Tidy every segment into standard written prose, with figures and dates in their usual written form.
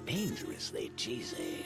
Dangerously cheesy.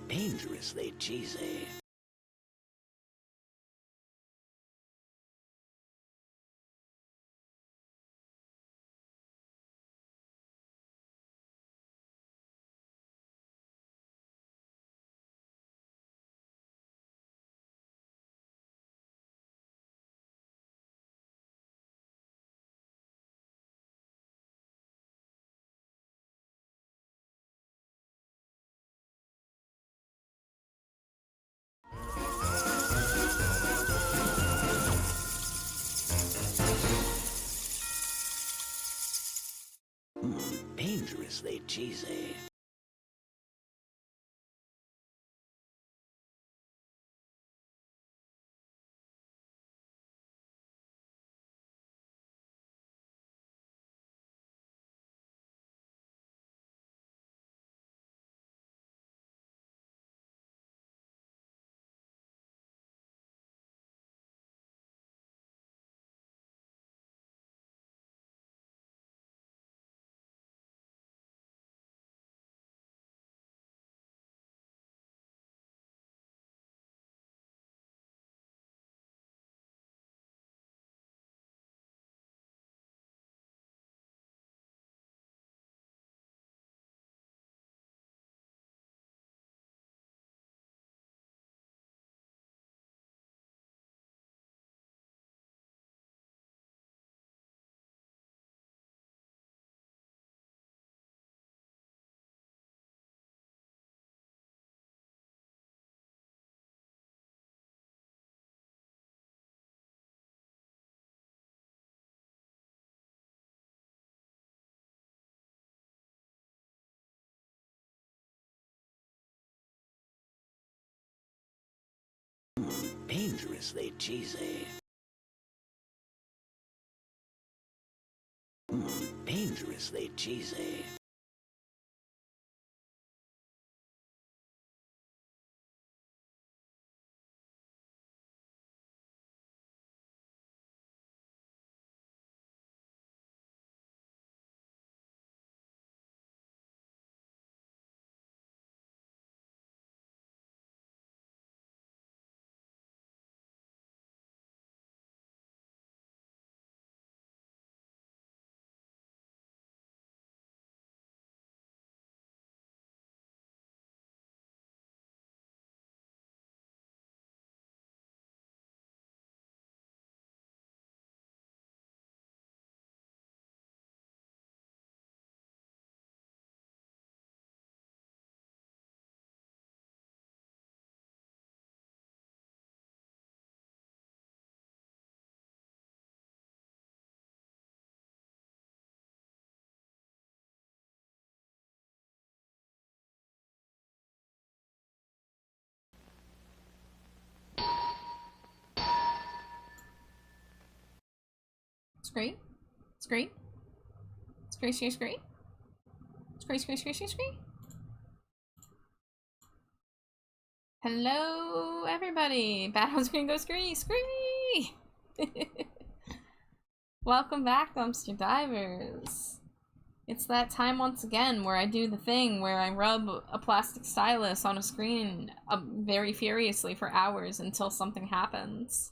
Dangerously cheesy. Dangerously cheesy. Dangerously cheesy. Dangerously cheesy. It's great. It's great. It's great, great, great. It's great, great, great, great, great. Hello, everybody. Bad on screen goes scree, scree. Welcome back, dumpster divers. It's that time once again where I do the thing where I rub a plastic stylus on a screen very furiously for hours until something happens.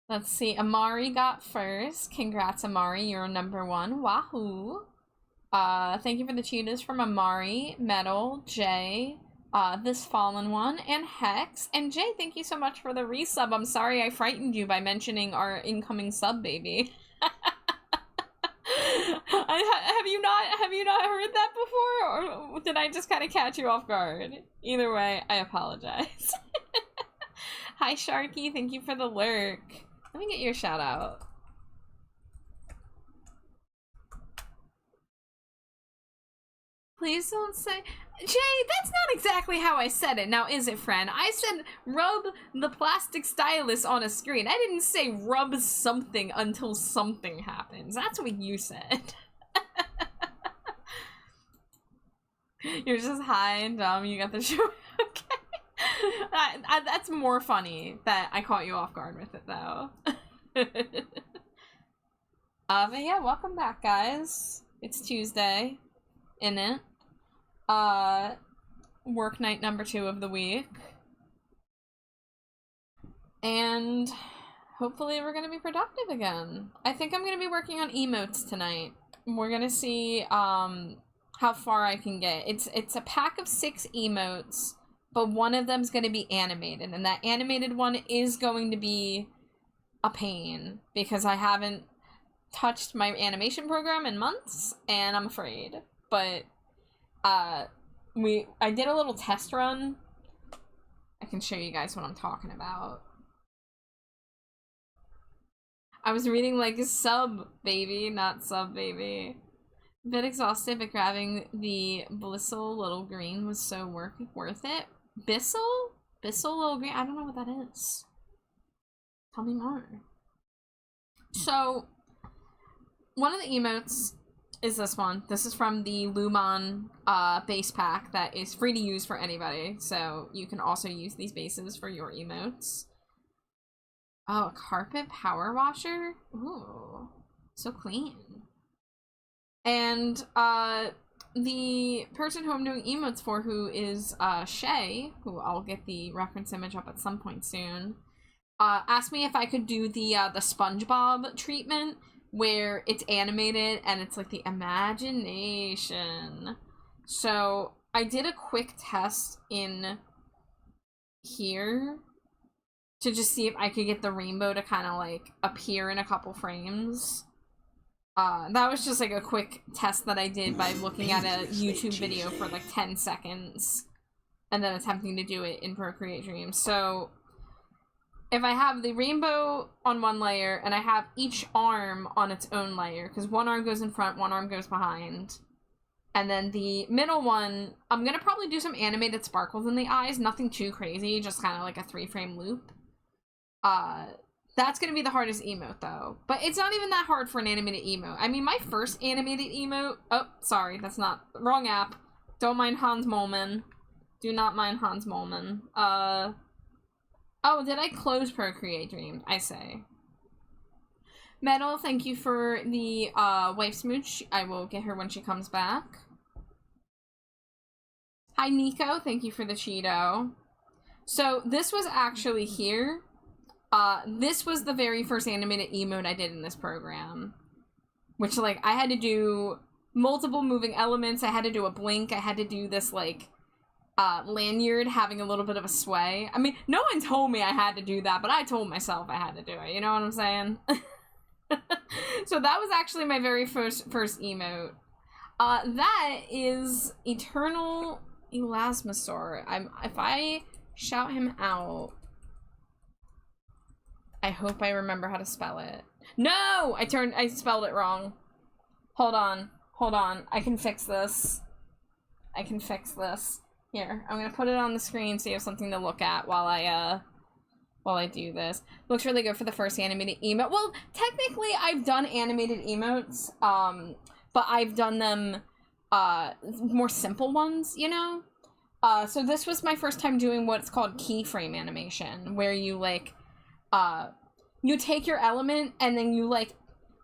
Let's see, Amari got first. Congrats, Amari, you're number 1. Wahoo! Thank you for the cheetahs from Amari, Metal, Jay, this fallen one, and Hex. And Jay, thank you so much for the resub. I'm sorry I frightened you by mentioning our incoming sub baby. Have you not heard that before, or did I just kind of catch you off guard? Either way, I apologize. Hi, Sharky, thank you for the lurk. Let me get your shout out. Please don't say... Jay, that's not exactly how I said it, now is it, friend? I said rub the plastic stylus on a screen. I didn't say rub something until something happens. That's what you said. You're just high and dumb, you got the show. Okay. That's more funny that I caught you off guard with it, though. But yeah, welcome back, guys. It's Tuesday, innit? Work night number 2 of the week. And hopefully we're gonna be productive again. I think I'm gonna be working on emotes tonight. We're gonna see, how far I can get. It's a pack of 6 emotes, but one of them's gonna be animated, and that animated one is going to be a pain, because I haven't touched my animation program in months, and I'm afraid. But, I did a little test run. I can show you guys what I'm talking about. I was reading like sub baby, not sub baby. A bit exhausted, but grabbing the Blissel Little Green was so worth it. Bissell? Bissell Little Green? I don't know what that is. Tell me more. So, one of the emotes is this one. This is from the Lumon base pack that is free to use for anybody. So you can also use these bases for your emotes. Oh, a carpet power washer? Ooh, so clean. And the person who I'm doing emotes for, who is Shay, who I'll get the reference image up at some point soon, asked me if I could do the SpongeBob treatment, where it's animated and it's like the imagination. So I did a quick test in here to just see if I could get the rainbow to kind of like appear in a couple frames. That was just like a quick test that I did by looking at a YouTube video for like 10 seconds and then attempting to do it in Procreate Dream. So if I have the rainbow on one layer and I have each arm on its own layer, because one arm goes in front, one arm goes behind, and then the middle one, I'm gonna probably do some animated sparkles in the eyes, nothing too crazy, just kind of like a 3-frame loop. That's gonna be the hardest emote, though. But it's not even that hard for an animated emote. I mean, my first animated emote... Oh, sorry, that's not... Wrong app. Don't mind Hans Molman. Do not mind Hans Molman. Oh, did I close Procreate Dream? I say. Metal, thank you for the wife smooch. I will get her when she comes back. Hi, Nico. Thank you for the Cheeto. So, this was actually here. This was the very first animated emote I did in this program. Which, like, I had to do multiple moving elements. I had to do a blink. I had to do this, like, lanyard having a little bit of a sway. I mean, no one told me I had to do that, but I told myself I had to do it. You know what I'm saying? So that was actually my very first emote. That is Eternal Elasmosaur. If I shout him out... I hope I remember how to spell it. No! I spelled it wrong. Hold on. I can fix this. Here, I'm gonna put it on the screen so you have something to look at while I do this. Looks really good for the first animated emote. Well, technically, I've done animated emotes, but I've done them, more simple ones, you know? So this was my first time doing what's called keyframe animation, where you, like, you take your element and then you, like,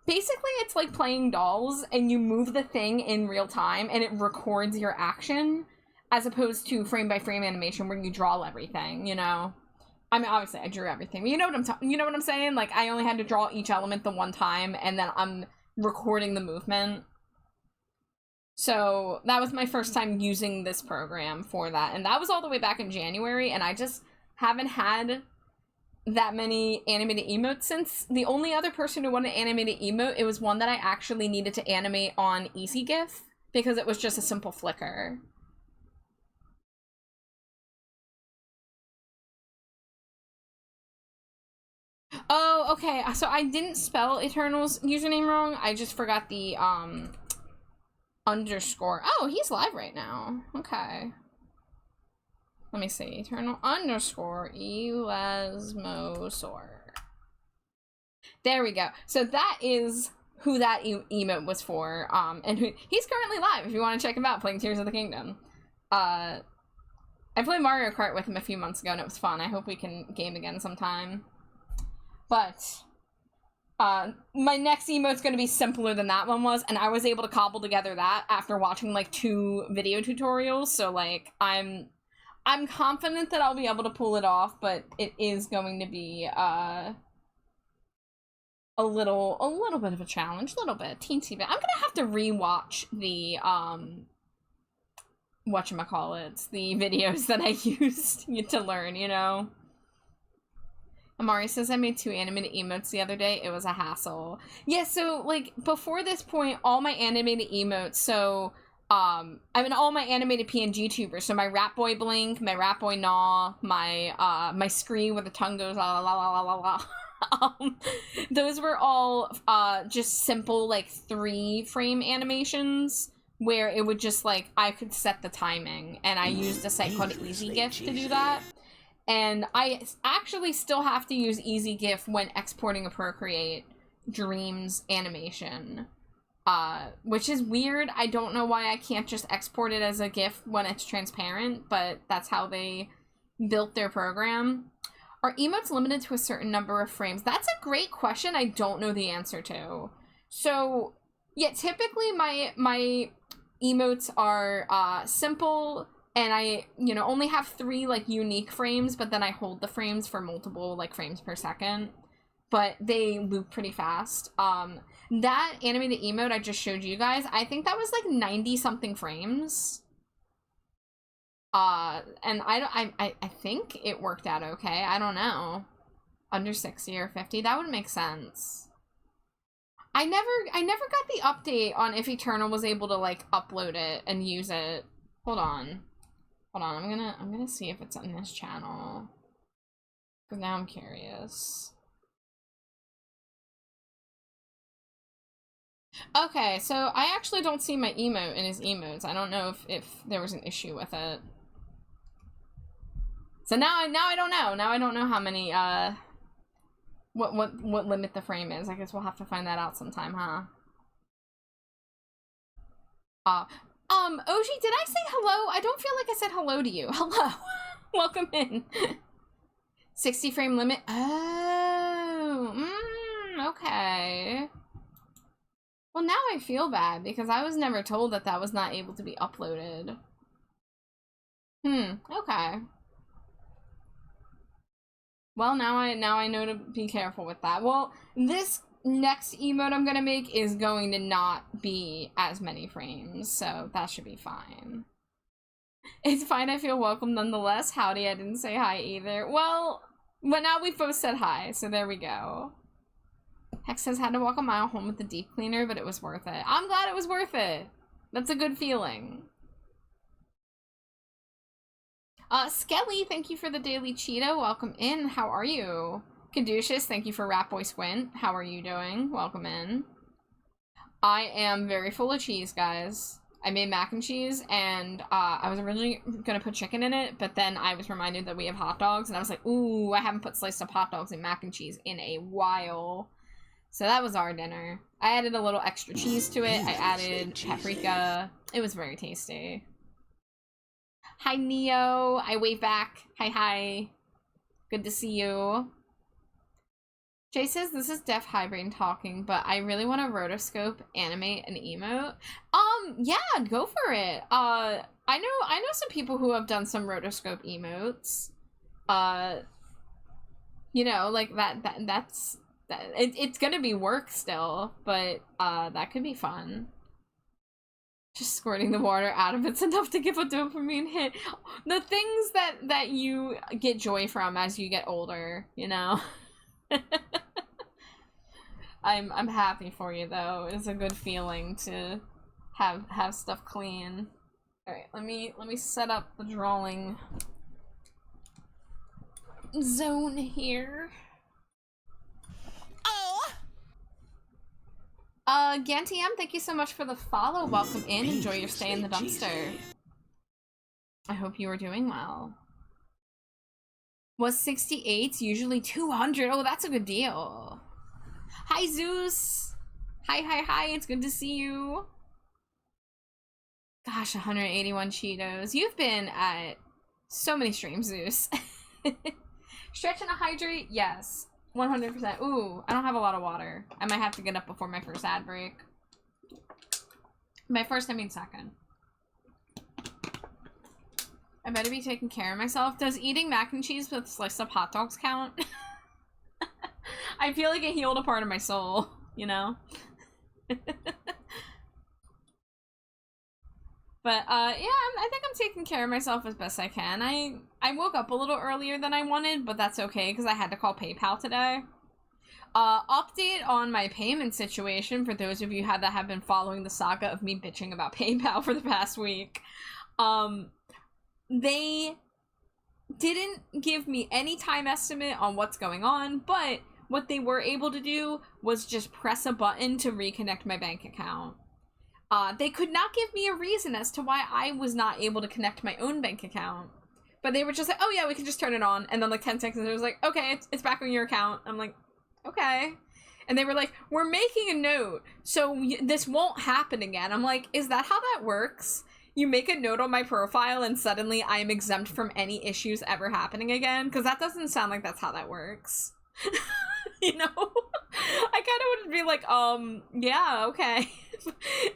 basically it's like playing dolls and you move the thing in real time and it records your action as opposed to frame by frame animation where you draw everything, you know? I mean, obviously I drew everything, but you know what I'm saying? Like, I only had to draw each element the one time and then I'm recording the movement. So that was my first time using this program for that. And that was all the way back in January and I just haven't had that many animated emotes since. The only other person who wanted an animated emote, it was one that I actually needed to animate on EasyGIF because it was just a simple flicker. Oh, okay, so I didn't spell Eternal's username wrong, I just forgot the, underscore. Oh, he's live right now. Okay. Let me see. Eternal underscore Elasmosaur. There we go. So that is who that emote was for. And he's currently live if you want to check him out, playing Tears of the Kingdom. I played Mario Kart with him a few months ago and it was fun. I hope we can game again sometime. But my next emote's going to be simpler than that one was, and I was able to cobble together that after watching like 2 video tutorials. So like I'm confident that I'll be able to pull it off, but it is going to be a little bit of a challenge, a little bit, teensy bit. I'm gonna have to rewatch the whatchamacallits, the videos that I used to learn, you know. Amari says I made 2 animated emotes the other day. It was a hassle. Yeah, so like before this point, all my animated emotes, so I mean, all my animated PNG tubers, so my Rat Boy Blink, my Rat Boy Gnaw, my my Scree where the tongue goes la la la la la la. Those were all just simple like 3-frame animations where it would just like I could set the timing, and I used a site called EasyGIF to do that. And I actually still have to use EasyGIF when exporting a Procreate Dreams animation. Which is weird. I don't know why I can't just export it as a GIF when it's transparent, but that's how they built their program. Are emotes limited to a certain number of frames? That's a great question I don't know the answer to. So, yeah, typically my emotes are simple, and I, you know, only have 3, like, unique frames, but then I hold the frames for multiple, like, frames per second. But they loop pretty fast. That animated emote I just showed you guys, I think that was like 90-something frames. And I think it worked out okay. I don't know. Under 60 or 50, that would make sense. I never got the update on if Eternal was able to like upload it and use it. Hold on. I'm gonna see if it's on this channel. Cause now I'm curious. Okay, so I actually don't see my emote in his emotes. I don't know if there was an issue with it. So now I don't know. Now I don't know how many what limit the frame is. I guess we'll have to find that out sometime, huh? Oji, did I say hello? I don't feel like I said hello to you. Hello. Welcome in. 60 frame limit. Oh, okay. Well, now I feel bad because I was never told that that was not able to be uploaded. Okay. Well, now I know to be careful with that. Well, this next emote I'm gonna make is going to not be as many frames, so that should be fine. It's fine, I feel welcome nonetheless. Howdy, I didn't say hi either. Well, but now we've both said hi, so there we go. Hex says had to walk a mile home with the deep cleaner, but it was worth it. I'm glad it was worth it. That's a good feeling. Skelly, thank you for the daily Cheeto. Welcome in. How are you? Caduceus, thank you for Rat Boy Squint. How are you doing? Welcome in. I am very full of cheese, guys. I made mac and cheese, and I was originally gonna put chicken in it, but then I was reminded that we have hot dogs, and I was like, ooh, I haven't put sliced up hot dogs in mac and cheese in a while. So that was our dinner. I added a little extra cheese to it. I added paprika. It was very tasty. Hi, Neo. I wave back. Hi. Good to see you. Jay says this is Def Highbrain talking, but I really want to rotoscope animate an emote. Yeah, go for it. I know some people who have done some rotoscope emotes. You know, like it's gonna be work still, but that could be fun. Just squirting the water out of it's enough to give a dopamine hit. The things that you get joy from as you get older, you know. I'm happy for you though. It's a good feeling to have stuff clean. All right, let me set up the drawing zone here. Gantiam, thank you so much for the follow. Welcome in. Enjoy your stay in the dumpster. I hope you are doing well. Was 68 usually 200? Oh, that's a good deal. Hi, Zeus. Hi. It's good to see you. Gosh, 181 Cheetos. You've been at so many streams, Zeus. Stretch and a hydrate? Yes. 100%. Ooh, I don't have a lot of water. I might have to get up before my first ad break. By first, I mean second. I better be taking care of myself. Does eating mac and cheese with sliced up hot dogs count? I feel like it healed a part of my soul, you know? But, yeah, I think I'm taking care of myself as best I can. I woke up a little earlier than I wanted, but that's okay, because I had to call PayPal today. Update on my payment situation for those of you that have been following the saga of me bitching about PayPal for the past week. They didn't give me any time estimate on what's going on, but what they were able to do was just press a button to reconnect my bank account. They could not give me a reason as to why I was not able to connect my own bank account. But they were just like, oh yeah, we can just turn it on. And then like 10 seconds, it was like, okay, it's back on your account. I'm like, okay. And they were like, we're making a note, so this won't happen again. I'm like, is that how that works? You make a note on my profile and suddenly I am exempt from any issues ever happening again? Because that doesn't sound like that's how that works. You know? I kind of would be like, yeah, okay.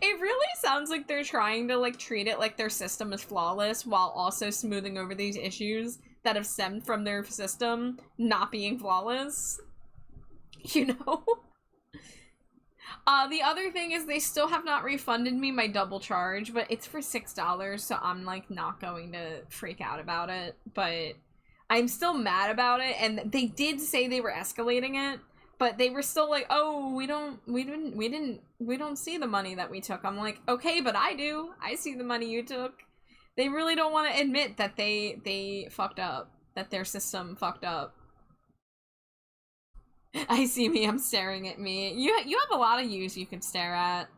It really sounds like they're trying to, like, treat it like their system is flawless while also smoothing over these issues that have stemmed from their system not being flawless. You know? The other thing is they still have not refunded me my double charge, but it's for $6, so I'm, like, not going to freak out about it, but I'm still mad about it, and they did say they were escalating it, but they were still like, oh, we don't see the money that we took. I'm like, okay, but I do. I see the money you took. They really don't want to admit that they fucked up, that their system fucked up. I see me, I'm staring at me. You have a lot of yous you could stare at.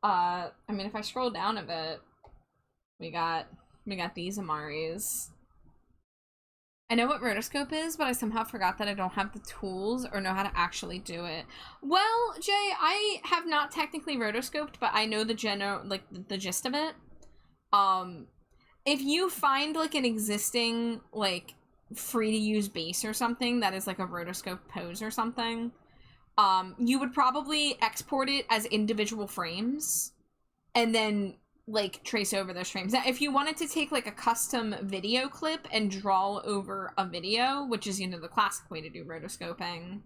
I mean, if I scroll down a bit, we got these Amaris. I know what rotoscope is, but I somehow forgot that I don't have the tools or know how to actually do it. Well, Jay, I have not technically rotoscoped, but I know the the gist of it. If you find like an existing like free to use base or something that is like a rotoscope pose or something, you would probably export it as individual frames and then like trace over those frames. Now, if you wanted to take like a custom video clip and draw over a video, which is, you know, the classic way to do rotoscoping,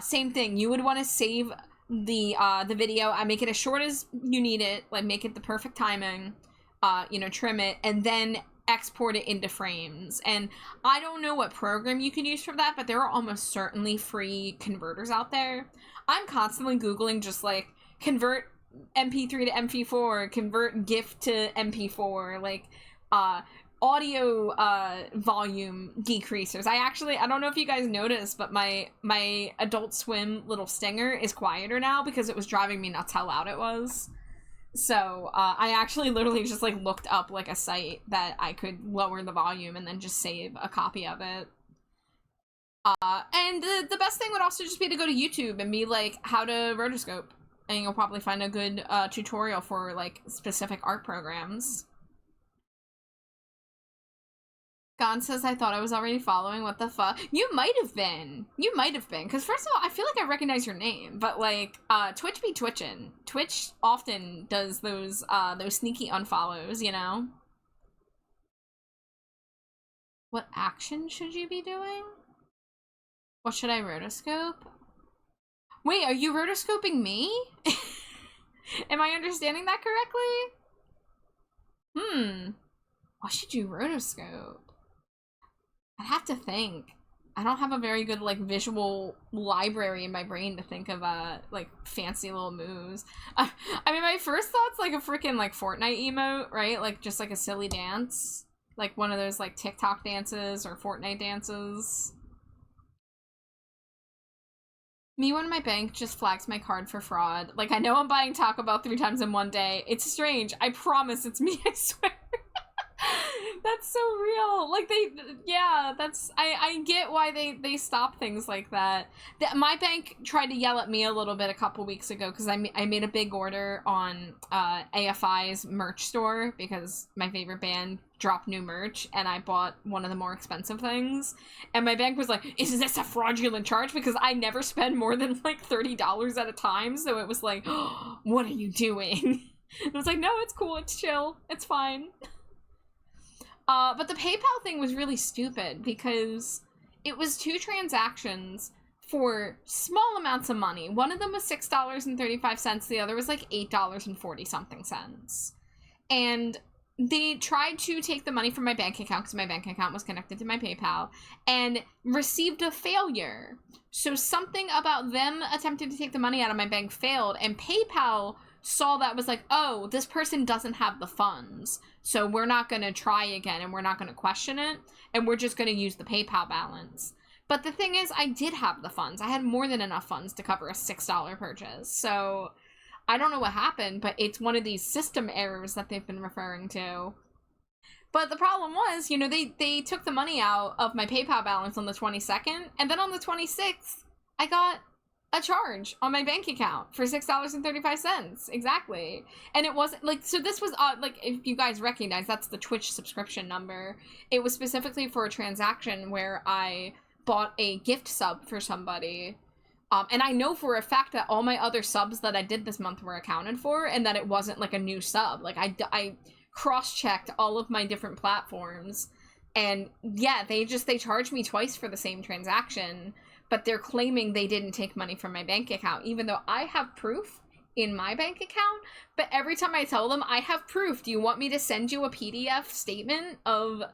same thing. You would want to save the video. I make it as short as you need it, like make it the perfect timing, you know, trim it, and then export it into frames. And I don't know what program you can use for that, but there are almost certainly free converters out there. I'm constantly Googling just like convert MP3 to MP4, convert GIF to MP4, like audio volume decreasers. I don't know if you guys noticed, but my Adult Swim little stinger is quieter now because it was driving me nuts how loud it was. So I actually literally just like looked up like a site that I could lower the volume and then just save a copy of it. And the best thing would also just be to go to YouTube and be like, how to rotoscope. And you'll probably find a good tutorial for like specific art programs. Gon says, I thought I was already following. What the fuck? You might have been. You might have been. Because first of all, I feel like I recognize your name. But like, Twitch be twitching. Twitch often does those sneaky unfollows, you know? What action should you be doing? What should I rotoscope? Wait, are you rotoscoping me? Am I understanding that correctly? What should you rotoscope? I'd have to think. I don't have a very good, like, visual library in my brain to think of, like, fancy little moves. I mean, my first thought's, like, a freaking, like, Fortnite emote, right? Like, just, like, a silly dance. Like, one of those, like, TikTok dances or Fortnite dances. Me when my bank just flags my card for fraud. Like, I know I'm buying Taco Bell 3 times in one day. It's strange. I promise it's me, I swear. That's so real. Like, I get why they stop things like that. My bank tried to yell at me a little bit a couple weeks ago because I made a big order on AFI's merch store because my favorite band dropped new merch and I bought one of the more expensive things. And my bank was like, is this a fraudulent charge? Because I never spend more than like $30 at a time. So it was like, oh, what are you doing? And I was like, no, it's cool. It's chill. It's fine. But the PayPal thing was really stupid because it was 2 transactions for small amounts of money. One of them was $6.35. The other was like $8.40 something cents. And they tried to take the money from my bank account because my bank account was connected to my PayPal and received a failure. So something about them attempting to take the money out of my bank failed, and PayPal saw that, was like, oh, this person doesn't have the funds, so we're not going to try again and we're not going to question it, and we're just going to use the PayPal balance. But the thing is, I did have the funds. I had more than enough funds to cover a $6 purchase. So I don't know what happened, but it's one of these system errors that they've been referring to. But the problem was, you know, they took the money out of my PayPal balance on the 22nd, and then on the 26th, I got a charge on my bank account for $6.35. Exactly. And it wasn't like, so this was like, if you guys recognize, that's the Twitch subscription number. It was specifically for a transaction where I bought a gift sub for somebody. And I know for a fact that all my other subs that I did this month were accounted for, and that it wasn't like a new sub. Like I cross-checked all of my different platforms, and yeah, they charged me twice for the same transaction. But they're claiming they didn't take money from my bank account, even though I have proof in my bank account. But every time I tell them, I have proof, do you want me to send you a PDF statement of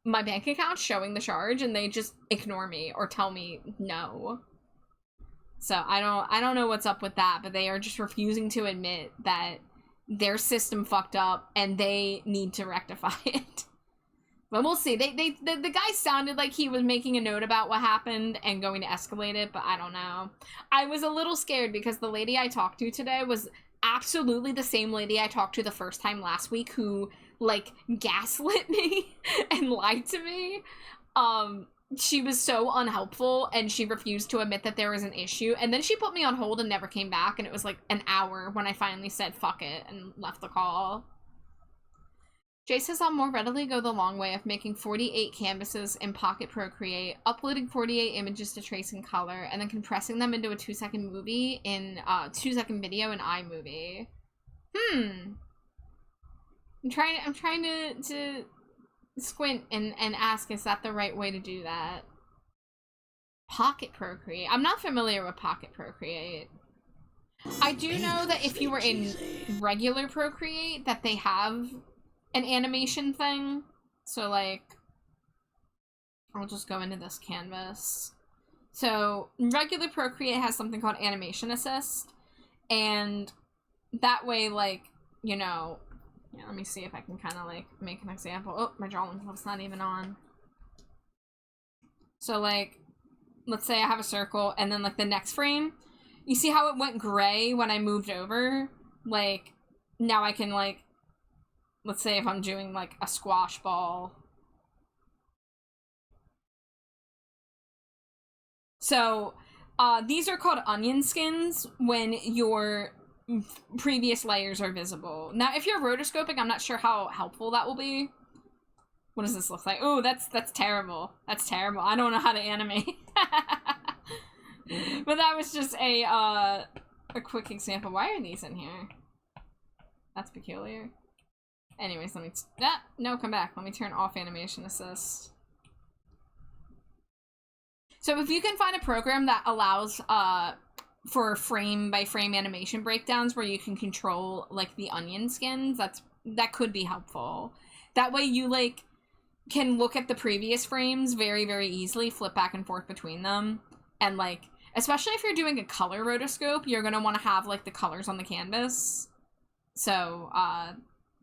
my bank account showing the charge? And they just ignore me or tell me no. So I don't know what's up with that, but they are just refusing to admit that their system fucked up and they need to rectify it. But we'll see. The guy sounded like he was making a note about what happened and going to escalate it, but I don't know. I was a little scared because the lady I talked to today was absolutely the same lady I talked to the first time last week who, like, gaslit me and lied to me. She was so unhelpful, and she refused to admit that there was an issue, and then she put me on hold and never came back, and it was like an hour when I finally said fuck it and left the call. Jay says I'll more readily go the long way of making 48 canvases in Pocket Procreate, uploading 48 images to trace in color, and then compressing them into a 2-second movie in 2-second video in iMovie. I'm trying to squint and ask, is that the right way to do that? Pocket Procreate. I'm not familiar with Pocket Procreate. I do know that if you were in regular Procreate, that they have an animation thing. So, like, I'll just go into this canvas. So, regular Procreate has something called Animation Assist, and that way, like, you know, yeah, let me see if I can kind of, like, make an example. Oh, my drawing club's not even on. So, like, let's say I have a circle, and then, like, the next frame, you see how it went gray when I moved over? Like, now I can, like, let's say if I'm doing, like, a squash ball. So, these are called onion skins when your previous layers are visible. Now, if you're rotoscoping, I'm not sure how helpful that will be. What does this look like? Oh, that's terrible. That's terrible. I don't know how to animate. But that was just a quick example. Why are these in here? That's peculiar. Anyways, let me... no, come back. Let me turn off Animation Assist. So if you can find a program that allows for frame-by-frame animation breakdowns where you can control, like, the onion skins, that could be helpful. That way you, like, can look at the previous frames very, very easily, flip back and forth between them, and, like, especially if you're doing a color rotoscope, you're gonna want to have, like, the colors on the canvas. So,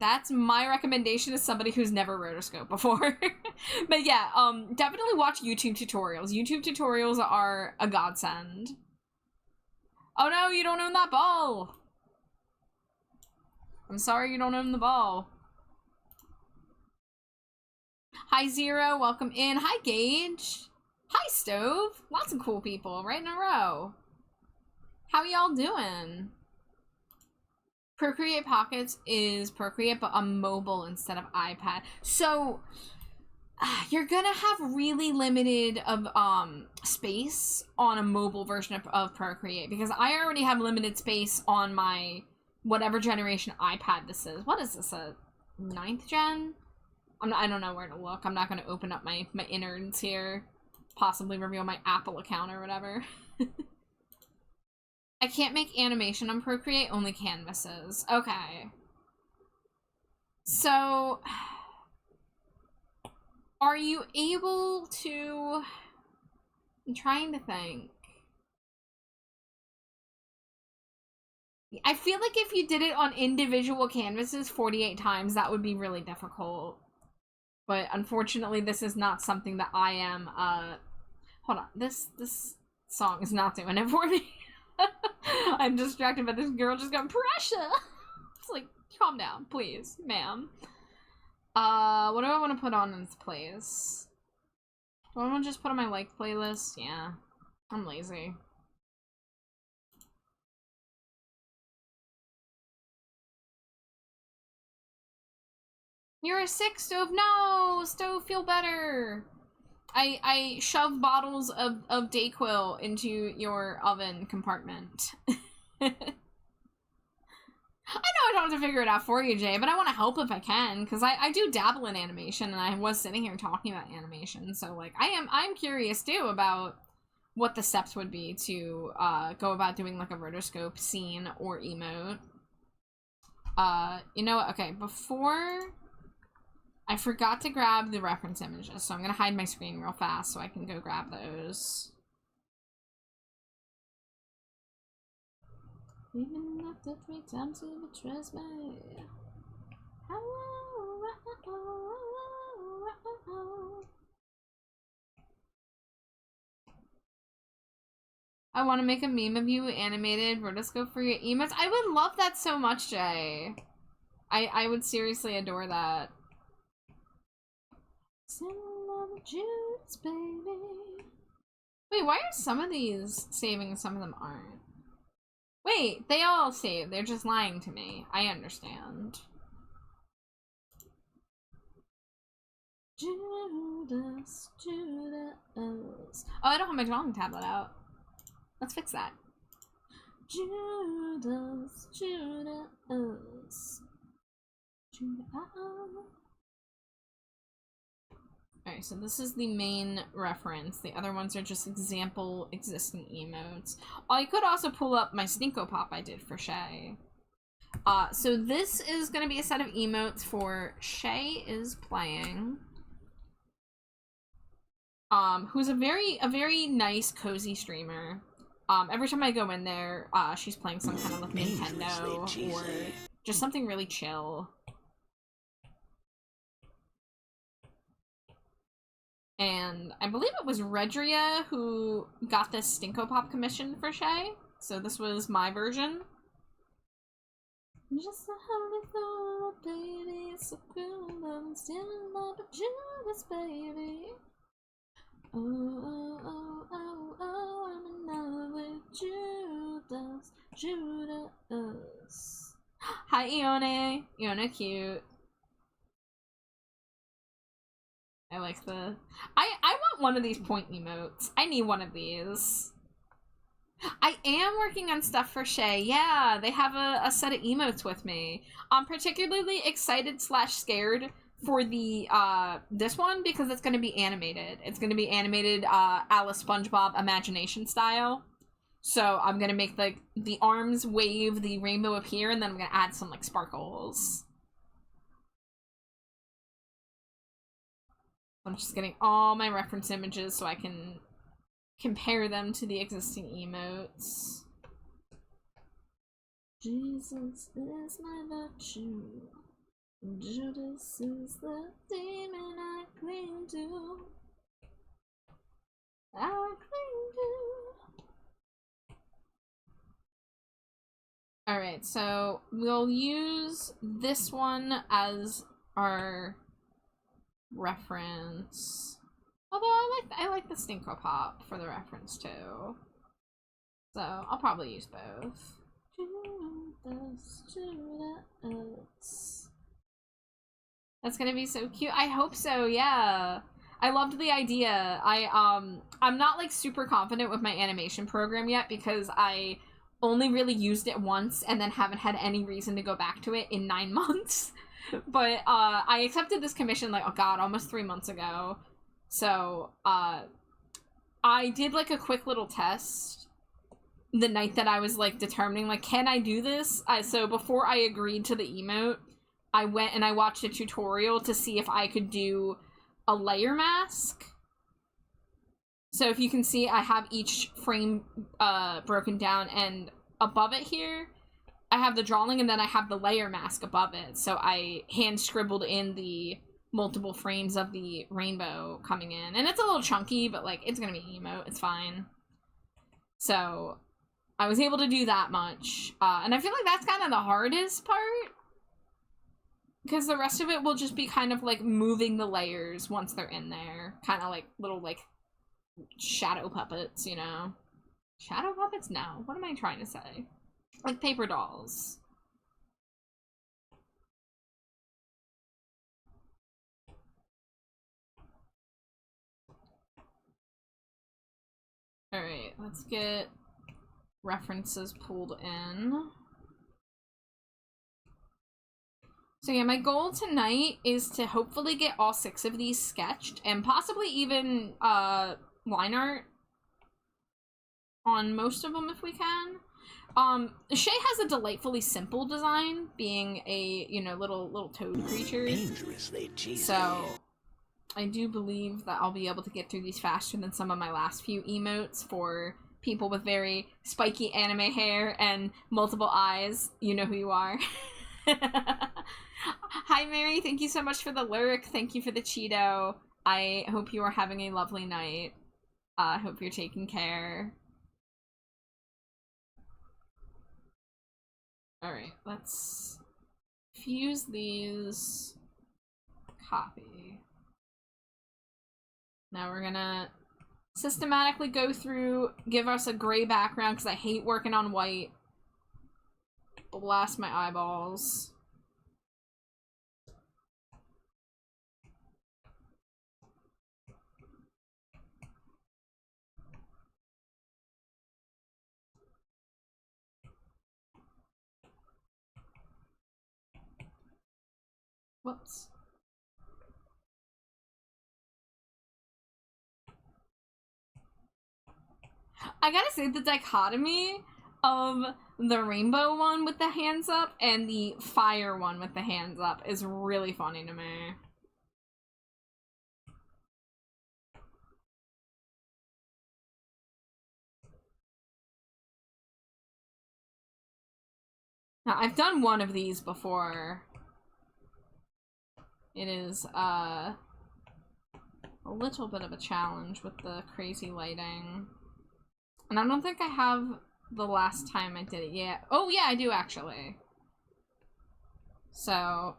that's my recommendation as somebody who's never rotoscoped before. But yeah, definitely watch YouTube tutorials. YouTube tutorials are a godsend. Oh no, you don't own that ball! I'm sorry you don't own the ball. Hi Zero, welcome in. Hi Gage. Hi Stove. Lots of cool people right in a row. How y'all doing? Procreate Pockets is Procreate, but on mobile instead of iPad. So, you're gonna have really limited of space on a mobile version of Procreate, because I already have limited space on my whatever generation iPad this is. What is this, a 9th gen? I don't know where to look. I'm not gonna open up my innards here. Possibly reveal my Apple account or whatever. I can't make animation on Procreate, only canvases. Okay. So, are you able to... I'm trying to think. I feel like if you did it on individual canvases 48 times, that would be really difficult. But unfortunately, this is not something that I am, hold on. This song is not doing it for me. I'm distracted by this girl just got pressure. It's like, calm down, please, ma'am. What do I want to put on in its place? Do I want to just put on my like playlist? Yeah, I'm lazy. You're a sick Stove. No, Stove, feel better. I shove bottles of Dayquil into your oven compartment. I know I don't have to figure it out for you, Jay, but I want to help if I can, because I do dabble in animation, and I was sitting here talking about animation, so, like, I'm curious, too, about what the steps would be to go about doing, like, a rotoscope scene or emote. You know what? Okay, before... I forgot to grab the reference images, so I'm gonna hide my screen real fast so I can go grab those. Even after 3 times you betrayed me. I want to make a meme of you animated rotoscope for your emotes. I would love that so much, Jay. I would seriously adore that. juice, baby. Wait, why are some of these saving and some of them aren't? Wait, they all save. They're just lying to me. I understand. Judas, Judas. Oh, I don't have my drawing tablet out. Let's fix that. Judas, Judas. Alright, so this is the main reference. The other ones are just example existing emotes. Oh, I could also pull up my Stinko Pop I did for Shay. So this is going to be a set of emotes for Shay is playing. Who's a very nice, cozy streamer. Every time I go in there, she's playing some kind of like Nintendo or just something really chill. And I believe it was Redria who got this Stinko Pop commission for Shay. So this was my version. Just a holy thought, baby, it's so cool, but I'm still not a Judas, baby. Oh, I'm in love with Judas. Hi, Ione. Ione, cute. I like the... I want one of these point emotes. I need one of these. I am working on stuff for Shay. Yeah, they have a set of emotes with me. I'm particularly excited / scared for the this one because it's going to be animated. It's going to be animated Alice SpongeBob imagination style. So I'm going to make like the arms wave, the rainbow appear, and then I'm going to add some like sparkles. I'm just getting all my reference images so I can compare them to the existing emotes. Jesus is my virtue. Judas is the demon I cling to. I cling to. Alright, so we'll use this one as our reference. Although I like the Stinko Pop for the reference too. So I'll probably use both. That's gonna be so cute. I hope so, yeah. I loved the idea. I'm not like super confident with my animation program yet because I only really used it once and then haven't had any reason to go back to it in 9 months. But I accepted this commission like, oh god, almost 3 months ago. So I did like a quick little test the night that I was like determining like, can I do this? So before I agreed to the emote, I went and I watched a tutorial to see if I could do a layer mask. So if you can see, I have each frame broken down, and above it here, I have the drawing, and then I have the layer mask above it. So I hand scribbled in the multiple frames of the rainbow coming in. And it's a little chunky, but like, it's gonna be emote, it's fine. So I was able to do that much. And I feel like that's kind of the hardest part, because the rest of it will just be kind of like moving the layers once they're in there. Kind of like little like shadow puppets, you know? Shadow puppets? No. What am I trying to say? Like paper dolls. Alright, let's get references pulled in. So yeah, my goal tonight is to hopefully get all 6 of these sketched, and possibly even line art on most of them if we can. Shay has a delightfully simple design, being a, you know, little toad creature. Dangerously cheesy. So I do believe that I'll be able to get through these faster than some of my last few emotes for people with very spiky anime hair and multiple eyes. You know who you are. Hi, Mary. Thank you so much for the lyric. Thank you for the Cheeto. I hope you are having a lovely night. I hope you're taking care. Alright, let's fuse these. Copy. Now we're gonna systematically go through, give us a gray background because I hate working on white. Blast my eyeballs. Whoops. I gotta say, the dichotomy of the rainbow one with the hands up and the fire one with the hands up is really funny to me. Now, I've done one of these before. It is, a little bit of a challenge with the crazy lighting. And I don't think I have the last time I did it yet. Oh, yeah, I do, actually. So,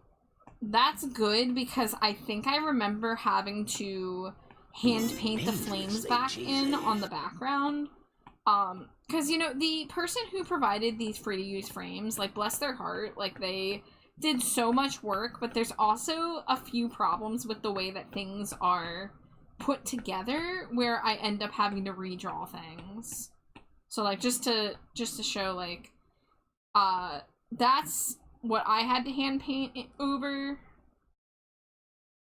that's good, because I think I remember having to hand paint the flames back in on the background. Because, you know, the person who provided these free-to-use frames, like, bless their heart, like, they did so much work, but there's also a few problems with the way that things are put together where I end up having to redraw things. So, like, just to show, like, that's what I had to hand paint over.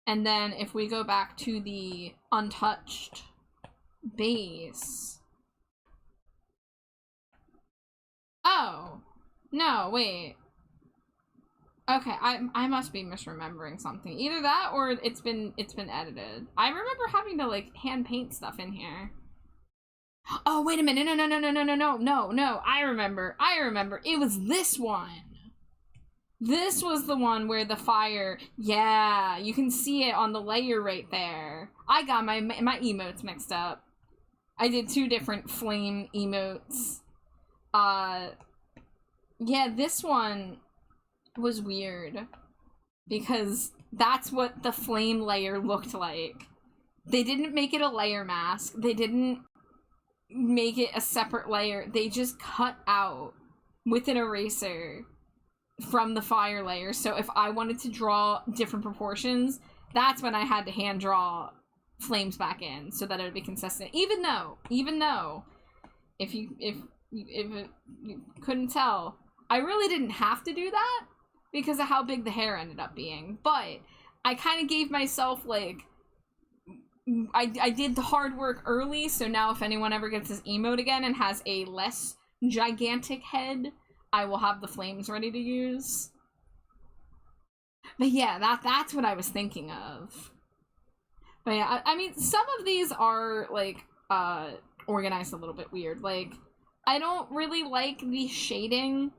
And then if we go back to the untouched base. Oh, no, wait. Okay, I must be misremembering something. Either that or it's been edited. I remember having to, like, hand paint stuff in here. Oh, wait a minute. No. I remember. It was this one. This was the one where the fire, yeah, you can see it on the layer right there. I got my emotes mixed up. I did 2 different flame emotes. Yeah, this one was weird because that's what the flame layer looked like. They didn't make it a layer mask. They didn't make it a separate layer. They just cut out with an eraser from the fire layer. So if I wanted to draw different proportions, that's when I had to hand draw flames back in so that it would be consistent. Even though if you couldn't tell, I really didn't have to do that because of how big the hair ended up being. But I kind of gave myself, like, I did the hard work early, so now if anyone ever gets this emote again and has a less gigantic head, I will have the flames ready to use. But yeah, that's what I was thinking of. But yeah, I mean, some of these are, like, organized a little bit weird. Like, I don't really like the shading,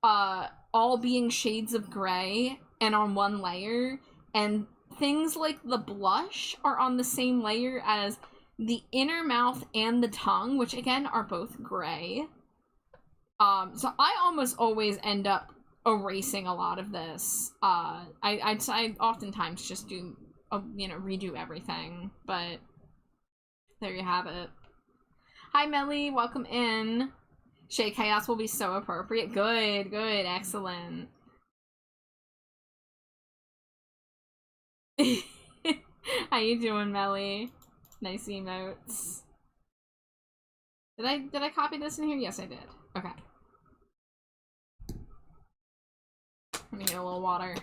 all being shades of gray and on one layer, and things like the blush are on the same layer as the inner mouth and the tongue, which again are both gray. So I almost always end up erasing a lot of this. I oftentimes just do, redo everything, but there you have it. Hi, Melly, welcome in. Shay Chaos will be so appropriate. Good, excellent. How you doing, Melly? Nice emotes. Did I copy this in here? Yes, I did. Okay. Let me get a little water.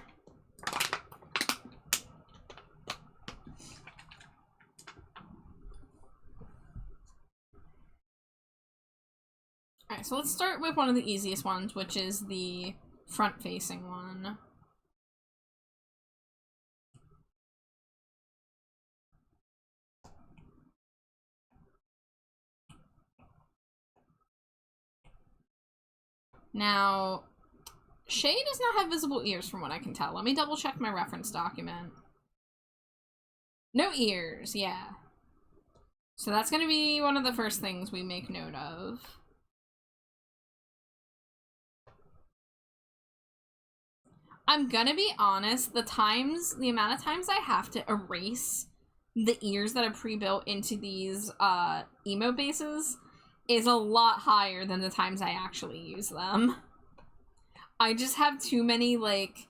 Alright, so let's start with one of the easiest ones, which is the front-facing one. Now, Shay does not have visible ears from what I can tell. Let me double check my reference document. No ears, yeah. So that's gonna be one of the first things we make note of. I'm gonna be honest, the amount of times I have to erase the ears that are pre-built into these emo bases is a lot higher than the times I actually use them. I just have too many, like,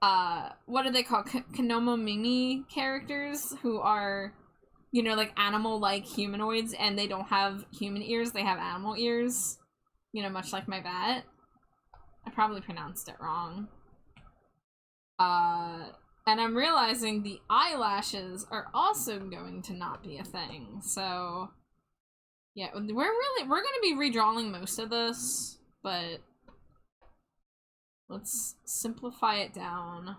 what are they called? Konomomimi characters who are, you know, like animal-like humanoids, and they don't have human ears, they have animal ears. You know, much like my bat. I probably pronounced it wrong. And I'm realizing the eyelashes are also going to not be a thing, so... Yeah, we're gonna be redrawing most of this, but... Let's simplify it down.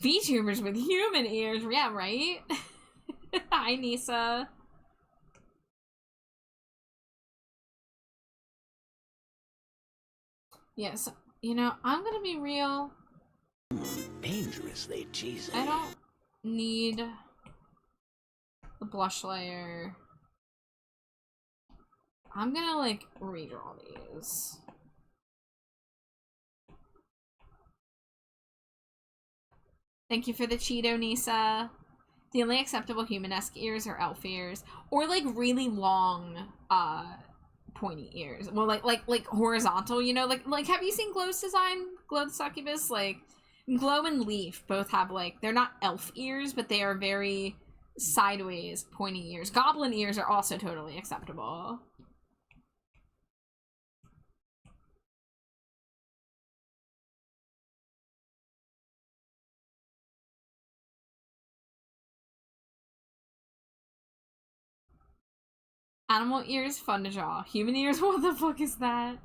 VTubers with human ears, yeah, right? Hi, Nisa. Yes, you know, I'm gonna be real. Dangerously cheesy. I don't need the blush layer. I'm gonna, like, redraw these. Thank you for the Cheeto, Nisa. The only acceptable human-esque ears are elf ears. Or, like, really long, pointy ears. Well, like horizontal, you know? Like, have you seen Glow's design? Glow the Succubus? Like, Glow and Leaf both have, like, they're not elf ears, but they are very sideways, pointy ears. Goblin ears are also totally acceptable. Animal ears, fun to draw. Human ears, what the fuck is that?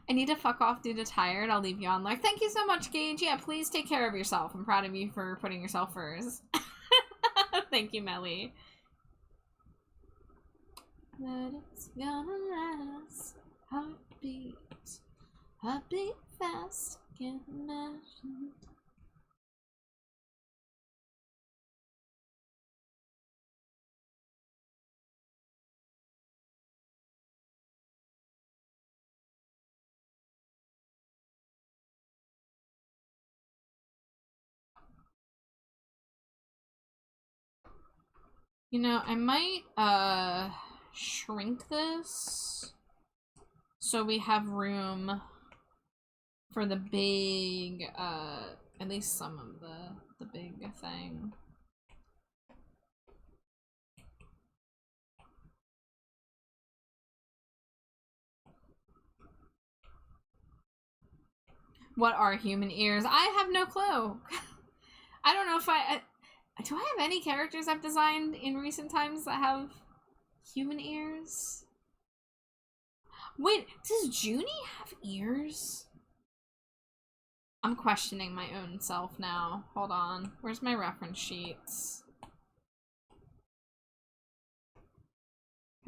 I need to fuck off due to tired. I'll leave you on live. Thank you so much, Gage. Yeah, please take care of yourself. I'm proud of you for putting yourself first. Thank you, Melly. But it's gonna last. Heartbeat. Heartbeat fast. Can't imagine. You know, I might, shrink this so we have room for the big, at least some of the big thing. What are human ears? I have no clue. I don't know if do I have any characters I've designed in recent times that have human ears? Wait, does Junie have ears? I'm questioning my own self now. Hold on. Where's my reference sheets?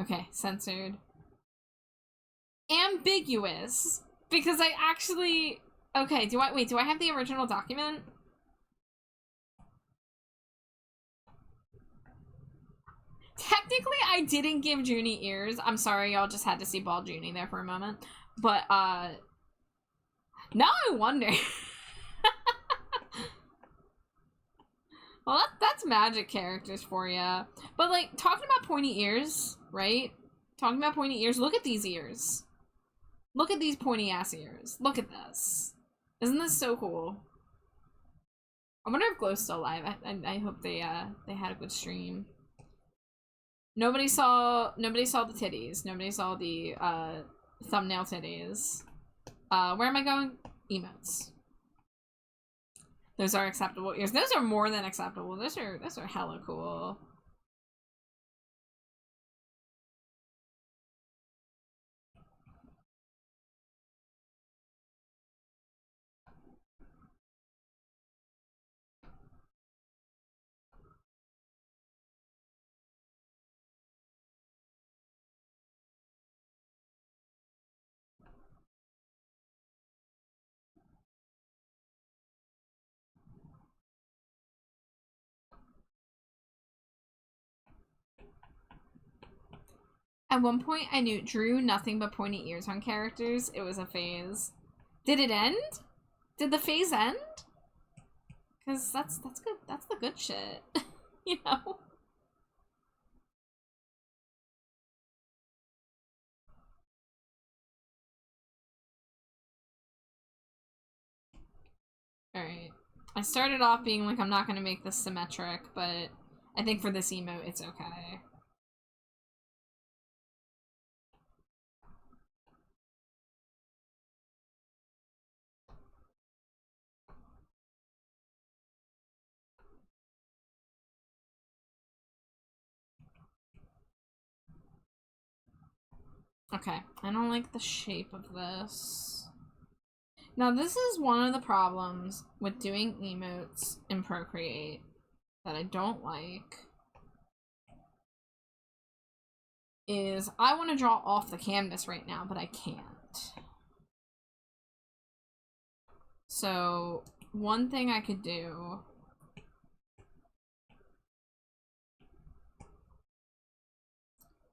Okay, censored. Ambiguous. Because I actually... Okay, do I have the original document? Technically, I didn't give Junie ears. I'm sorry, y'all just had to see bald Junie there for a moment. But, now I wonder. Well, that's magic characters for ya. But, like, talking about pointy ears, right? Talking about pointy ears, look at these ears. Look at these pointy-ass ears. Look at this. Isn't this so cool? I wonder if Glow's still alive. I hope they had a good stream. Nobody saw the titties. Nobody saw the thumbnail titties. Where am I going? Emotes. Those are acceptable ears. Those are more than acceptable. Those are hella cool. At one point, I drew nothing but pointy ears on characters. It was a phase. Did it end? Did the phase end? Cause that's good. That's the good shit, you know. All right. I started off being like, I'm not gonna make this symmetric, but I think for this emote, it's okay. Okay, I don't like the shape of this. Now, this is one of the problems with doing emotes in Procreate that I don't like. Is I want to draw off the canvas right now, but I can't. So, one thing I could do...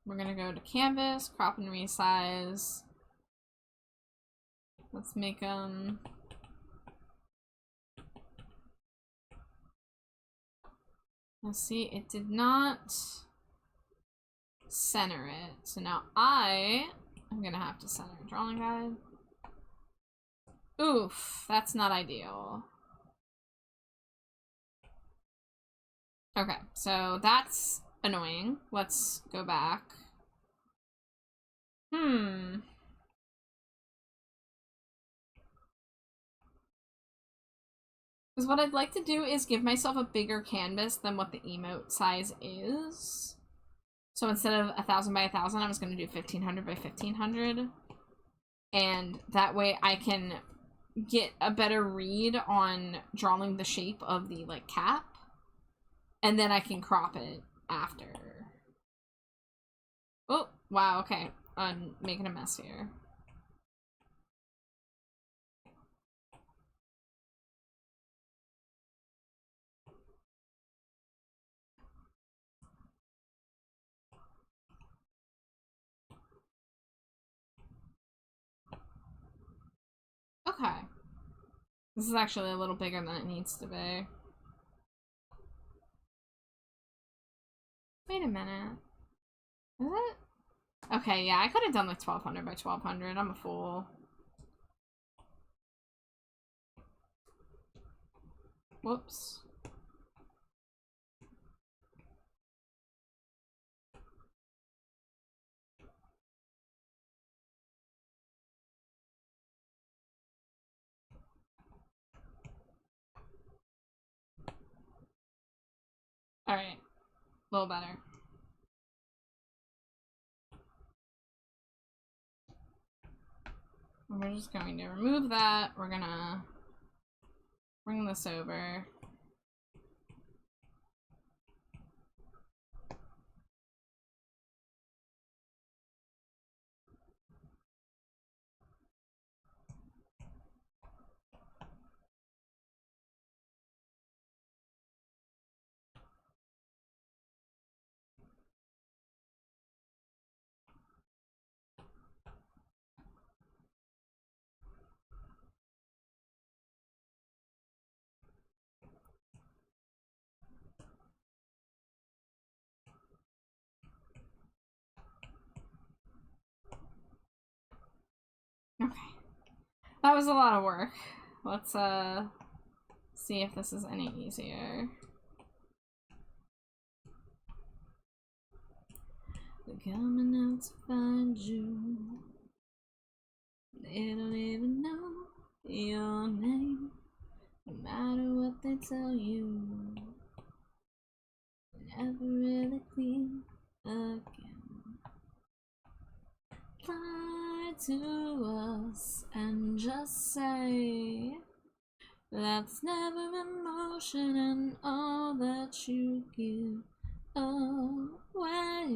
We're gonna go to canvas, crop and resize. Let's make them... Let's see, it did not center it. So now I'm gonna have to center drawing guide. Oof, that's not ideal. Okay, so that's annoying. Let's go back. Because what I'd like to do is give myself a bigger canvas than what the emote size is. So instead of 1,000 by 1,000, I was going to do 1,500 by 1,500. And that way I can get a better read on drawing the shape of the, like, cap. And then I can crop it after. Oh, wow, okay. I'm making a mess here. Okay. This is actually a little bigger than it needs to be. Wait a minute. Is it? Okay, yeah, I could have done like 1,200 by 1,200. I'm a fool. Whoops. Alright. A little better. We're just going to remove that. We're gonna bring this over. Okay. That was a lot of work. Let's see if this is any easier. They're coming out to find you. They don't even know your name. No matter what they tell you, never really clean again. Lie to us and just say that's never emotion and all that you give away.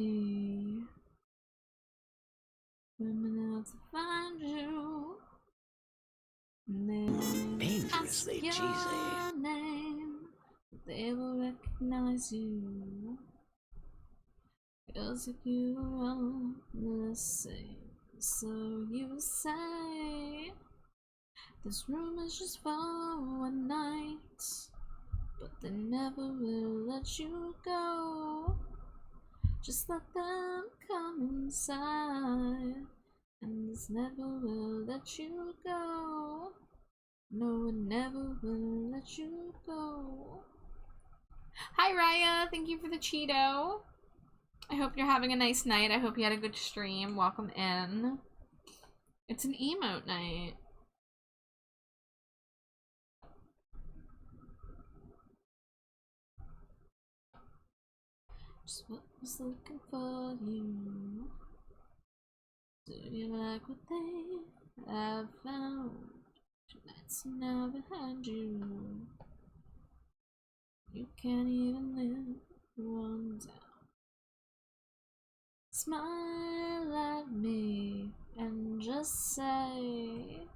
Women out to find you. They Dangerously ask cheesy. your name. They will recognize you. Cause if you are the same, so you say. This room is just for one night. they never will let you go. Just let them come inside, and this never will let you go. No, it never will let you go. Hi Raya, thank you for the Cheeto. I hope you're having a nice night. I hope you had a good stream. Welcome in. It's an emote night. Just what was looking for you. Do you like what they have found? Tonight's now behind you. You can't even live one down. Smile at me and just say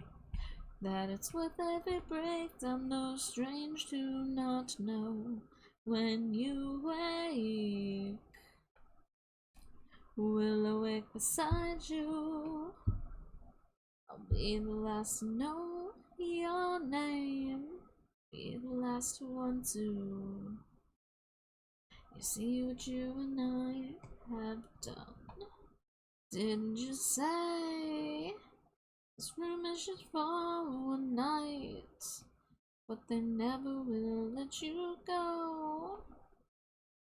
that it's worth every breakdown, though strange to not know when you wake. We'll awake beside you. I'll be the last to know your name. Be the last one to. You see what you and I have done. Didn't you say this room is just for one night? But they never will let you go.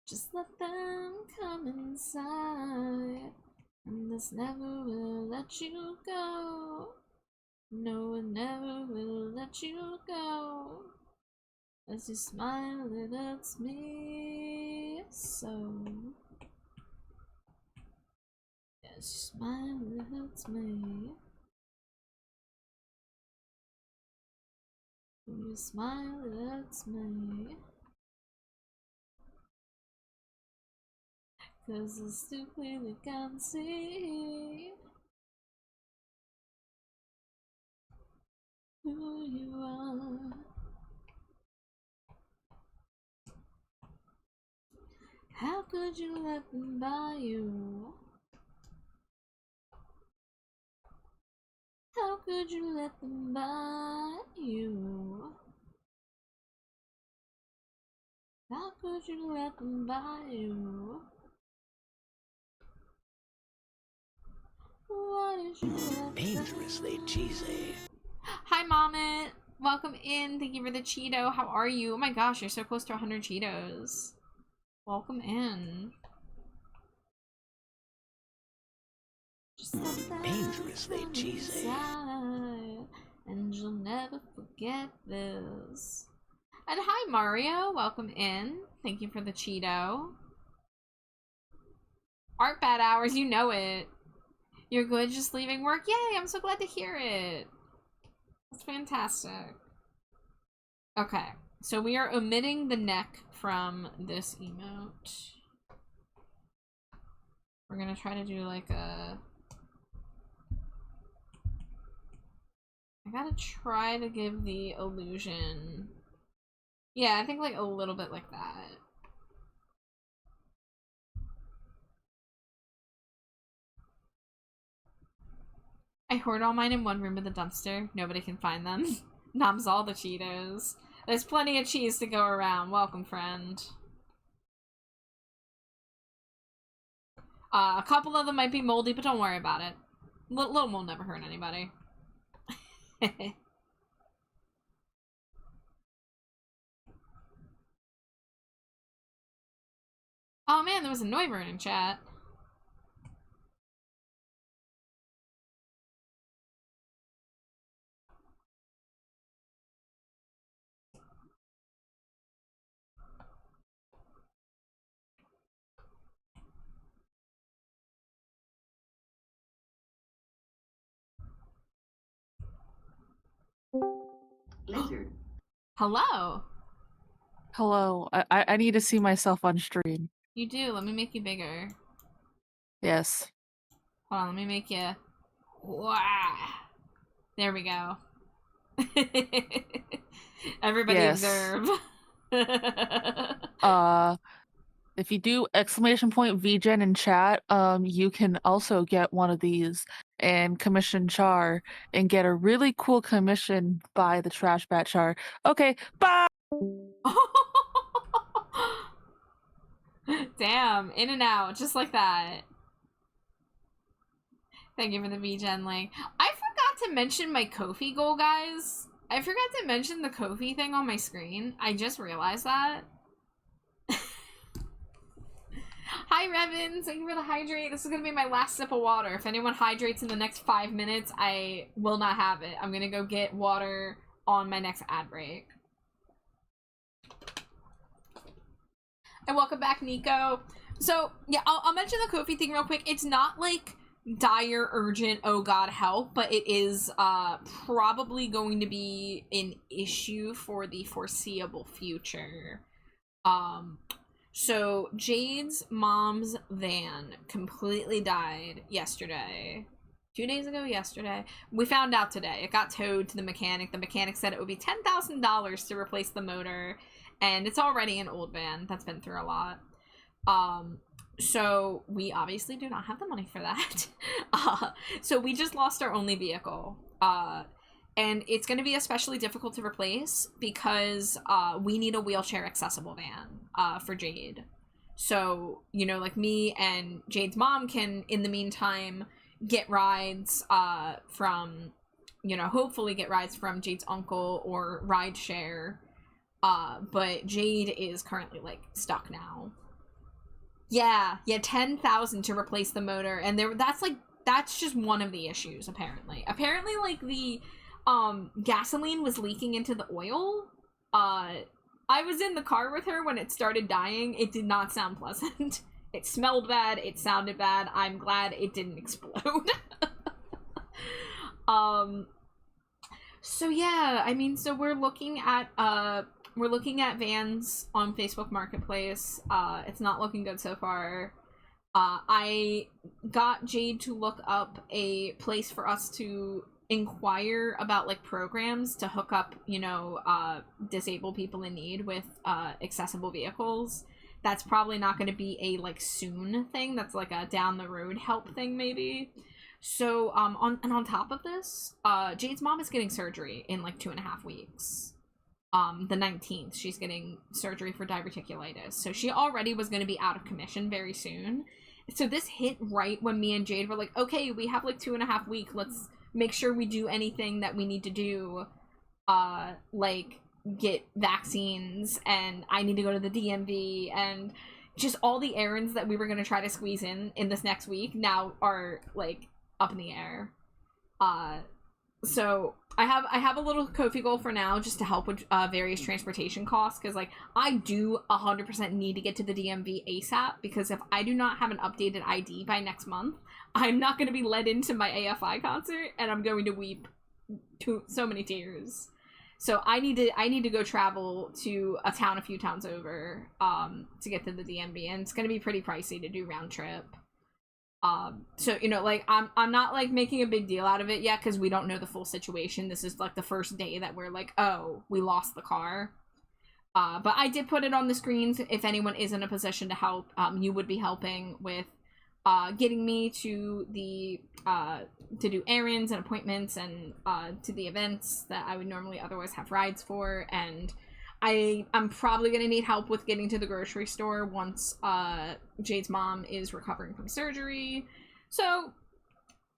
Just let them come inside, and this never will let you go. No, it never will let you go. As you smile, it hurts me so. As you smile, it hurts me. When you smile, it hurts me. 'Cause I still clearly can't see who you are. How could you let them buy you? How could you let them buy you? How could you let them buy you? Why did you let Dangerously cheesy. Hi, Mommet. Welcome in. Thank you for the Cheeto. How are you? Oh my gosh, you're so close to 100 Cheetos. Welcome in. Just Dangerously cheesy. inside, and you'll never forget this. And hi, Mario. Welcome in. Thank you for the Cheeto. Art bad hours, you know it. You're good just leaving work? Yay, I'm so glad to hear it. That's fantastic. Okay, so we are omitting the neck from this emote. We're gonna try to do like a... I gotta try to give the illusion... Yeah, I think like a little bit like that. I hoard all mine in one room with a dumpster. Nobody can find them. Noms all the Cheetos. There's plenty of cheese to go around. Welcome, friend. A couple of them might be moldy, but don't worry about it. Little mold never hurt anybody. Oh man, there was a Neubern in chat. Lizard. Hello. Hello. I need to see myself on stream. You do. Let me make you bigger. Yes. Hold on, let me make you... Wow. There we go. Everybody Yes. observe. If you do !VGen in chat, you can also get one of these and commission Char and get a really cool commission by the Trash Bat Char. Okay, bye! Damn, in and out, just like that. Thank you for the VGen link. I forgot to mention my Ko-fi goal, guys. I forgot to mention the Ko-fi thing on my screen. I just realized that. Hi, Revin. Thank you for the hydrate. This is going to be my last sip of water. If anyone hydrates in the next 5 minutes, I will not have it. I'm going to go get water on my next ad break. And welcome back, Nico. So, yeah, I'll mention the Ko-fi thing real quick. It's not, like, dire, urgent, oh god, help, but it is probably going to be an issue for the foreseeable future. So Jade's mom's van completely died yesterday. 2 days ago yesterday. We found out today. It got towed to the mechanic. The mechanic said it would be $10,000 to replace the motor, and it's already an old van that's been through a lot. So we obviously do not have the money for that. So we just lost our only vehicle. And it's going to be especially difficult to replace because we need a wheelchair accessible van for Jade. So, you know, like me and Jade's mom can, in the meantime, get rides from, you know, hopefully get rides from Jade's uncle or ride share. But Jade is currently, like, stuck now. Yeah, 10,000 to replace the motor, and that's just one of the issues, apparently. Apparently, like, the gasoline was leaking into the oil. I was in the car with her when it started dying. It did not sound pleasant. It smelled bad, it sounded bad. I'm glad it didn't explode. So yeah, I mean, so we're looking at vans on Facebook Marketplace. It's not looking good so far. I got Jade to look up a place for us to inquire about, like, programs to hook up, you know, disabled people in need with accessible vehicles. That's probably not going to be a, like, soon thing. That's like a down the road help thing, maybe. So on top of this, Jade's mom is getting surgery in like 2.5 weeks. The 19th, she's getting surgery for diverticulitis. So she already was going to be out of commission very soon. So this hit right when me and Jade were like, okay, we have like 2.5 weeks. Let's make sure we do anything that we need to do. Like get vaccines, and I need to go to the DMV, and just all the errands that we were going to try to squeeze in this next week now are like up in the air. So I have a little Ko-fi goal for now, just to help with various transportation costs, because like I do 100% need to get to the DMV ASAP, because if I do not have an updated ID by next month, I'm not going to be let into my AFI concert, and I'm going to weep so many tears. So I need to go travel to a town a few towns over to get to the DMV, and it's going to be pretty pricey to do round trip. So, you know, like, I'm not, like, making a big deal out of it yet, because we don't know the full situation. This is, like, the first day that we're like, oh, we lost the car. But I did put it on the screens. If anyone is in a position to help, you would be helping with, getting me to the, to do errands and appointments, and, to the events that I would normally otherwise have rides for, and I'm probably going to need help with getting to the grocery store once Jade's mom is recovering from surgery. So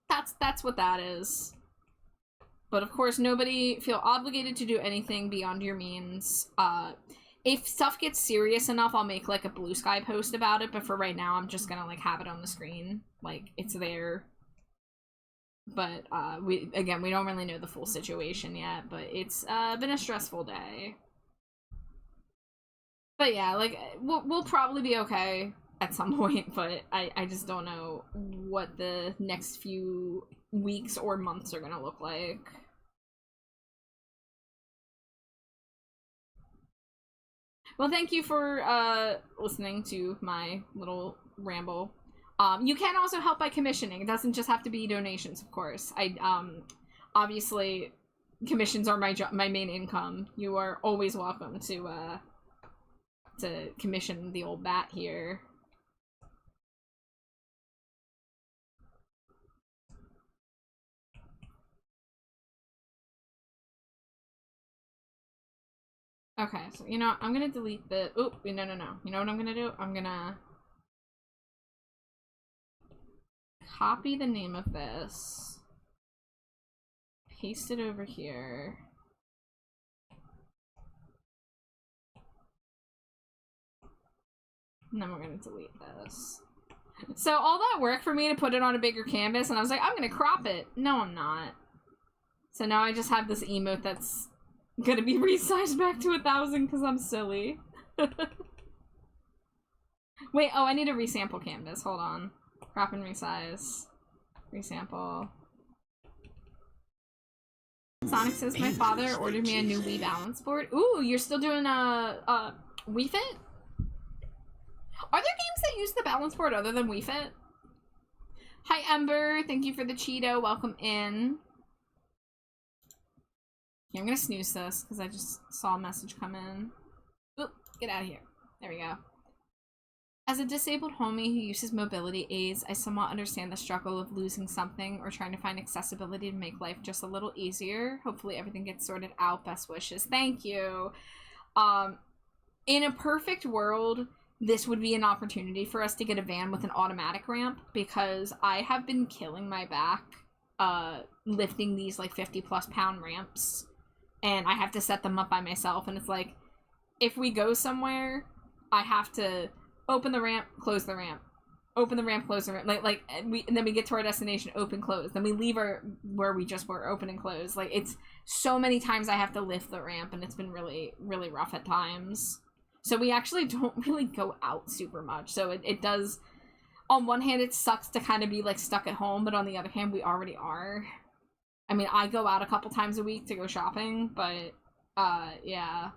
that's what that is. But of course, nobody feel obligated to do anything beyond your means. If stuff gets serious enough, I'll make like a Blue Sky post about it, but for right now, I'm just gonna like have it on the screen. Like, it's there. But we don't really know the full situation yet, but it's been a stressful day. But yeah, like, we'll probably be okay at some point, but I just don't know what the next few weeks or months are gonna look like. Well, thank you for listening to my little ramble. You can also help by commissioning. It doesn't just have to be donations, of course. Obviously, commissions are my main income. You are always welcome to commission the old bat here. Okay, so you know what? I'm gonna delete the. Oop, no, no, no. You know what I'm gonna do? I'm gonna copy the name of this, paste it over here. And then we're gonna delete this. So all that work for me to put it on a bigger canvas, and I was like, I'm gonna crop it. No, I'm not. So now I just have this emote that's gonna be resized back to 1,000 because I'm silly. Wait, oh, I need a resample canvas. Hold on. Crop and resize. Resample. Sonic says my father ordered me a new Wii balance board. Ooh, you're still doing Wii Fit? Are there games that use the balance board other than Wii Fit? Hi, Ember. Thank you for the Cheeto. Welcome in. Yeah, I'm gonna snooze this because I just saw a message come in. Oop, get out of here. There we go. As a disabled homie who uses mobility aids, I somewhat understand the struggle of losing something or trying to find accessibility to make life just a little easier. Hopefully everything gets sorted out. Best wishes. Thank you. In a perfect world, this would be an opportunity for us to get a van with an automatic ramp because I have been killing my back lifting these like 50+ pound ramps, and I have to set them up by myself, and it's like if we go somewhere I have to open the ramp, close the ramp, open the ramp, close the ramp, and then we get to our destination, open, close, then we leave where we just were, open and close. Like, it's so many times I have to lift the ramp, and it's been really, really rough at times. So we actually don't really go out super much. So it does, on one hand, it sucks to kind of be like stuck at home, but on the other hand, we already are. I mean, I go out a couple times a week to go shopping, but yeah,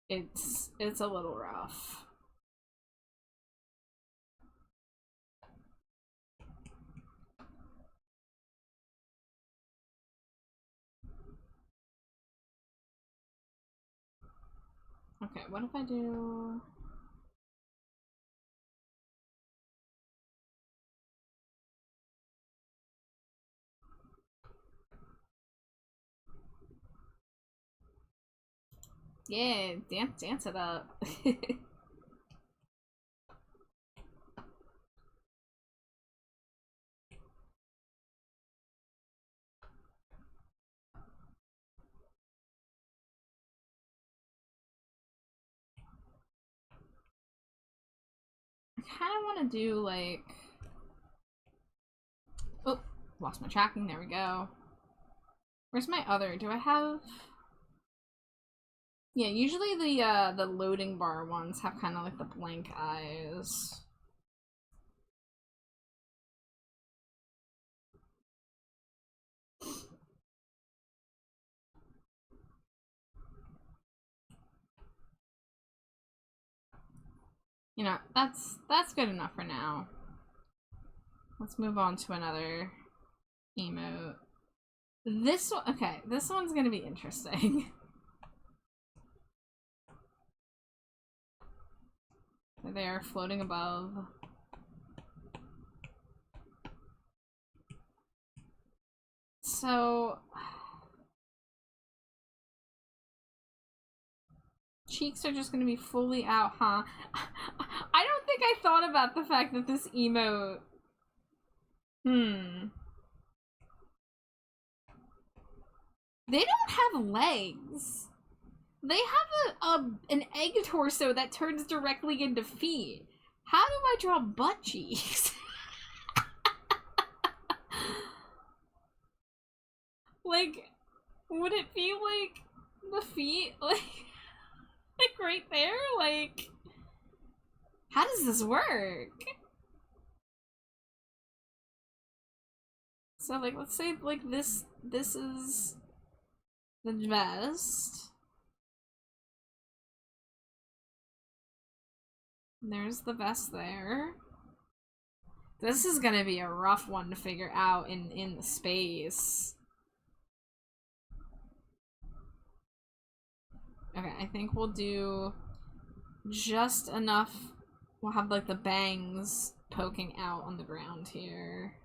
it's a little rough. Okay, what if I do... Yeah, dance it up. I kind of want to do, like... Oh, lost my tracking. There we go. Where's my other? Do I have... Yeah, usually the loading bar ones have kind of like the blank eyes. You know, that's good enough for now. Let's move on to another emote. This one, okay, this one's gonna be interesting. They are floating above. So... cheeks are just gonna be fully out, huh? I don't think I thought about the fact that this emote... They don't have legs. They have an egg torso that turns directly into feet. How do I draw butt cheeks? Like, would it be like the feet, like right there? Like, how does this work? So like, let's say like this is the vest. There's the vest there. This is gonna be a rough one to figure out in the space. Okay, I think we'll do just enough. We'll have like the bangs poking out on the ground here.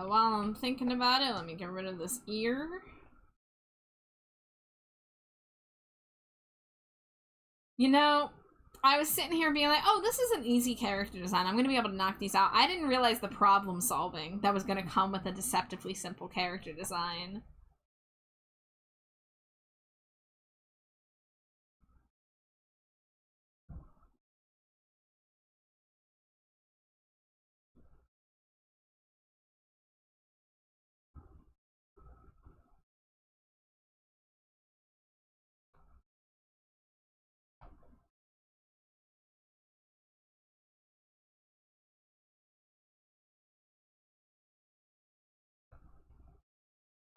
while I'm thinking about it, let me get rid of this ear. You know, I was sitting here being like, oh, this is an easy character design. I'm going to be able to knock these out. I didn't realize the problem solving that was going to come with a deceptively simple character design.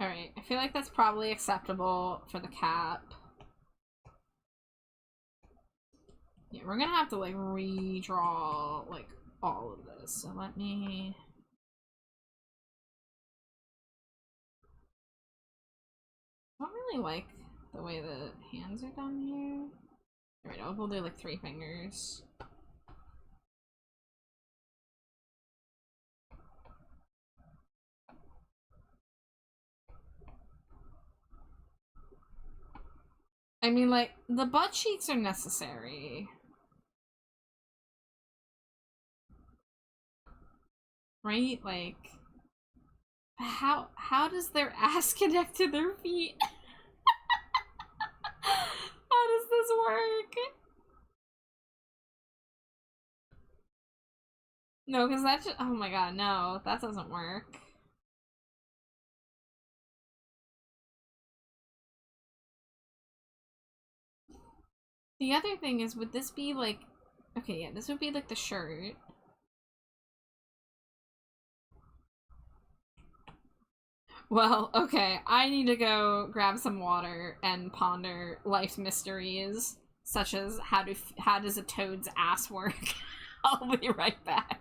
Alright, I feel like that's probably acceptable for the cap. Yeah, we're gonna have to, like, redraw, like, all of this. So let me... I don't really like the way the hands are done here. Alright, we'll do, like, 3 fingers. I mean, like, the butt cheeks are necessary. Right? Like, how does their ass connect to their feet? How does this work? No, because that just, oh my god, no, that doesn't work. The other thing is, would this be like, okay, yeah, this would be like the shirt. Well, okay, I need to go grab some water and ponder life's mysteries, such as how does a toad's ass work? I'll be right back.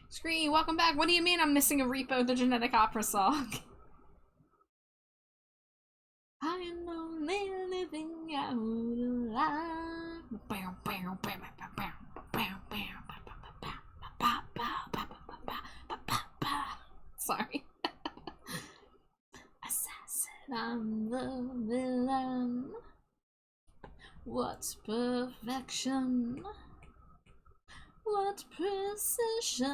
Scree, welcome back. What do you mean I'm missing a Repo, the genetic opera song? I am only living out alive. Sorry. Assassin, I'm the villain. What's perfection? What precision?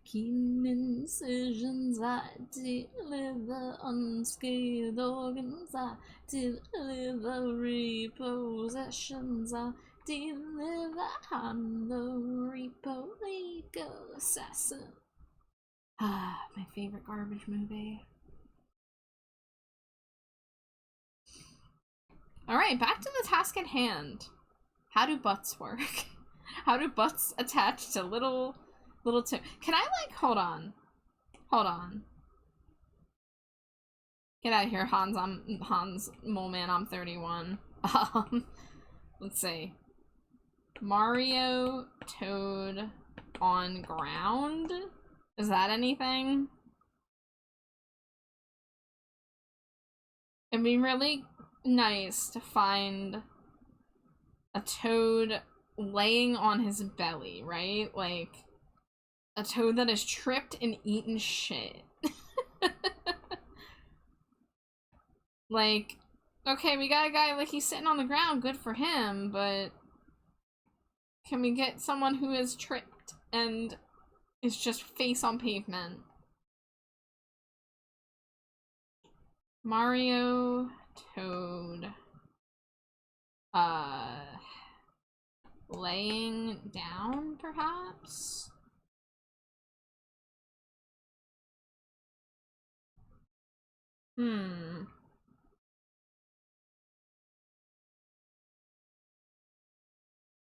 Keen incisions, I deliver unscathed organs, I deliver repossessions, I deliver, I'm the repo legal assassin. Ah, my favorite garbage movie. Alright, back to the task at hand. How do butts work? How do butts attach to little can I, like, hold on. Hold on. Get out of here, Hans Mole Man, I'm 31. Let's see. Mario, Toad, on ground? Is that anything? It'd be really nice to find a Toad laying on his belly, right? Like, a Toad that has tripped and eaten shit. Like, okay, we got a guy, like, he's sitting on the ground, good for him, but can we get someone who is tripped and is just face on pavement? Mario, Toad, laying down, perhaps?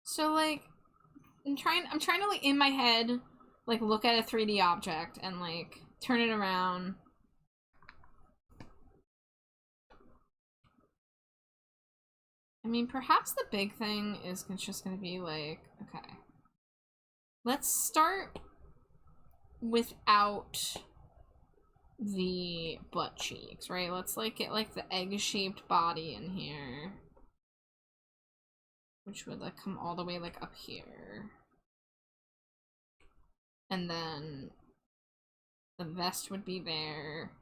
So, like, I'm trying to, like, in my head, like, look at a 3D object and, like, turn it around. I mean, perhaps the big thing is just gonna be, like, okay. Let's start without the butt cheeks, right? Let's, like, get, like, the egg-shaped body in here. Which would, like, come all the way, like, up here. And then the vest would be there.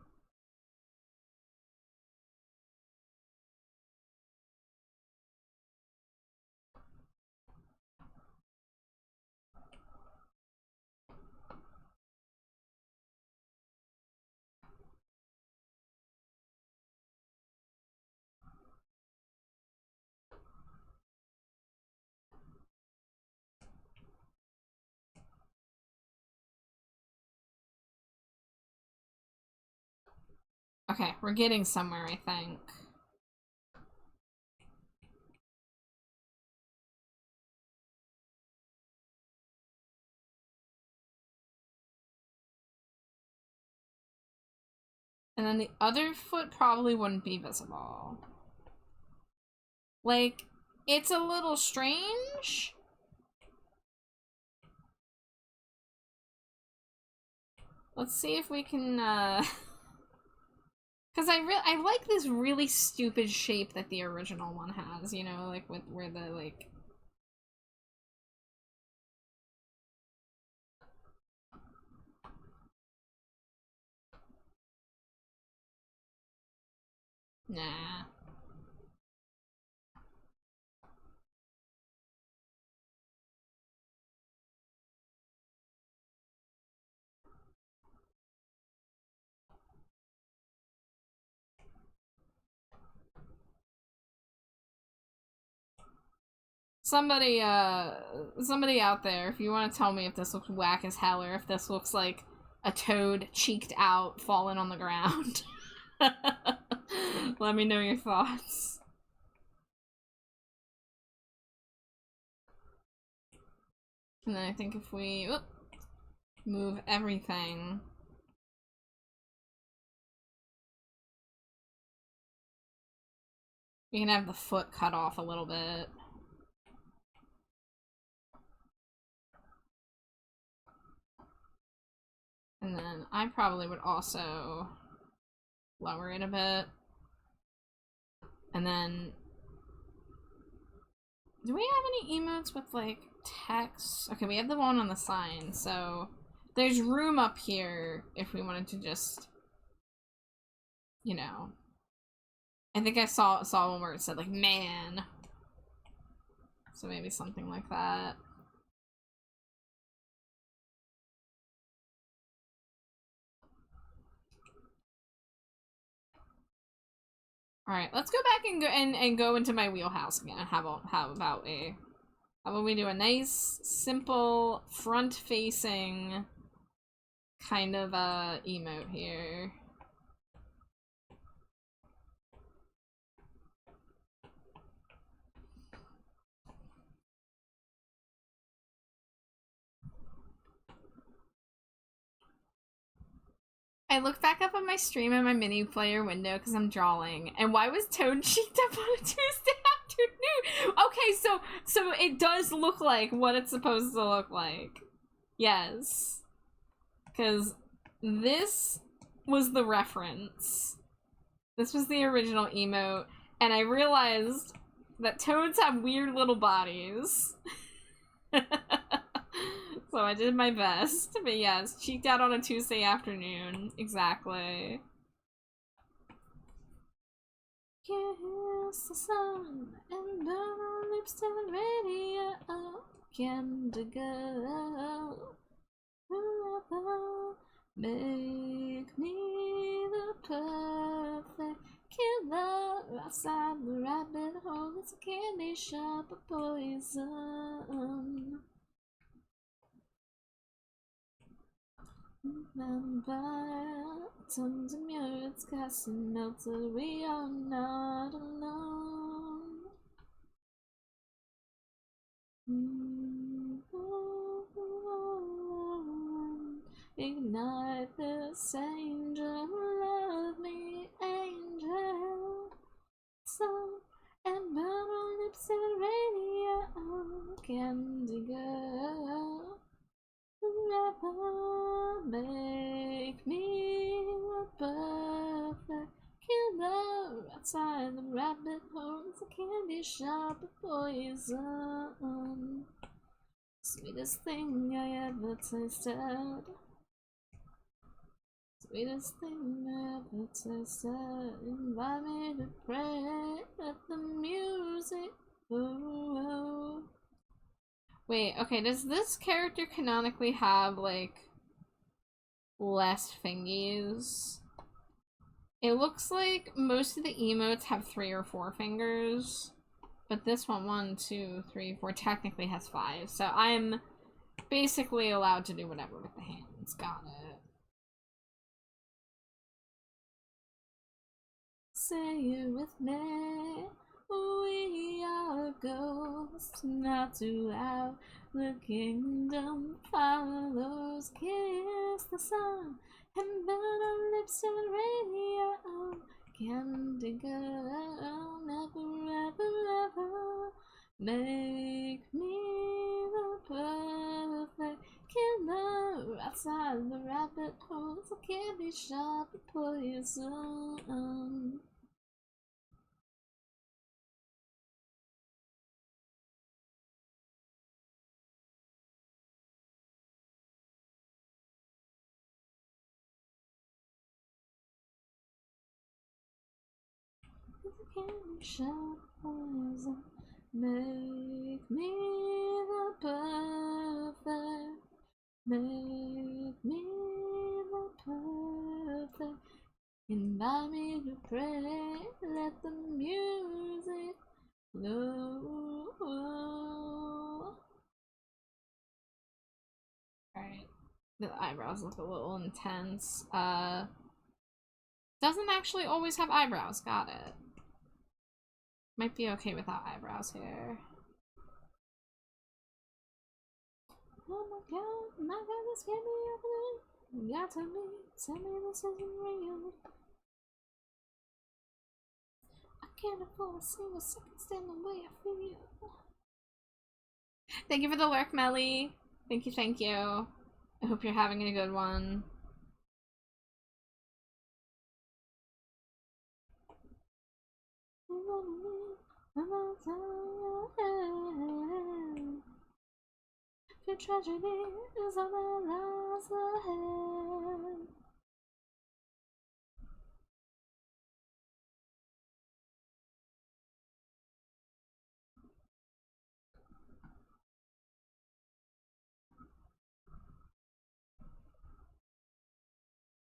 Okay, we're getting somewhere, I think. And then the other foot probably wouldn't be visible. Like, it's a little strange. Let's see if we can, because I like this really stupid shape that the original one has, you know, like, with where the, like... Nah. Somebody out there, if you want to tell me if this looks whack as hell or if this looks like a toad cheeked out, fallen on the ground. Let me know your thoughts. And then I think if we move everything... We can have the foot cut off a little bit. And then I probably would also lower it a bit. And then, do we have any emotes with like text? Okay, we have the one on the sign, so there's room up here if we wanted to just, you know. I think I saw one where it said like man. So maybe something like that. All right, let's go back and go into my wheelhouse again. How about we do a nice, simple, front-facing kind of emote here. I look back up on my stream in my mini player window because I'm drawing. And why was Toad cheeked up on a Tuesday afternoon? Okay, so it does look like what it's supposed to look like. Yes. Because this was the reference. This was the original emote. And I realized that toads have weird little bodies. So I did my best. But yes, cheeked out on a Tuesday afternoon. Exactly. Kiss the sun and burn our lips to the radio. Candy girl, forever make me the perfect killer. Outside the rabbit hole, it's a candy shop of poison. Vampire, tons of mutes, casting melted, we are not alone. Ignite this angel, love me, angel. So, and burn our lips and radio, candy girl. Forever make me the perfect killer. Outside the rabbit hole, it's a candy shop of poison. Sweetest thing I ever tasted. Sweetest thing I ever tasted. Invite me to pray. Let the music go. Wait, okay, does this character canonically have, like, less fingies? It looks like most of the emotes have 3 or 4 fingers, but this one, 1, 2, 3, 4, technically has 5, so I'm basically allowed to do whatever with the hands. Got it. Say it with me. We are ghosts, not too loud. The kingdom follows. Kiss the sun and burn our lips on radio. Candy girl, never, ever, ever make me the perfect killer. Outside the rabbit hole, it's a candy shop of poison. Candy shop poison. Make me the perfect. Make me the perfect. Invite me to pray. Let the music flow. Alright. The eyebrows look a little intense. Doesn't actually always have eyebrows. Got it. Might be okay without eyebrows here. Oh my god, this can't be happening. Yeah, tell me this isn't real. I can't afford a single second stand the way I feel. Thank you for the lurk, Melly. Thank you. I hope you're having a good one. Your tragedy is on the lies ahead.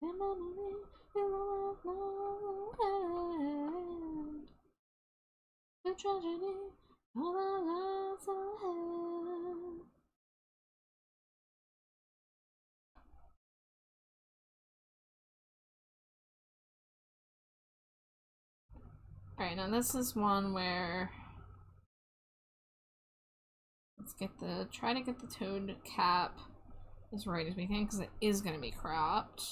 Your memory is on the lies ahead. Your tragedy on the lies ahead. Alright, now this is one where let's try to get the toad cap as right as we can, because it is gonna be cropped.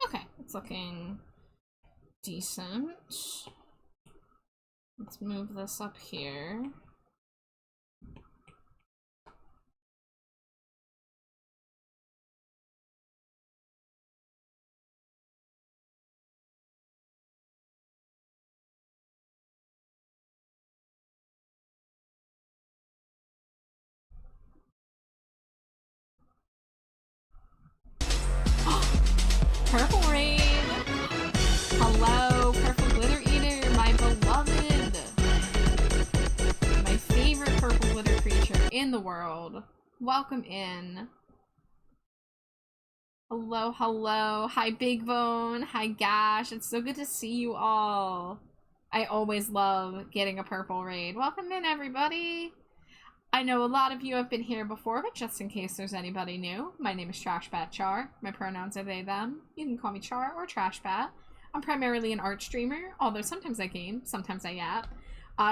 Okay, it's looking decent. Let's move this up here. Purple Raid! Hello, Purple Glitter Eater, my beloved! My favorite purple glitter creature in the world. Welcome in. Hello, hello. Hi, Big Bone. Hi, Gash. It's so good to see you all. I always love getting a purple raid. Welcome in, everybody. I know a lot of you have been here before, but just in case there's anybody new, my name is Trashbat Char. My pronouns are they, them. You can call me Char or Trashbat. I'm primarily an art streamer, although sometimes I game, sometimes I yap.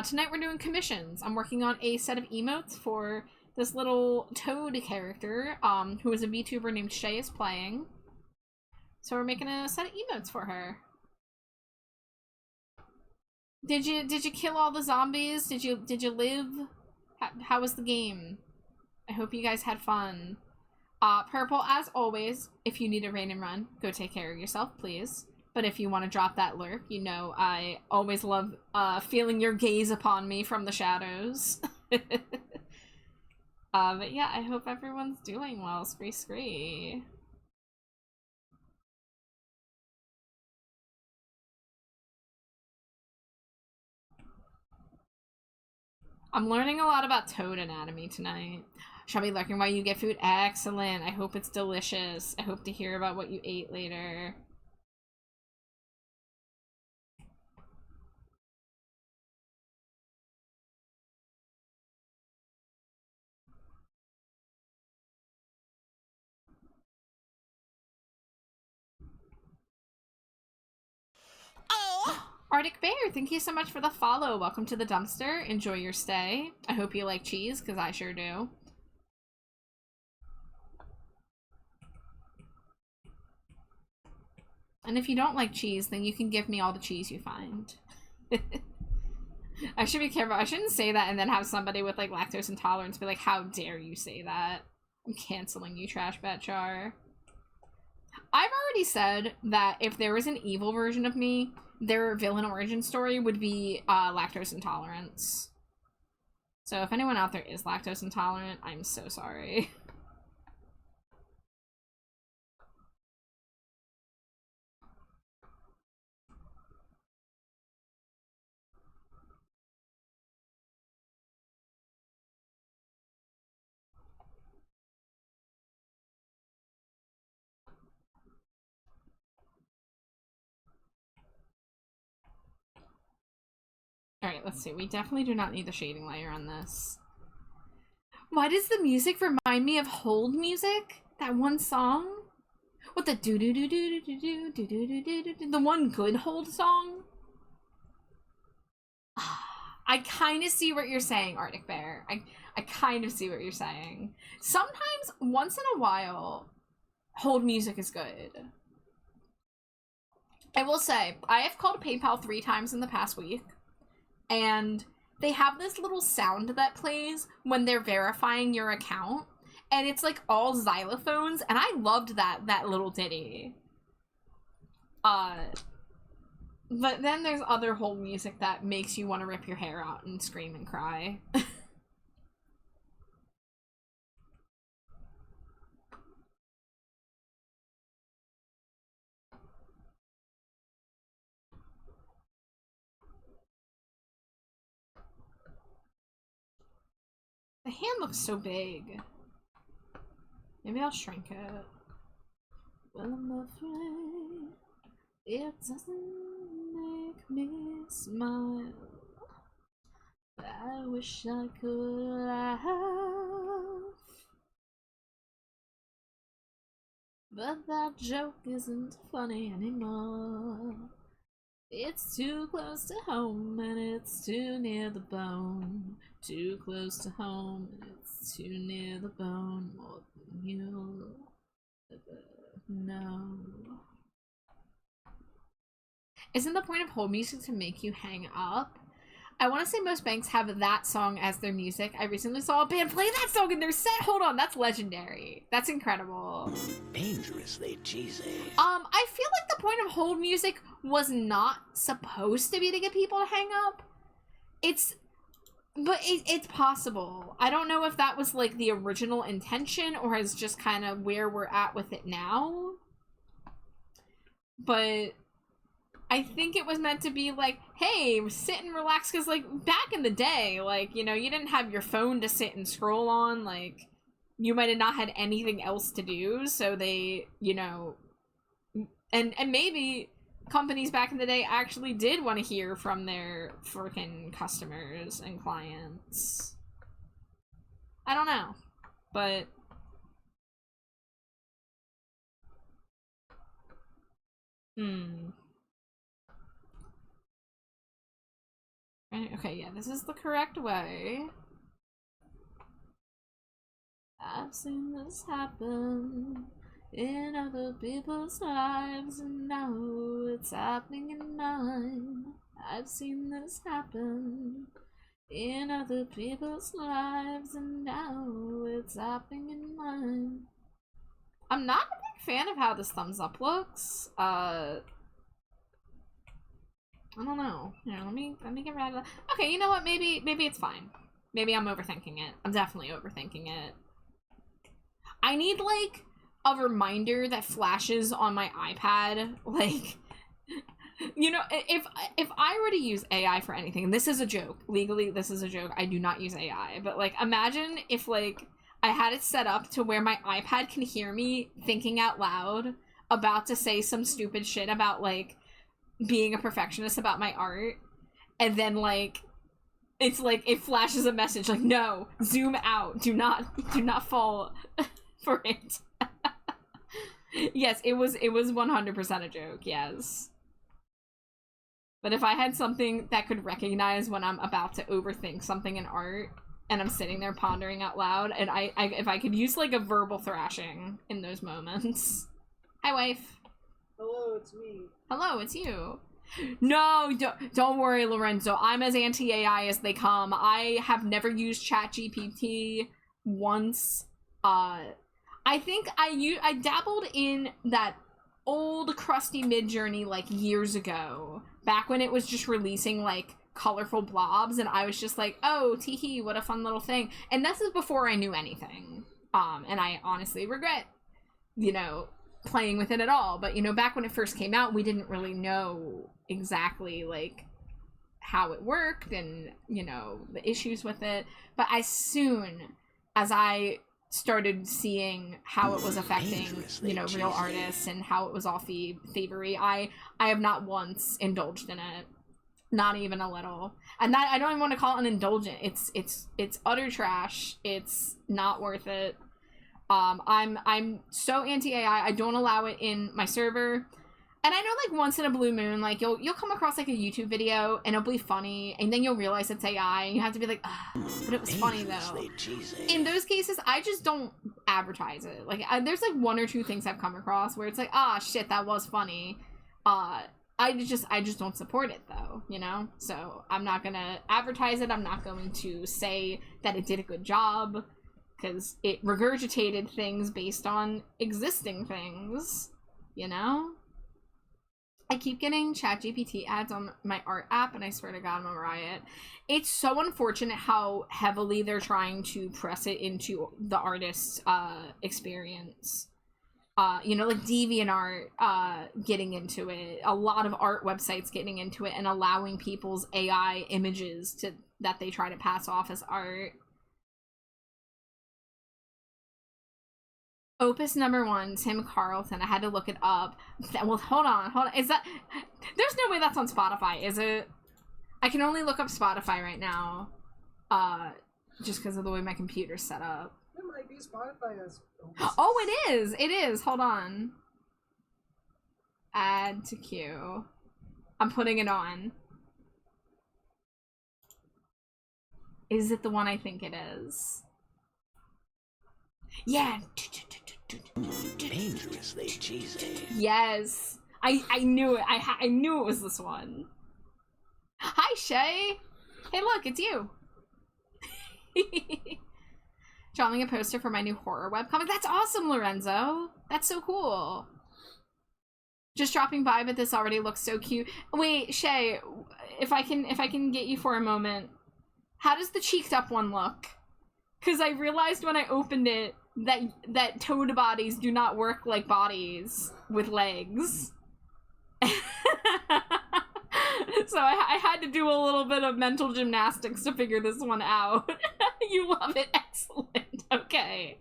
Tonight we're doing commissions. I'm working on a set of emotes for this little toad character, who is a VTuber named Shay is playing. So we're making a set of emotes for her. Did you kill all the zombies? Did you live? How was the game? I hope you guys had fun. Purple, as always, if you need a rain and run, go take care of yourself, please. But if you want to drop that lurk, you know I always love feeling your gaze upon me from the shadows. But yeah, I hope everyone's doing well. Scree. I'm learning a lot about toad anatomy tonight. Shall be lurking while you get food? Excellent. I hope it's delicious. I hope to hear about what you ate later. Oh! Arctic Bear, thank you so much for the follow. Welcome to the dumpster. Enjoy your stay. I hope you like cheese, because I sure do. And if you don't like cheese, then you can give me all the cheese you find. I should be careful. I shouldn't say that and then have somebody with like lactose intolerance be like, how dare you say that? I'm canceling you, Trash Bat Char. I've already said that if there was an evil version of me, their villain origin story would be lactose intolerance. So if anyone out there is lactose intolerant, I'm so sorry. let's see. We definitely do not need the shading layer on this. Why does the music remind me of Hold music? That one song? What, the do do do do do do do do do do do, the one good Hold song? I kind of see what you're saying, Arctic Bear. I kind of see what you're saying. Sometimes, once in a while, Hold music is good. I will say, I have called PayPal 3 times in the past week, and they have this little sound that plays when they're verifying your account, and it's like all xylophones, and I loved that little ditty. But then there's other Hold music that makes you want to rip your hair out and scream and cry. The hand looks so big. Maybe I'll shrink it. Well, I'm afraid it doesn't make me smile. I wish I could laugh, but that joke isn't funny anymore. It's too close to home and it's too near the bone. Too close to home and it's too near the bone. More than you'll ever know. Isn't the point of Hold music to make you hang up? I want to say most banks have that song as their music. I recently saw a band play that song in their set. Hold on, that's legendary. That's incredible. Dangerously cheesy. I feel like the point of Hold music was not supposed to be to get people to hang up. It's possible. I don't know if that was like the original intention or is just kind of where we're at with it now. But I think it was meant to be like, hey, sit and relax, because like back in the day, like, you know, you didn't have your phone to sit and scroll on, like you might have not had anything else to do, so they, you know, and maybe companies back in the day actually did want to hear from their freaking customers and clients. I don't know, but okay, yeah, this is the correct way. I've seen this happen in other people's lives, and now it's happening in mine. I've seen this happen in other people's lives, and now it's happening in mine. I'm not a big fan of how this thumbs up looks. I don't know. Here, let me get rid of that. Okay, you know what? Maybe it's fine. Maybe I'm overthinking it. I'm definitely overthinking it. I need like a reminder that flashes on my iPad, like, you know, if I were to use AI for anything, and this is a joke, legally this is a joke, I do not use AI, but like imagine if like I had it set up to where my iPad can hear me thinking out loud about to say some stupid shit about like being a perfectionist about my art, and then like it's like it flashes a message like, no, zoom out, do not fall for it. Yes, it was 100% a joke, yes. But if I had something that could recognize when I'm about to overthink something in art and I'm sitting there pondering out loud, and if I could use like a verbal thrashing in those moments. Hi, wife. Hello, it's me. Hello, it's you. No, don't worry, Lorenzo. I'm as anti-AI as they come. I have never used ChatGPT once. I think I dabbled in that old crusty Midjourney like years ago, back when it was just releasing like colorful blobs, and I was just like, oh, teehee, what a fun little thing. And this is before I knew anything. And I honestly regret, you know, playing with it at all. But, you know, back when it first came out, we didn't really know exactly like how it worked and, you know, the issues with it. But as soon as I started seeing how it was affecting, you know, real artists and how it was all thievery, I have not once indulged in it. Not even a little. And that, I don't even want to call it an indulgent. It's utter trash. It's not worth it. I'm so anti-AI. I don't allow it in my server. And I know, like, once in a blue moon, like, you'll come across, like, a YouTube video, and it'll be funny, and then you'll realize it's AI, and you have to be like, but it was funny, though. In those cases, I just don't advertise it. Like, there's, like, one or two things I've come across where it's like, shit, that was funny. I just don't support it, though, you know? So, I'm not gonna advertise it. I'm not going to say that it did a good job, because it regurgitated things based on existing things, you know? I keep getting ChatGPT ads on my art app, and I swear to God, I'm a riot. It's so unfortunate how heavily they're trying to press it into the artist's experience. You know, like DeviantArt getting into it, a lot of art websites getting into it, and allowing people's AI images that they try to pass off as art. Opus number 1, Tim Carlton. I had to look it up. Well, hold on. Is that... There's no way that's on Spotify, is it? I can only look up Spotify right now. Just because of the way my computer's set up. It might be Spotify as... Oh, it is! It is! Hold on. Add to queue. I'm putting it on. Is it the one I think it is? Yeah! Dangerously cheesy. Yes! I knew it. I knew it was this one. Hi, Shay! Hey, look, it's you! Drawing a poster for my new horror webcomic. That's awesome, Lorenzo! That's so cool! Just dropping by, but this already looks so cute. Wait, Shay, if I can get you for a moment, how does the cheeked up one look? Because I realized when I opened it that toad bodies do not work like bodies with legs. So I had to do a little bit of mental gymnastics to figure this one out. You love it. Excellent. Okay.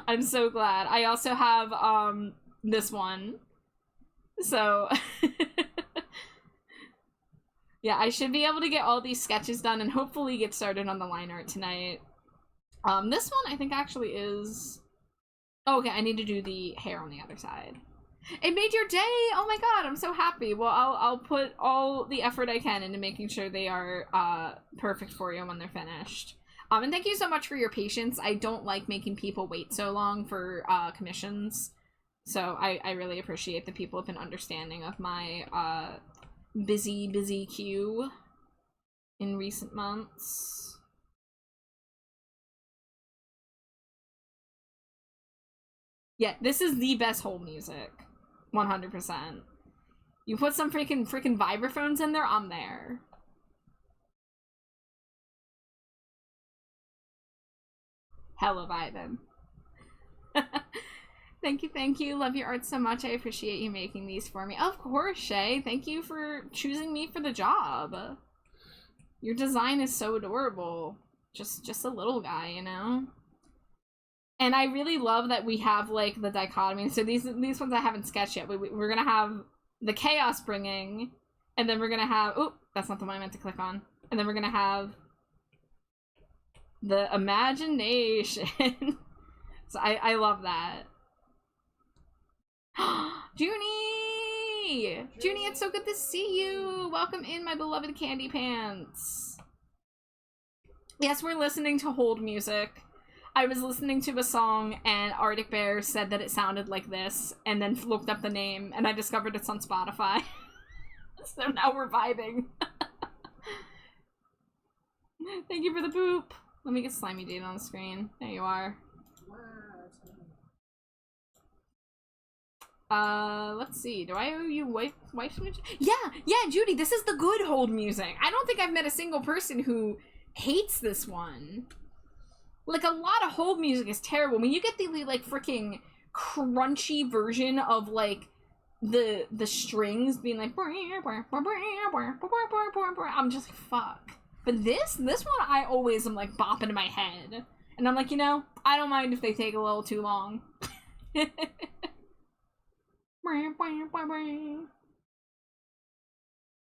I'm so glad. I also have this one. So yeah, I should be able to get all these sketches done and hopefully get started on the line art tonight. This one I think actually is... Oh, okay, I need to do the hair on the other side. It made your day! Oh my god, I'm so happy. Well, I'll put all the effort I can into making sure they are perfect for you when they're finished. And thank you so much for your patience. I don't like making people wait so long for commissions. So I really appreciate the people have been understanding of my busy queue in recent months. Yeah, this is the best hold music. 100%. You put some freaking vibraphones in there, I'm there. Hella vibing. Thank you. Love your art so much. I appreciate you making these for me. Of course, Shay. Thank you for choosing me for the job. Your design is so adorable. Just a little guy, you know? And I really love that we have, like, the dichotomy. So these ones I haven't sketched yet. We're gonna have the chaos bringing, and then we're gonna have... Oh, that's not the one I meant to click on. And then we're gonna have the imagination. So I love that. Junie! Junie, it's so good to see you! Welcome in, my beloved Candy Pants. Yes, we're listening to hold music. I was listening to a song and Arctic Bear said that it sounded like this, and then looked up the name, and I discovered it's on Spotify. So now we're vibing. Thank you for the poop. Let me get Slimy Date on the screen. There you are. Let's see. Do I owe you wife switch? Yeah, Judy, this is the good hold music. I don't think I've met a single person who hates this one. Like, a lot of hold music is terrible. When you get the, like, freaking crunchy version of, like, the strings being like... I'm just like, fuck. But this one I always am, like, bopping in my head. And I'm like, you know, I don't mind if they take a little too long.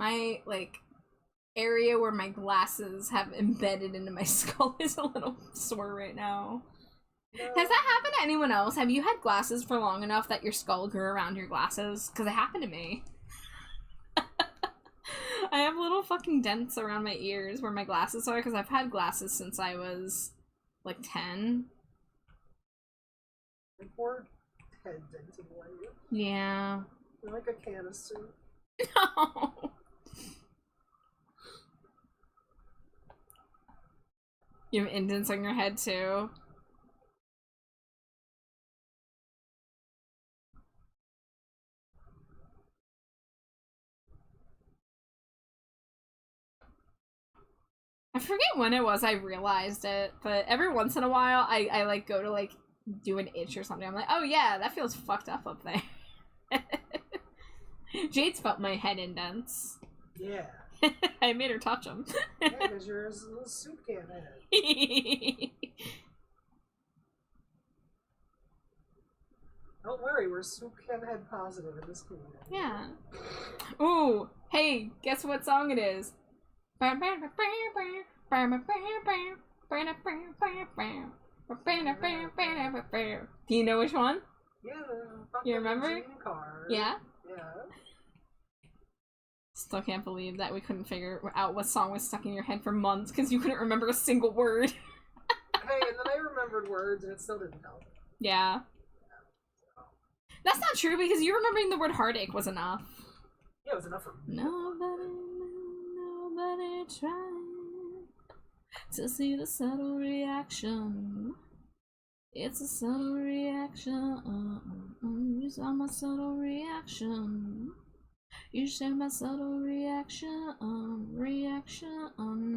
My, like, area where my glasses have embedded into my skull is a little sore right now. No. Has that happened to anyone else? Have you had glasses for long enough that your skull grew around your glasses? Because it happened to me. I have little fucking dents around my ears where my glasses are, because I've had glasses since I was, like, 10. My poor head dented white. Yeah. You're like a can of soup. No. You have indents on your head, too? I forget when it was I realized it, but every once in a while I like go to like do an itch or something. I'm like, oh yeah, that feels fucked up there. Jade's felt my head indents. Yeah. I made her touch them. Yeah, because you're a little soup can head. Don't worry, we're soup can head positive in this community. Yeah. Ooh, hey, guess what song it is? Do you know which one? Yeah. You remember? Car. Yeah? Yeah. Still can't believe that we couldn't figure out what song was stuck in your head for months because you couldn't remember a single word. Hey, and then I remembered words and it still didn't help. Yeah. That's not true because you remembering the word heartache was enough. Yeah, it was enough for me. Nobody tried to see the subtle reaction. It's a subtle reaction. You saw my subtle reaction. You shared my subtle reaction.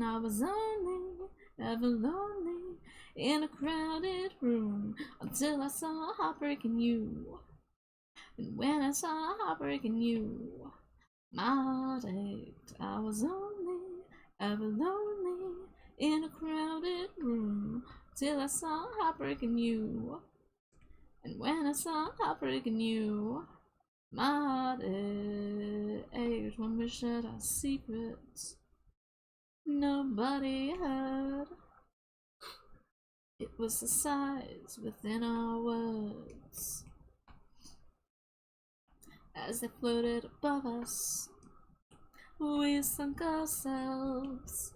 I was only ever lonely in a crowded room until I saw a heartbreak in you. And when I saw a heartbreak in you, my heart ached. I was only ever lonely in a crowded room till I saw a heartbreak in you. And when I saw a heartbreak in you, my heart ached when we shared our secrets. Nobody heard. It was the sighs within our words as they floated above us. We sunk ourselves.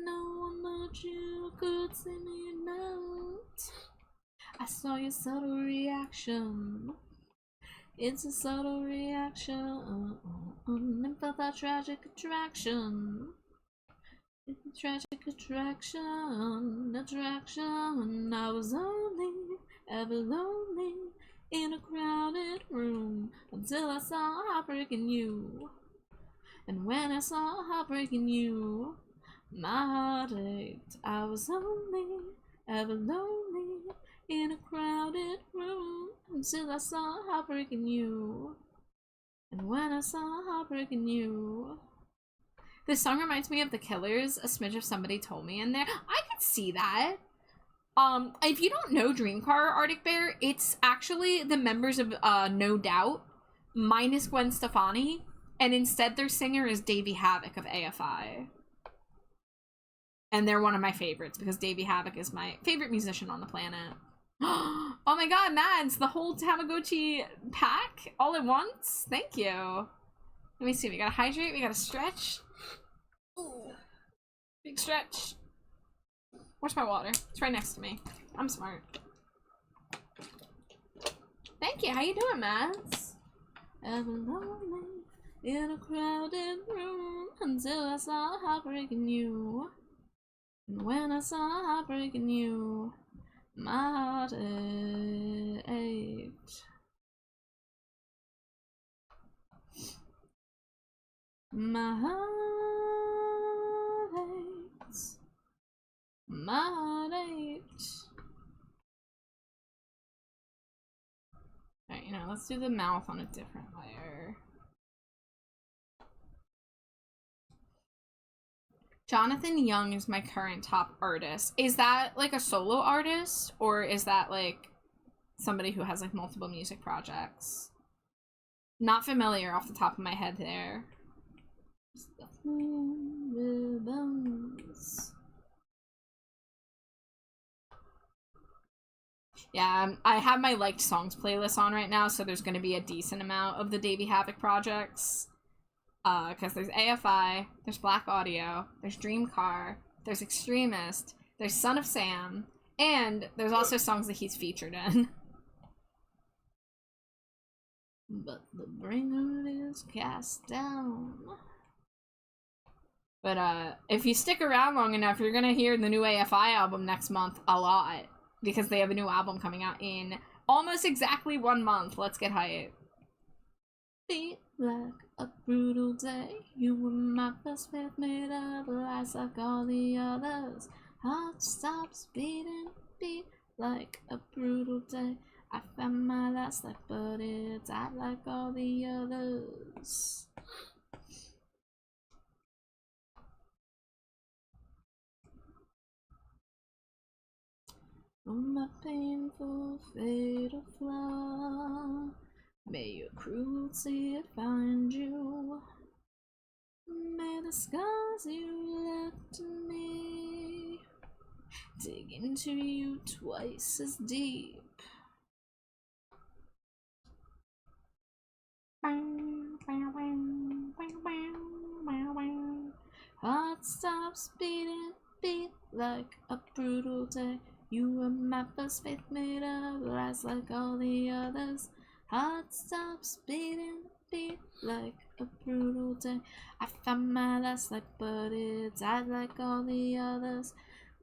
No one but you could see me melt. I saw your subtle reaction. It's a subtle reaction. And felt that tragic attraction. It's a tragic attraction. I was only ever lonely in a crowded room until I saw a heartbreak in you. And when I saw a heartbreak in you, my heart ached. I was only ever lonely in a crowded room until I saw a heartbreak in you. And when I saw a heartbreak in you. This song reminds me of The Killers, A Smidge of Somebody Told Me in there. I could see that. If you don't know Dreamcar Arctic Bear, it's actually the members of No Doubt minus Gwen Stefani, and instead their singer is Davey Havok of AFI. And they're one of my favorites because Davey Havok is my favorite musician on the planet. Oh my god, Mads, the whole Tamagotchi pack all at once? Thank you. Let me see, we gotta hydrate, we gotta stretch. Ooh. Big stretch. Where's my water? It's right next to me. I'm smart. Thank you, how you doing, Mads? Ever lonely in a crowded room until I saw a heartbreak in you. And when I saw a heartbreak in you, my heart ached. My heart aches. My heart ached. Alright, let's do the mouth on a different layer. Jonathan Young is my current top artist. Is that like a solo artist, or is that like somebody who has like multiple music projects? Not familiar off the top of my head there. Stuffing ribbons. Yeah, I have my liked songs playlist on right now, so there's going to be a decent amount of the Davey Havoc projects. Because there's AFI, there's Black Audio, there's Dream Car, there's Extremist, there's Son of Sam, and there's also songs that he's featured in. But the bringer is cast down. But if you stick around long enough, you're gonna hear the new AFI album next month a lot. Because they have a new album coming out in almost exactly 1 month. Let's get hype. Be like a brutal day. You were my best faith made of lies like all the others. Heart stops beating, beat like a brutal day. I found my last life, but it died like all the others. On my painful fatal flaw, may your cruelty find you. May the scars you left in me dig into you twice as deep. Heart stops beating, beat like a brutal day. You were my first faith made of lies like all the others. Heart stops beating, beat like a brutal day. I found my last light, but it died like all the others.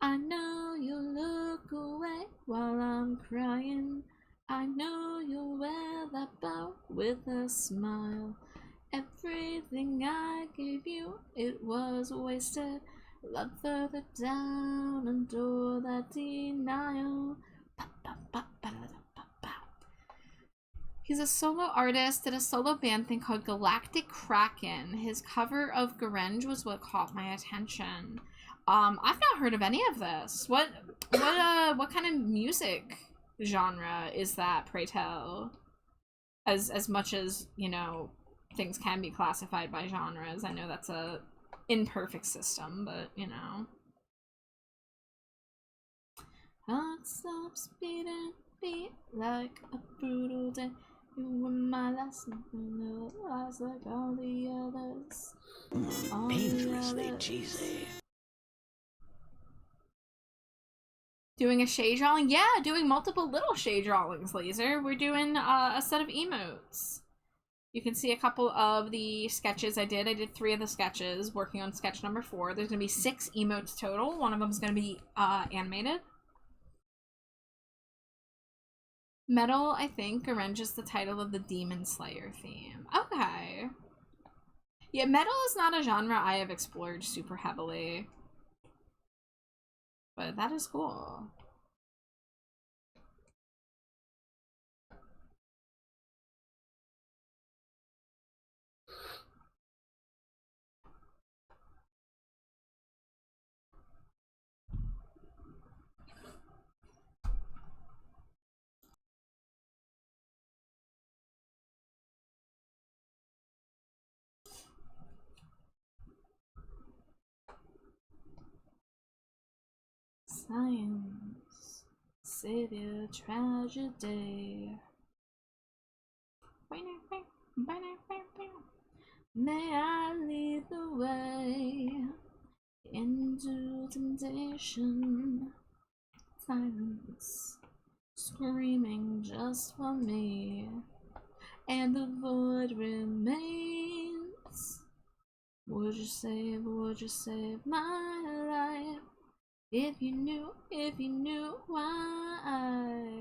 I know you look away while I'm crying. I know you'll wear that bow with a smile. Everything I gave you, it was wasted. Love further down, endure that denial. He's a solo artist, did a solo band thing called Galactic Kraken. His cover of Garenge was what caught my attention. I've not heard of any of this. What kind of music genre is that, pray tell? As much as, you know, things can be classified by genres. I know that's a imperfect system, but you know. Heart stops beating, beat like a brutal day. You were my last night, lies like all the others. All Dangerously the others. cheesy. Doing a shade drawing? Yeah, doing multiple little shade drawings, Laser. We're doing a set of emotes. You can see a couple of the sketches I did. I did 3 of the sketches, working on sketch number 4. There's going to be 6 emotes total. One of them is going to be animated. Metal, I think, arranges the title of the Demon Slayer theme. Okay. Yeah, metal is not a genre I have explored super heavily. But that is cool. Science, savior, tragedy. May I lead the way into temptation. Silence, screaming just for me, and the void remains. Would you save my life? If you knew why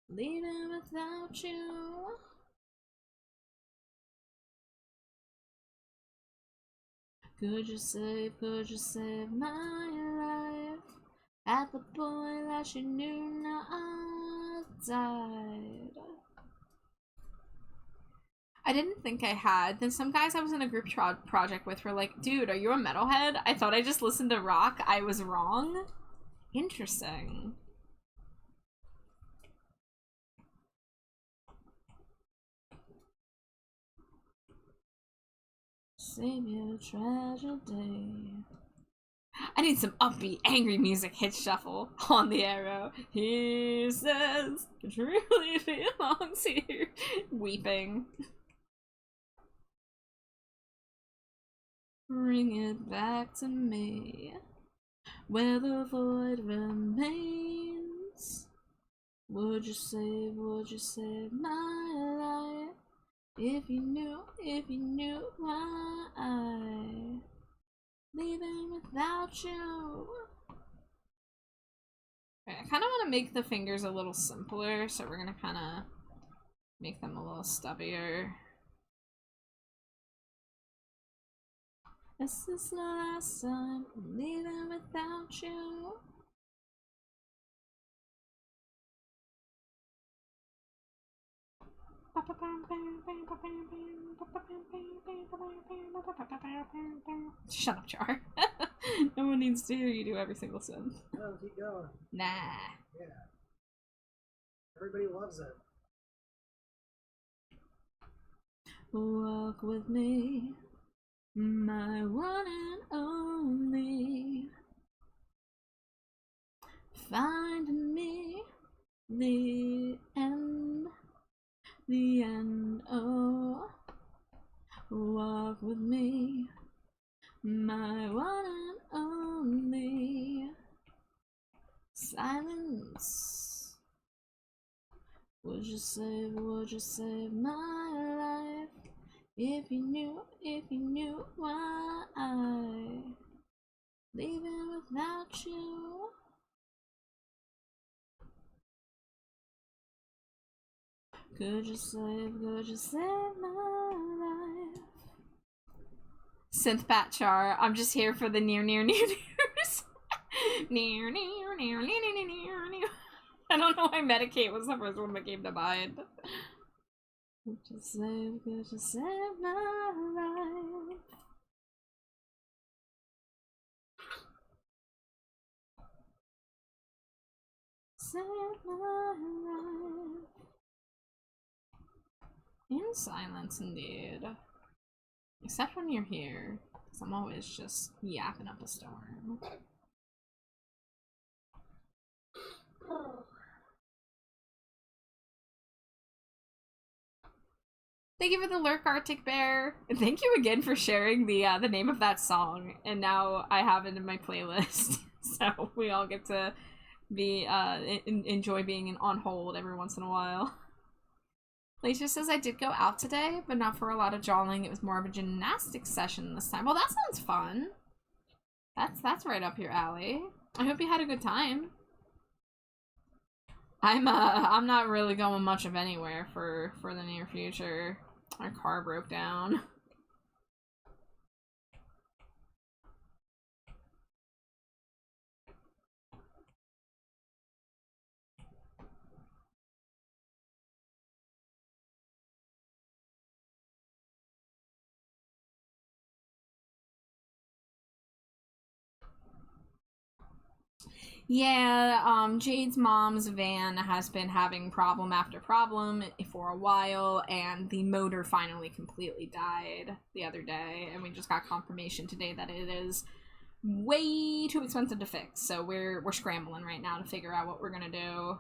leaving without you. Could you save my life? At the point that you knew not died. I didn't think I had. Then some guys I was in a group project with were like, dude, are you a metalhead? I thought I just listened to rock. I was wrong. Interesting. save your tragedy. I need some upbeat, angry music. Hit shuffle on the arrow. He says, it really belongs here. Weeping. Bring it back to me, where the void remains. Would you save my life? If you knew why I leaving without you. Okay, I kind of want to make the fingers a little simpler, so we're gonna kind of make them a little stubbier. This is the last time I'm leaving without you. Shut up, Char. No one needs to hear you do every single synth. No, keep going. Nah. Yeah. Everybody loves it. Walk with me, my one and only. Find me the end, oh. Walk with me, my one and only. Silence. Would you save my life? If you knew why I leaving without you. Could you save my life? Synth Bat Char, I'm just here for the nears. Near. I don't know why Medicate was the first one that came to mind. Could you save my life? Save my life. In silence, indeed. Except when you're here, because I'm always just yapping up a storm. Thank you for the lurk, Arctic Bear. And thank you again for sharing the name of that song. And now I have it in my playlist. So we all get to be enjoy being on hold every once in a while. Lacia says, I did go out today, but not for a lot of jawling. It was more of a gymnastics session this time. Well, that sounds fun. That's right up your alley. I hope you had a good time. I'm not really going much of anywhere for the near future. Our car broke down. Yeah, Jade's mom's van has been having problem after problem for a while, and the motor finally completely died the other day, and we just got confirmation today that it is way too expensive to fix, so we're scrambling right now to figure out what we're gonna do.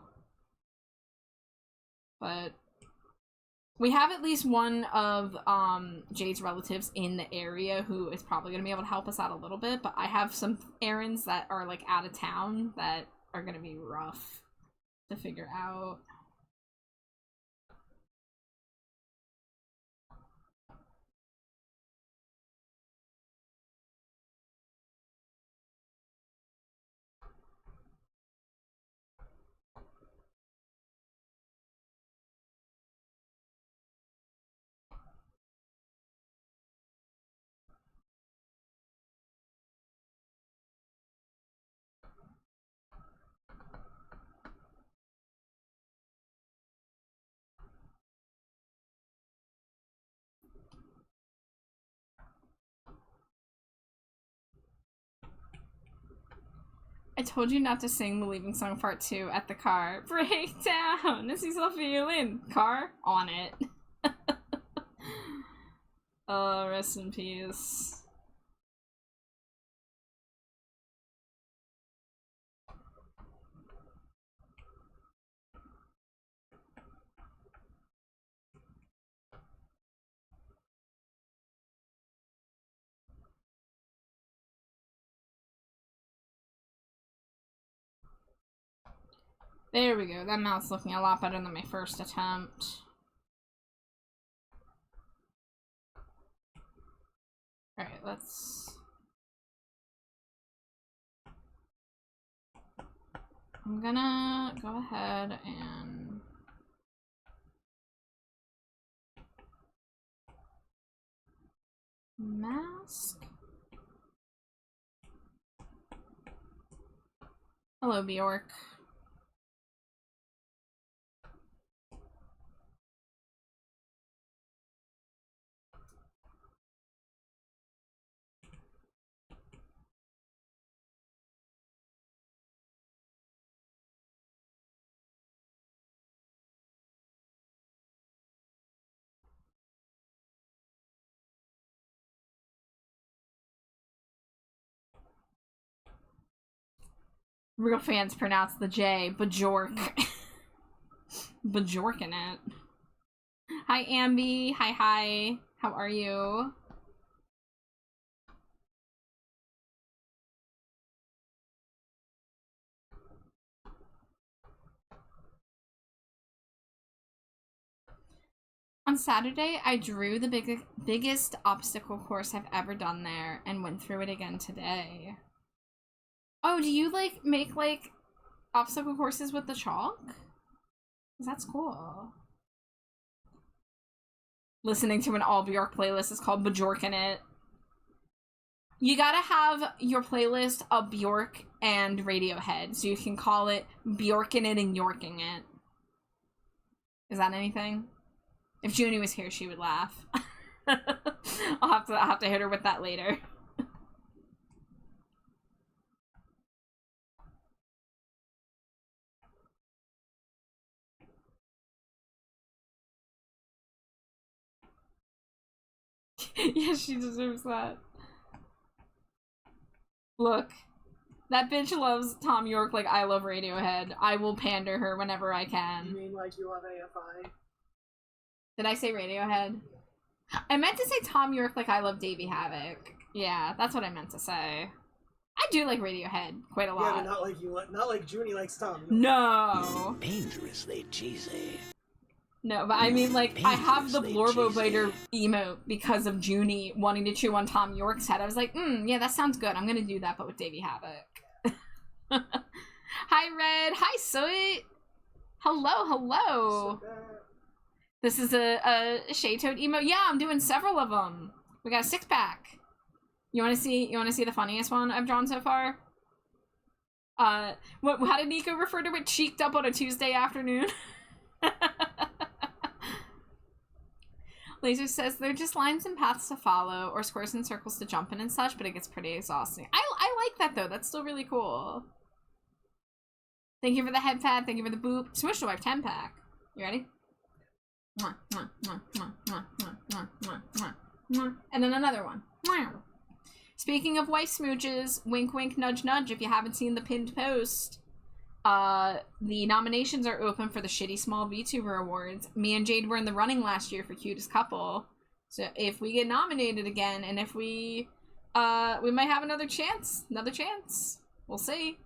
But we have at least one of Jade's relatives in the area who is probably going to be able to help us out a little bit, but I have some errands that are like out of town that are going to be rough to figure out. I told you not to sing the Leaving Song Part 2 at the car. Breakdown! Is he still feeling? Car? On it. Oh, rest in peace. There we go. That mouth's looking a lot better than my first attempt. Alright, let's... I'm gonna go ahead and... mask? Hello, Bjork. Real fans pronounce the J, Bajork. Bajorking it. Hi, Ambi. Hi. How are you? On Saturday, I drew the biggest obstacle course I've ever done there and went through it again today. Oh, do you, like, make, like, obstacle courses with the chalk? 'Cause that's cool. Listening to an all Bjork playlist is called Bajorkin' It. You gotta have your playlist of Bjork and Radiohead, so you can call it Bjorkin' It and Yorking It. Is that anything? If Junie was here, she would laugh. I'll have to hit her with that later. Yeah, she deserves that. Look, that bitch loves Tom York like I love Radiohead. I will pander her whenever I can. You mean like you love AFI? Did I say Radiohead? I meant to say Tom York like I love Davey Havoc. Yeah, that's what I meant to say. I do like Radiohead quite a lot. Yeah, but not like Junie likes Tom York. No. Dangerously cheesy. No, but I mean, like, I have the Blorbo Biter emote because of Junie wanting to chew on Tom York's head. I was like, yeah, that sounds good. I'm gonna do that, but with Davey Havoc. Hi, Red. Hi, Soy. Hello. This is a Shade Toad emote. Yeah, I'm doing several of them. We got a 6-pack. You want to see the funniest one I've drawn so far? How did Nico refer to it? Cheeked up on a Tuesday afternoon. Laser says they're just lines and paths to follow, or squares and circles to jump in and such, but it gets pretty exhausting. I like that though. That's still really cool. Thank you for the head pad. Thank you for the boop. Swish to Wife 10-pack. You ready? And then another one. Speaking of wife smooches, wink wink nudge nudge, if you haven't seen the pinned post, the nominations are open for the Shitty Small VTuber Awards. Me and Jade were in the running last year for Cutest Couple. So if we get nominated again, and if we might have another chance. We'll see.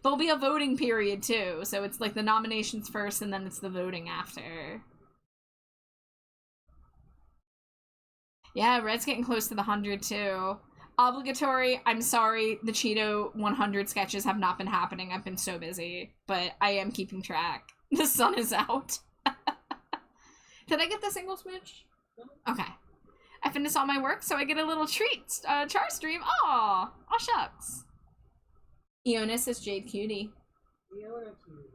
There'll be a voting period too, so it's like the nominations first and then it's the voting after. Yeah, Red's getting close to the 100 too. Obligatory, I'm sorry, the Cheeto 100 sketches have not been happening. I've been so busy, but I am keeping track. The sun is out. Did I get the single smooch? Okay. I finished all my work, so I get a little treat. Char stream. Aw, shucks. Iona says Jade Cutie. Iona Cutie.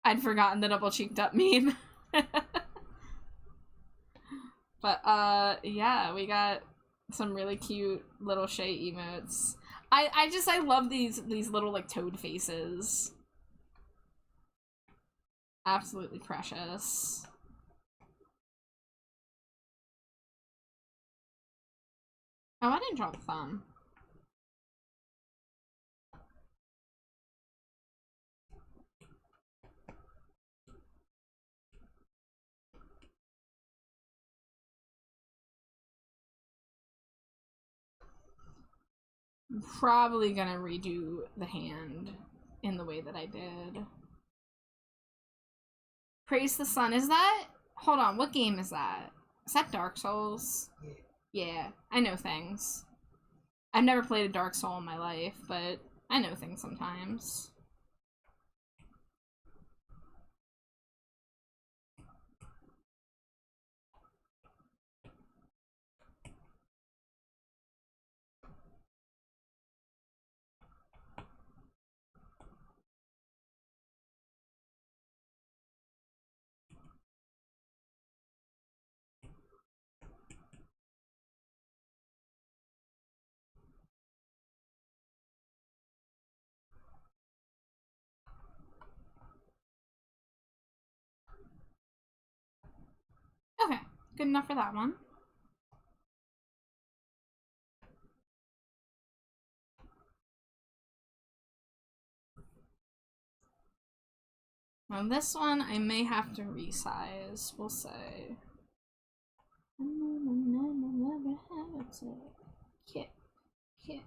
I'd forgotten the double cheeked up meme. But, yeah, we got some really cute little Shay emotes. I love these little, like, toad faces. Absolutely precious. Oh, I didn't draw the thumb. I'm probably gonna redo the hand in the way that I did. Praise the Sun. Is that... Hold on, what game is that? Is that Dark Souls? Yeah. Yeah, I know things. I've never played a Dark Soul in my life, but I know things sometimes. Okay, good enough for that one. Now this one I may have to resize, we'll say. Kick, kick.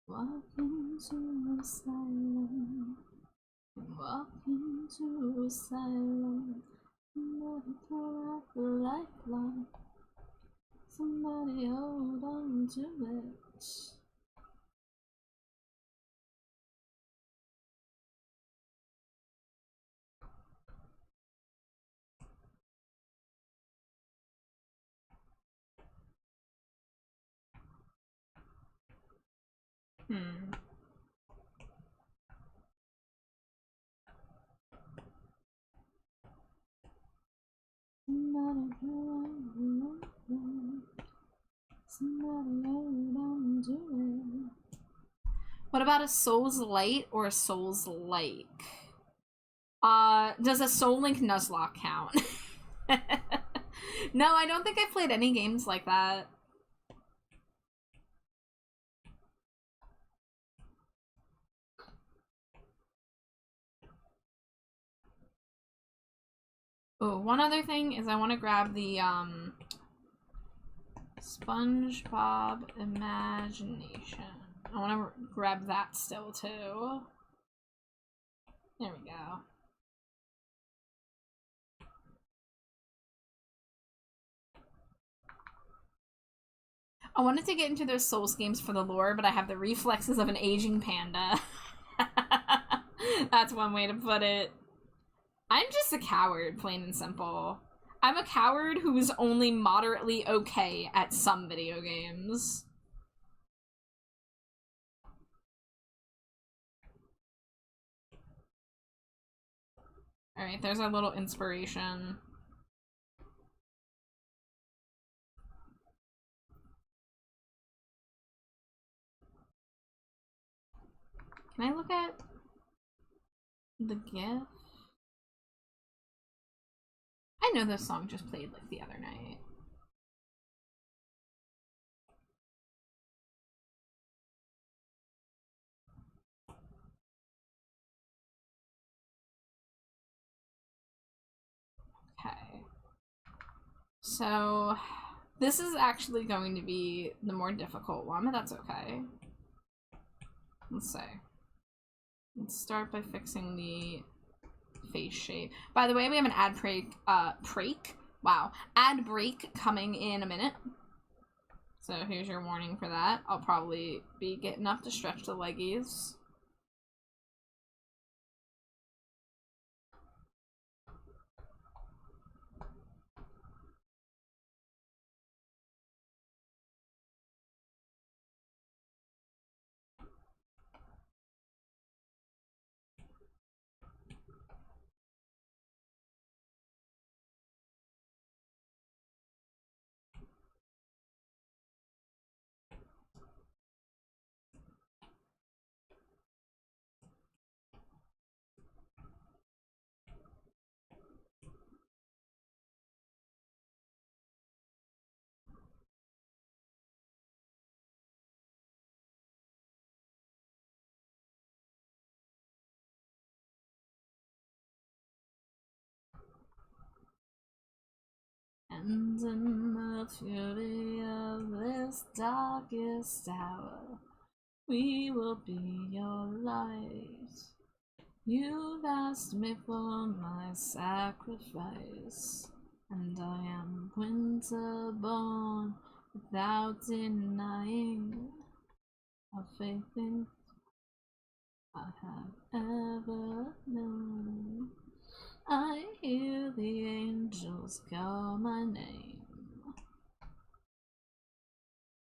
Walk into asylum. Walk into asylum. Somebody throw out the lifeline. Somebody hold on to it. Somebody throw out the lifeline. Somebody hold on to it. What about a Souls Light or a Souls Like? Does a Soul Link Nuzlocke count? No, I don't think I've played any games like that. Oh, one other thing is I want to grab the, SpongeBob Imagination. I want to grab that still, too. There we go. I wanted to get into those Souls games for the lore, but I have the reflexes of an aging panda. That's one way to put it. I'm just a coward, plain and simple. I'm a coward who's only moderately okay at some video games. Alright, there's our little inspiration. Can I look at the GIF? I know this song just played like the other night. Okay. So, this is actually going to be the more difficult one, but that's okay. Let's see. Let's start by fixing the face shape. By the way, we have an ad break, ad break coming in a minute. So here's your warning for that. I'll probably be getting up to stretch the leggies. And in the fury of this darkest hour, we will be your light. You've asked me for my sacrifice, and I am winter born without denying a faith in I have ever known. I hear the angels call my name.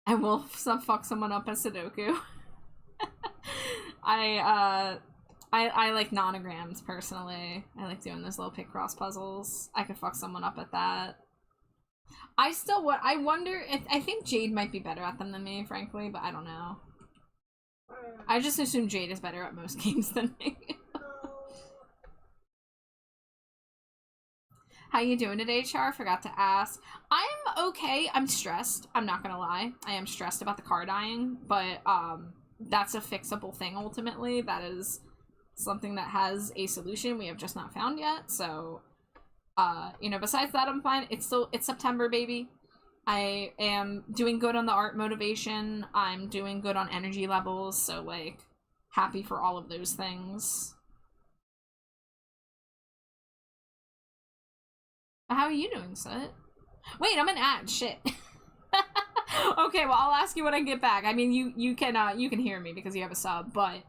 I will fuck someone up at Sudoku. I like nonograms personally. I like doing those little pick cross puzzles. I could fuck someone up at that. I wonder if I think Jade might be better at them than me, frankly, but I don't know. I just assume Jade is better at most games than me. How you doing today, Char? Forgot to ask. I'm okay. I'm stressed. I'm not gonna lie. I am stressed about the car dying, but that's a fixable thing ultimately. That is something that has a solution we have just not found yet. So, you know, besides that, I'm fine. It's September, baby. I am doing good on the art motivation. I'm doing good on energy levels. So, like, happy for all of those things. How are you doing, Sut? Wait, I'm an ad. Shit. Okay, well, I'll ask you when I get back. I mean, you can hear me because you have a sub, but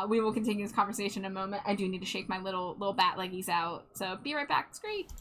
we will continue this conversation in a moment. I do need to shake my little bat leggies out, so be right back. It's great.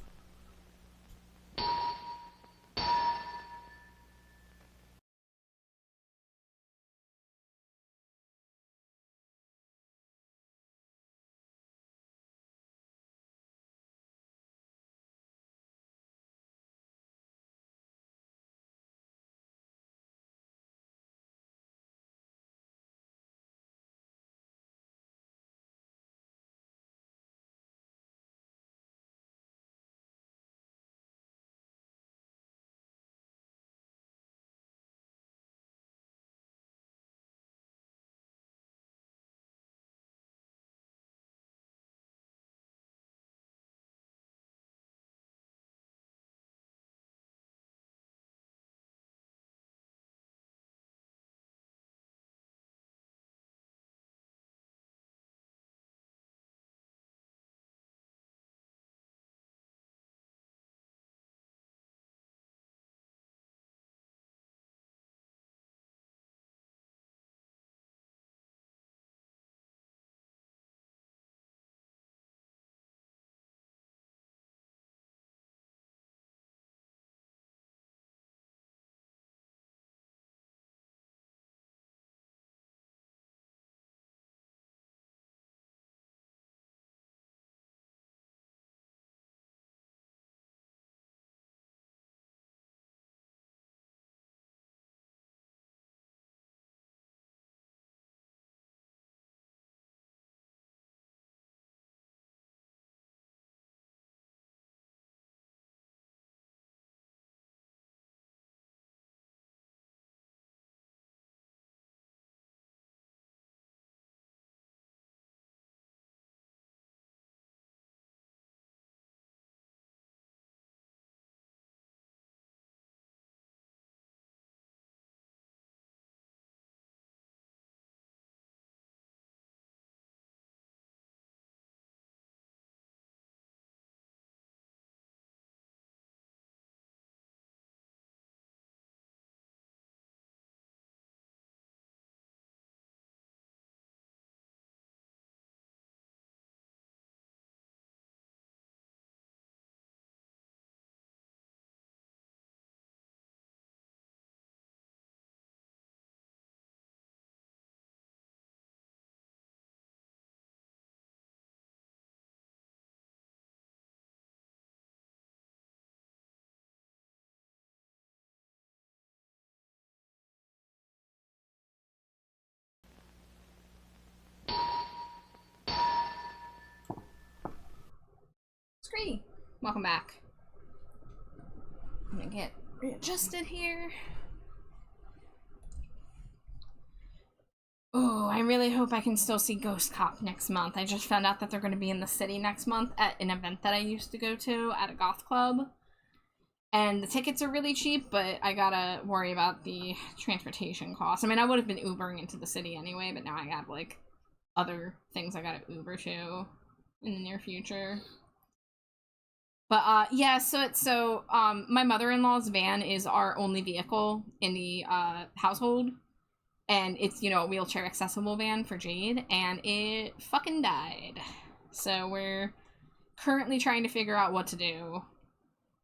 Great. Welcome back. I'm gonna get readjusted here. Oh, I really hope I can still see Ghost Cop next month. I just found out that they're going to be in the city next month at an event that I used to go to at a goth club. And the tickets are really cheap, but I gotta worry about the transportation costs. I mean, I would have been Ubering into the city anyway, but now I have, like, other things I gotta Uber to in the near future. But, yeah, so my mother-in-law's van is our only vehicle in the, household. And it's, you know, a wheelchair-accessible van for Jade, and it fucking died. So we're currently trying to figure out what to do.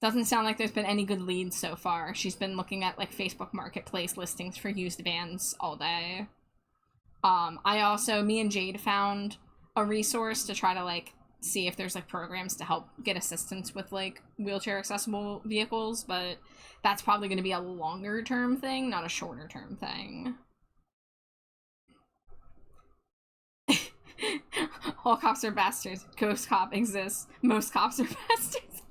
Doesn't sound like there's been any good leads so far. She's been looking at, like, Facebook Marketplace listings for used vans all day. Me and Jade found a resource to try to, like, see if there's, like, programs to help get assistance with, like, wheelchair-accessible vehicles, but that's probably going to be a longer-term thing, not a shorter-term thing. All cops are bastards. Ghost Cop exists. Most cops are bastards.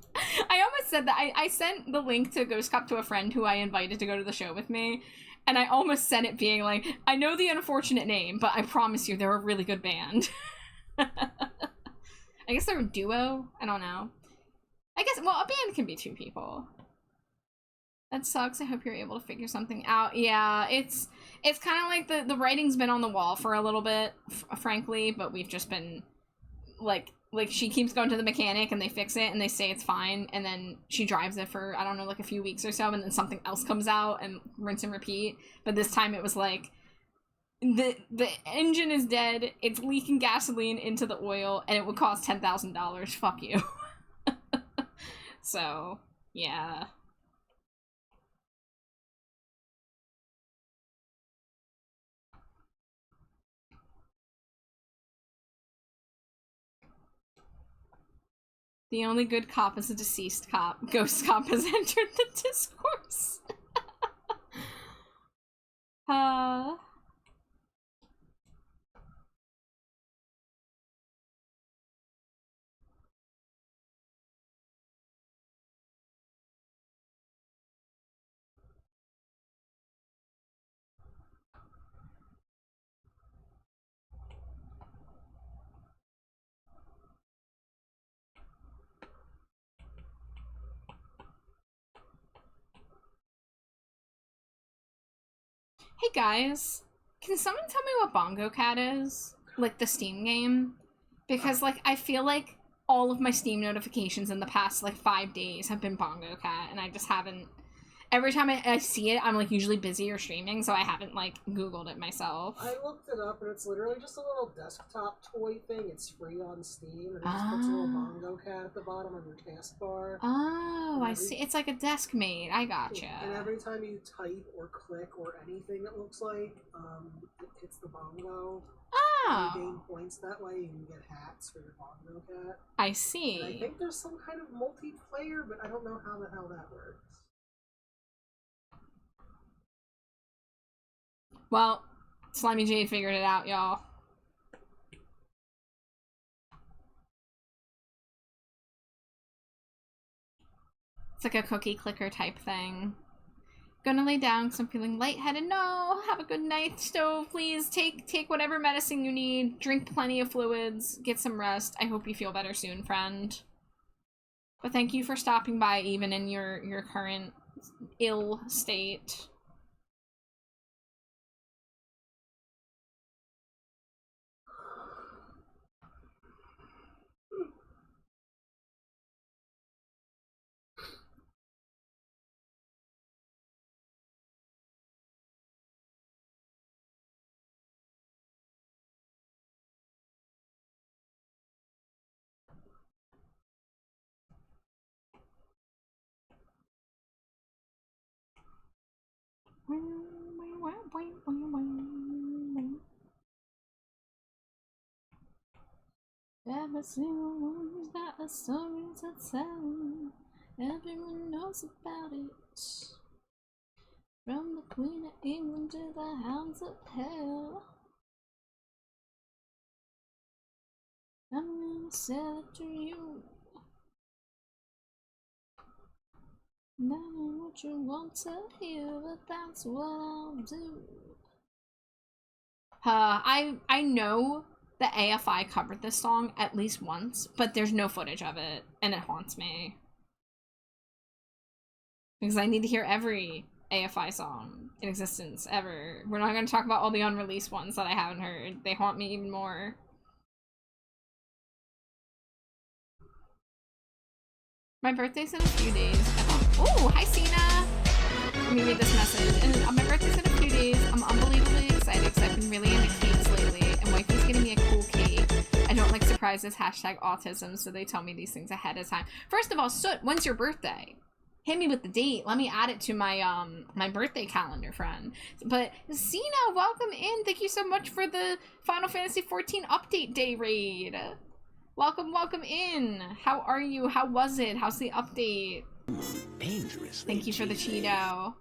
I almost said that. I sent the link to Ghost Cop to a friend who I invited to go to the show with me, and I almost sent it being like, I know the unfortunate name, but I promise you they're a really good band. I guess they're a duo? I don't know. I guess, well, a band can be two people. That sucks. I hope you're able to figure something out. Yeah, it's kind of like the writing's been on the wall for a little bit, frankly, but we've just been, like she keeps going to the mechanic and they fix it and they say it's fine, and then she drives it for, I don't know, like a few weeks or so, and then something else comes out and rinse and repeat. But this time it was like, the engine is dead, it's leaking gasoline into the oil, and it would cost $10,000. Fuck you. So, yeah. The only good cop is a deceased cop. Ghost Cop has entered the discourse. Hey guys, can someone tell me what Bongo Cat is? Like the Steam game? Because, like, I feel like all of my Steam notifications in the past, like, 5 days have been Bongo Cat, and I just haven't... Every time I see it, I'm, like, usually busy or streaming, so I haven't, like, Googled it myself. I looked it up, and it's literally just a little desktop toy thing. It's free on Steam, and it just puts a little Bongo Cat at the bottom of your taskbar. Oh, I see. It's like a desk mate. I gotcha. And every time you type or click or anything, it looks like, it hits the bongo. Oh. You gain points that way, you can get hats for your Bongo Cat. I see. And I think there's some kind of multiplayer, but I don't know how the hell that works. Well, Slimy Jade figured it out, y'all. It's like a cookie clicker type thing. Gonna lay down because I'm feeling lightheaded. No, have a good night, Stove. Please take whatever medicine you need. Drink plenty of fluids. Get some rest. I hope you feel better soon, friend. But thank you for stopping by, even in your current ill state. Every single one's got a story to tell. Everyone knows about it. From the Queen of England to the Hounds of Hell. I'm gonna sell it to you. Not what you want to hear, but that's what I'll do. I know the AFI covered this song at least once, but there's no footage of it, and it haunts me. Because I need to hear every AFI song in existence ever. We're not going to talk about all the unreleased ones that I haven't heard. They haunt me even more. My birthday's in a few days. Oh, hi Cena! Let me read this message. And my birthday's in a few days. I'm unbelievably excited because I've been really into cakes lately, and wifey's getting me a cool cake. I don't like surprises, hashtag autism, so they tell me these things ahead of time. First of all, Soot, when's your birthday? Hit me with the date. Let me add it to my my birthday calendar, friend. But Cena, welcome in. Thank you so much for the Final Fantasy XIV Update Day raid. Welcome, welcome in. How are you? How was it? How's the update? Dangerously Thank you for the cheesy. Cheeto.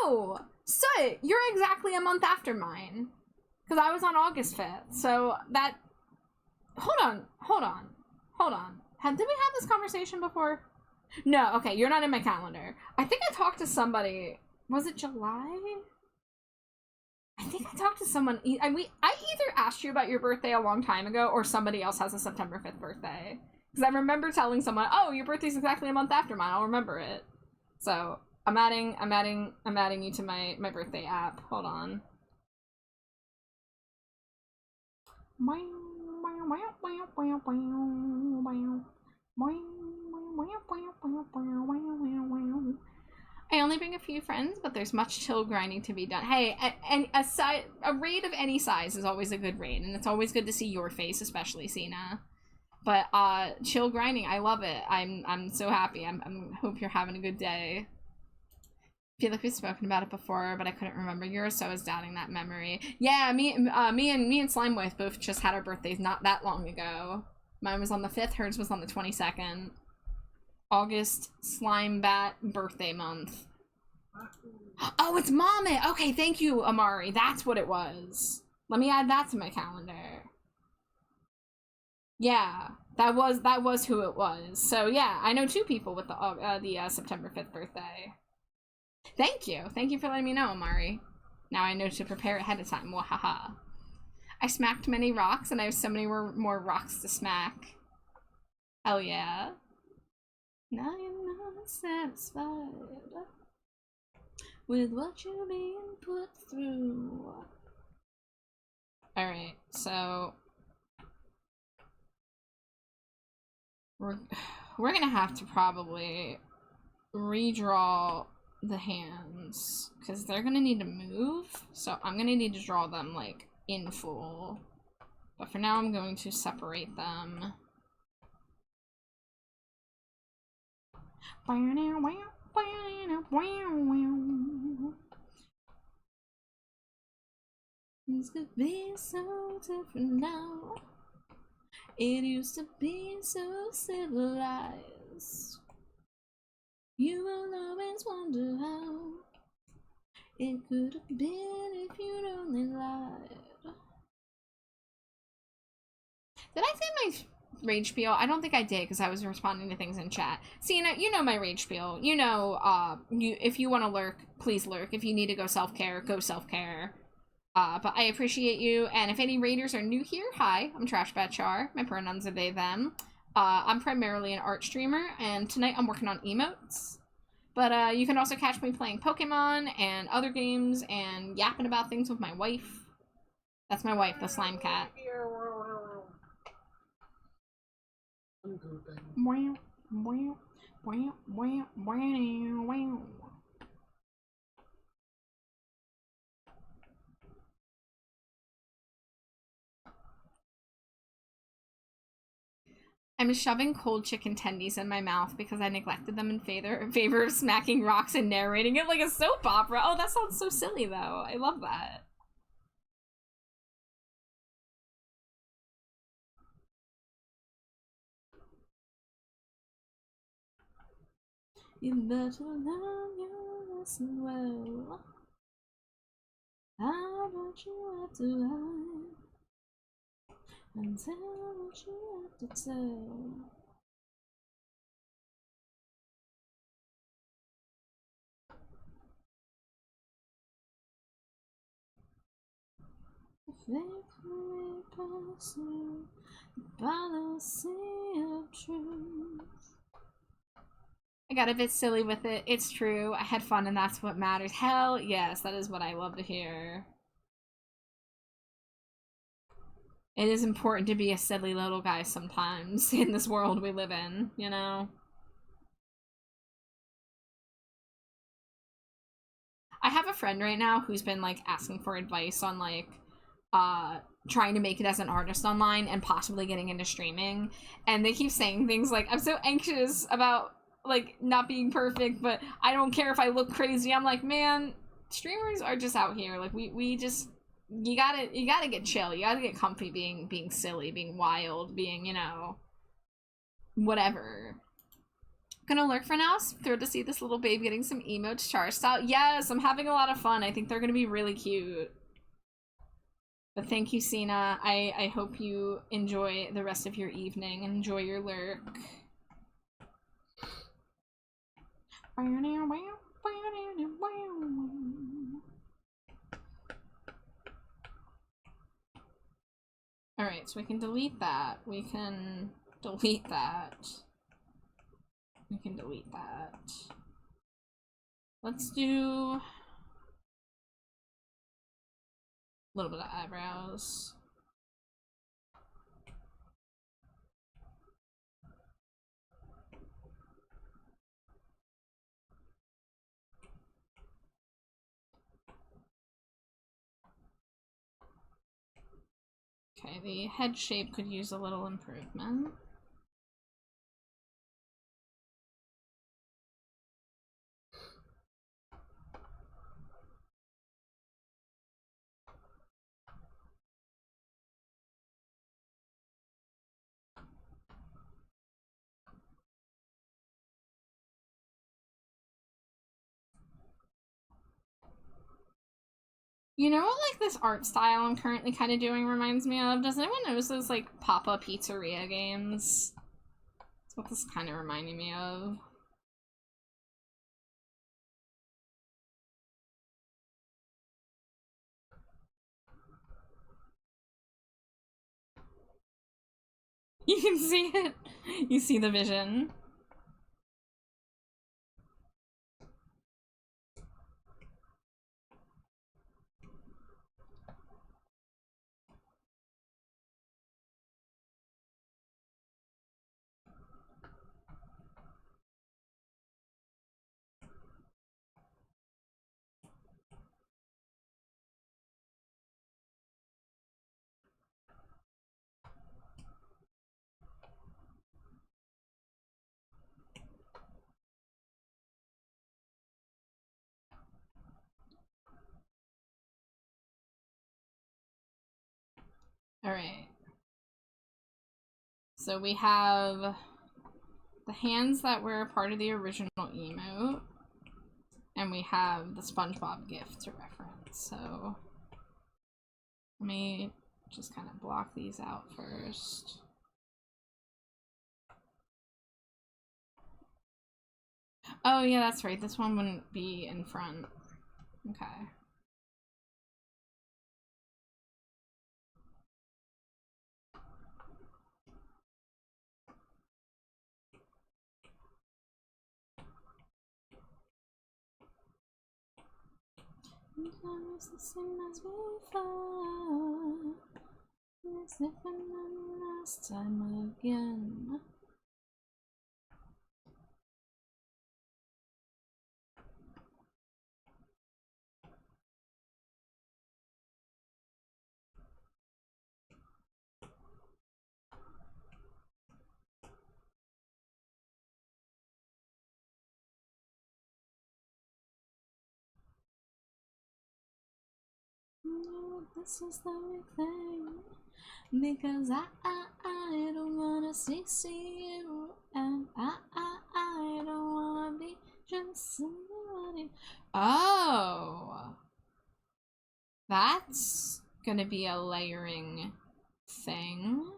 Oh! Soot, you're exactly a month after mine. Because I was on August 5th. So that... Hold on. Did we have this conversation before? No, okay, you're not in my calendar. I think I talked to somebody... Was it July? I think I talked to someone... I either asked you about your birthday a long time ago, or somebody else has a September 5th birthday. Because I remember telling someone, oh, your birthday's exactly a month after mine, I'll remember it. So, I'm adding you to my birthday app. Hold on. I only bring a few friends, but there's much chill grinding to be done. Hey, and a raid of any size is always a good raid, and it's always good to see your face, especially Cena. But chill grinding, I love it. I'm so happy. I'm hope you're having a good day. I feel like we've spoken about it before, but I couldn't remember yours, so I was doubting that memory. Yeah, me and Slimewife both just had our birthdays not that long ago. Mine was on the 5th, hers was on the 22nd. August Slimebat birthday month. Oh, it's Mame! Okay, thank you, Amari. That's what it was. Let me add that to my calendar. Yeah, that was who it was. So yeah, I know 2 people with the September 5th birthday. Thank you for letting me know, Amari. Now I know to prepare ahead of time. Wahaha. I smacked many rocks, and I have so many more rocks to smack. Hell yeah. Now you're not satisfied with what you're being put through. Alright, so we're gonna have to probably redraw the hands because they're gonna need to move, so I'm gonna need to draw them like in full, but for now I'm going to separate them. This could be so different now. It used to be so civilized. You will always wonder how it could have been if you'd only lied. Did I say my rage spiel? I don't think I did because I was responding to things in chat. See, you know my rage spiel. You know, if you want to lurk, please lurk. If you need to go self-care, go self-care. But I appreciate you, and if any raiders are new here, hi, I'm TrashBatChar. My pronouns are they, them. I'm primarily an art streamer, and tonight I'm working on emotes. But you can also catch me playing Pokemon and other games and yapping about things with my wife. That's my wife, the slime cat. I'm gooping. I'm shoving cold chicken tendies in my mouth because I neglected them in favor of smacking rocks and narrating it like a soap opera. Oh, that sounds so silly, though. I love that. You better learn your lesson well. How about you have to lie and tell what you have to tell? Faithfully pursue the policy of truth. I got a bit silly with it. It's true. I had fun and that's what matters. Hell yes, that is what I love to hear. It is important to be a silly little guy sometimes in this world we live in, you know? I have a friend right now who's been like asking for advice on like trying to make it as an artist online and possibly getting into streaming, and they keep saying things like, I'm so anxious about like not being perfect, but I don't care if I look crazy. I'm like, man, streamers are just out here, like we just, you gotta get chill, you gotta get comfy being silly, being wild, being, you know, whatever. Gonna lurk for now. Thrilled to see this little babe getting some emotes charged out. Yes, I'm having a lot of fun. I think they're gonna be really cute. But thank you, Sina. I hope you enjoy the rest of your evening. Enjoy your lurk. Alright, so we can delete that. We can delete that. We can delete that. Let's do a little bit of eyebrows. Okay, the head shape could use a little improvement. You know what, like, this art style I'm currently kind of doing reminds me of? Does anyone notice those, like, pop-up pizzeria games? That's what this is kind of reminding me of. You can see it. You see the vision. Alright. So we have the hands that were part of the original emote, and we have the SpongeBob GIF to reference. So let me just kind of block these out first. Oh yeah, that's right. This one wouldn't be in front. Okay. It's the same as before. It's different than last time again. No, this is the big thing, because I don't wanna see you, and I don't wanna be just somebody. Oh, that's gonna be a layering thing.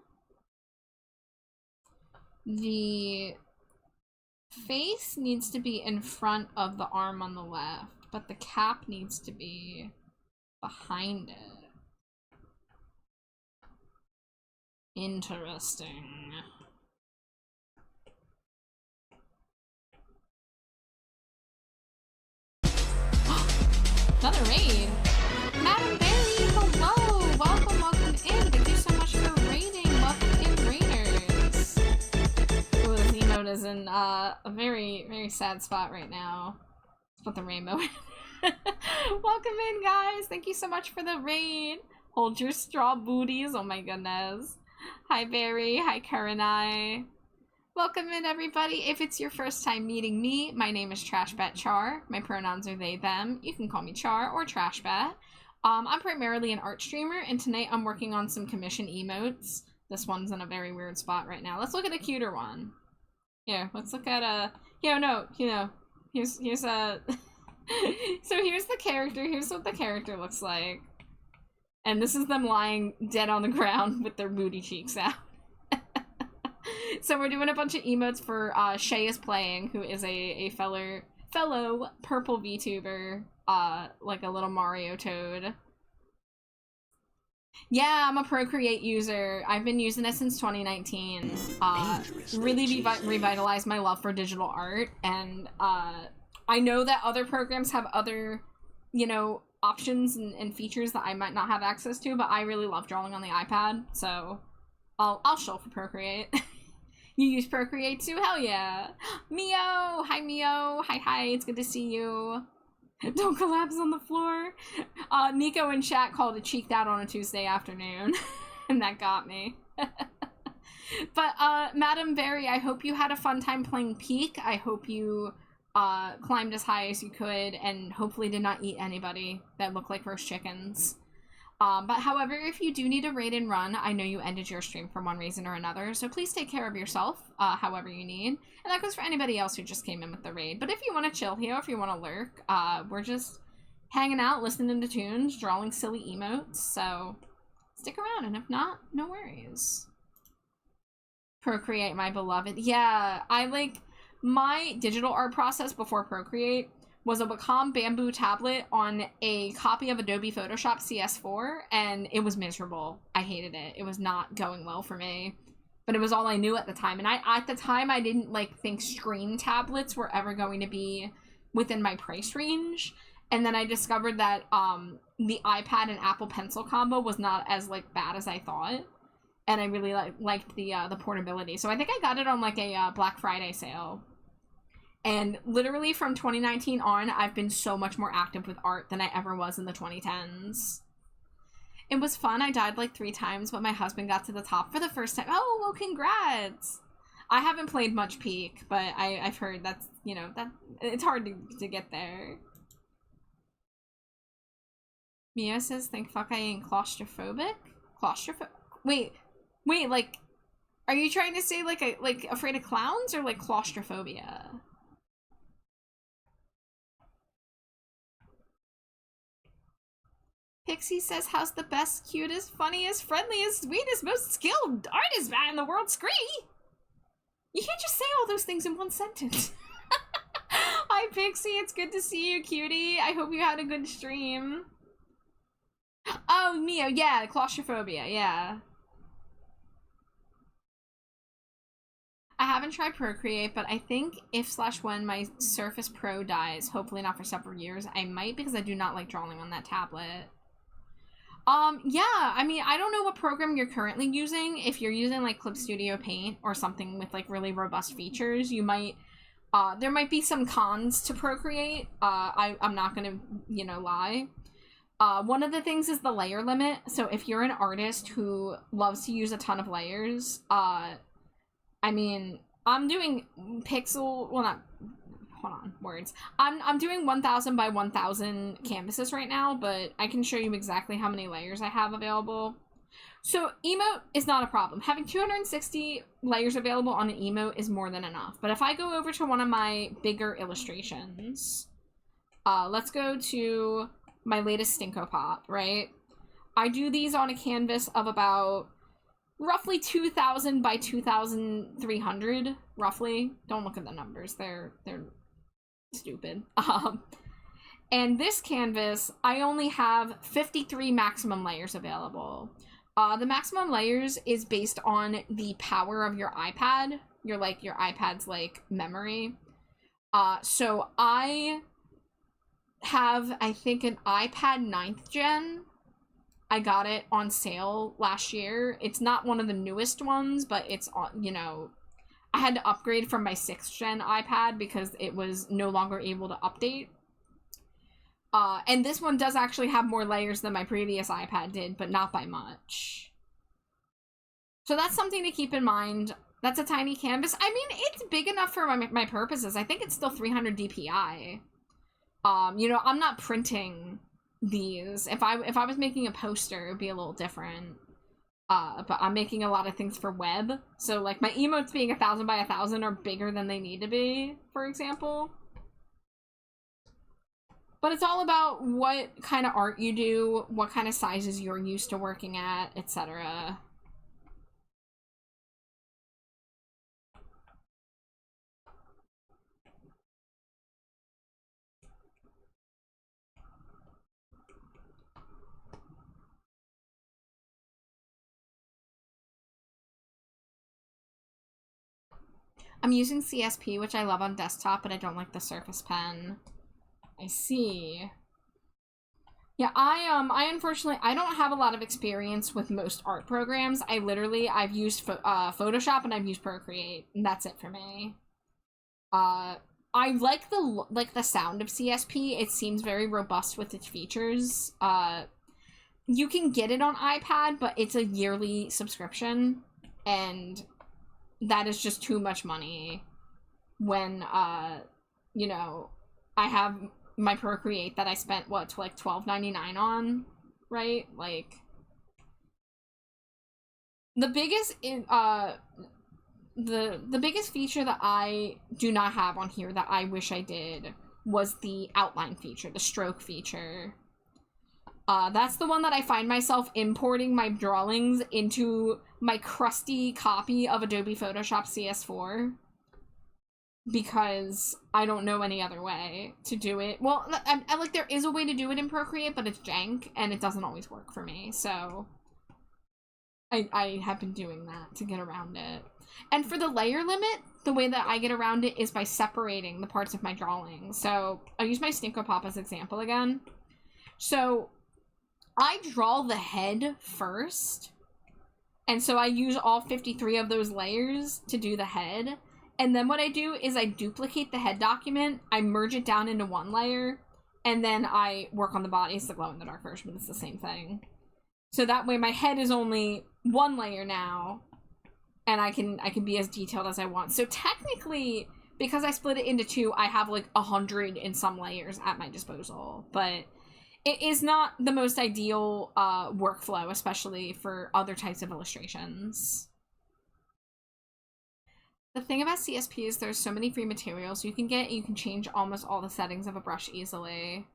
The face needs to be in front of the arm on the left, but the cap needs to be behind it. Interesting. is in a very, very sad spot right now. Let's put the rainbow in. Welcome in, guys. Thank you so much for the raid. Hold your straw booties. Oh my goodness. Hi, Barry. Hi, Karanai. Welcome in, everybody. If it's your first time meeting me, my name is Trashbat Char. My pronouns are they, them. You can call me Char or Trashbat. I'm primarily an art streamer, and tonight I'm working on some commission emotes. This one's in a very weird spot right now. Let's look at a cuter one. Here, let's look at a... here's a... So here's the character. Here's what the character looks like. And this is them lying dead on the ground with their booty cheeks out. So we're doing a bunch of emotes for Shay is Playing, who is a fellow purple VTuber, like a little Mario Toad. Yeah, I'm a Procreate user. I've been using it since 2019. Really revitalized my love for digital art, and I know that other programs have other, you know, options and features that I might not have access to, but I really love drawing on the iPad, so I'll show for Procreate. You use Procreate too? Hell yeah. Mio! Hi, Mio. Hi, it's good to see you. Don't collapse on the floor. Nico in chat called it cheeked out on a Tuesday afternoon, and that got me. But, Madam Berry, I hope you had a fun time playing Peak. I hope you climbed as high as you could and hopefully did not eat anybody that looked like roast chickens. But however, if you do need a raid and run, I know you ended your stream for one reason or another, so please take care of yourself, however you need. And that goes for anybody else who just came in with the raid. But if you want to chill here, if you want to lurk, we're just hanging out, listening to tunes, drawing silly emotes, so stick around, and if not, no worries. Procreate, my beloved. Yeah, I like... My digital art process before Procreate was a Wacom bamboo tablet on a copy of Adobe Photoshop CS4, and it was miserable. I hated it. It was not going well for me, but it was all I knew at the time. And at the time, I didn't think screen tablets were ever going to be within my price range. And then I discovered that the iPad and Apple Pencil combo was not as bad as I thought, and I really liked the portability. So I think I got it on a Black Friday sale. And literally from 2019 on, I've been so much more active with art than I ever was in the 2010s. It was fun. I died 3 times, but my husband got to the top for the first time. Oh, well, congrats! I haven't played much Peak, but I've heard that's, that it's hard to get there. Mia says, thank fuck I ain't claustrophobic? Wait, are you trying to say afraid of clowns or claustrophobia? Pixie says, how's the best, cutest, funniest, friendliest, sweetest, most skilled artist man in the world scree? You can't just say all those things in one sentence. Hi, Pixie. It's good to see you, cutie. I hope you had a good stream. Oh, Mio. Yeah, claustrophobia. Yeah. I haven't tried Procreate, but I think if/when my Surface Pro dies, hopefully not for several years, I might, because I do not like drawing on that tablet. Yeah, I mean, I don't know what program you're currently using. If you're using Clip Studio Paint or something with really robust features, you might, there might be some cons to Procreate. I'm not gonna, lie. One of the things is the layer limit. So if you're an artist who loves to use a ton of layers, I mean, I'm doing I'm doing 1,000 by 1,000 canvases right now, but I can show you exactly how many layers I have available. So emote is not a problem. Having 260 layers available on an emote is more than enough. But if I go over to one of my bigger illustrations, let's go to my latest Stinko Pop, right? I do these on a canvas of about roughly 2,000 by 2,300, roughly. Don't look at the numbers. They're stupid. And this canvas, I only have 53 maximum layers available. The maximum layers is based on the power of your iPad, your iPad's memory. So I have, I think, an iPad 9th gen. I got it on sale last year. It's not one of the newest ones, but it's on, I had to upgrade from my 6th gen iPad because it was no longer able to update. And this one does actually have more layers than my previous iPad did, but not by much. So that's something to keep in mind. That's a tiny canvas. I mean, it's big enough for my purposes. I think it's still 300 DPI. You know, I'm not printing these. If I was making a poster, it would be a little different. But I'm making a lot of things for web. So, like, my emotes being 1,000 by 1,000 are bigger than they need to be, for example. But it's all about what kind of art you do, what kind of sizes you're used to working at, etc. I'm using CSP, which I love on desktop, but I don't like the Surface Pen. I see. Yeah, I unfortunately, I don't have a lot of experience with most art programs. I've used Photoshop and I've used Procreate, and that's it for me. I like the sound of CSP. It seems very robust with its features. You can get it on iPad, but it's a yearly subscription, and that is just too much money when, you know, I have my Procreate that I spent, what, like $12.99 on, right? Like, the biggest, the biggest feature that I do not have on here that I wish I did was the outline feature, the stroke feature. That's the one that I find myself importing my drawings into my crusty copy of Adobe Photoshop CS4 because I don't know any other way to do it. Well, I like, there is a way to do it in Procreate, but it's jank and it doesn't always work for me, so I have been doing that to get around it. And for the layer limit, the way that I get around it is by separating the parts of my drawing. So I'll use my Stinko Pop as example again. So I draw the head first, and so I use all 53 of those layers to do the head, and then what I do is I duplicate the head document, I merge it down into one layer, and then I work on the body. It's the glow-in-the-dark version, but it's the same thing. So that way my head is only one layer now, and I can be as detailed as I want. So technically, because I split it into two, I have like 100 and some layers at my disposal, but it is not the most ideal workflow, especially for other types of illustrations. The thing about CSP is there's so many free materials you can change almost all the settings of a brush easily.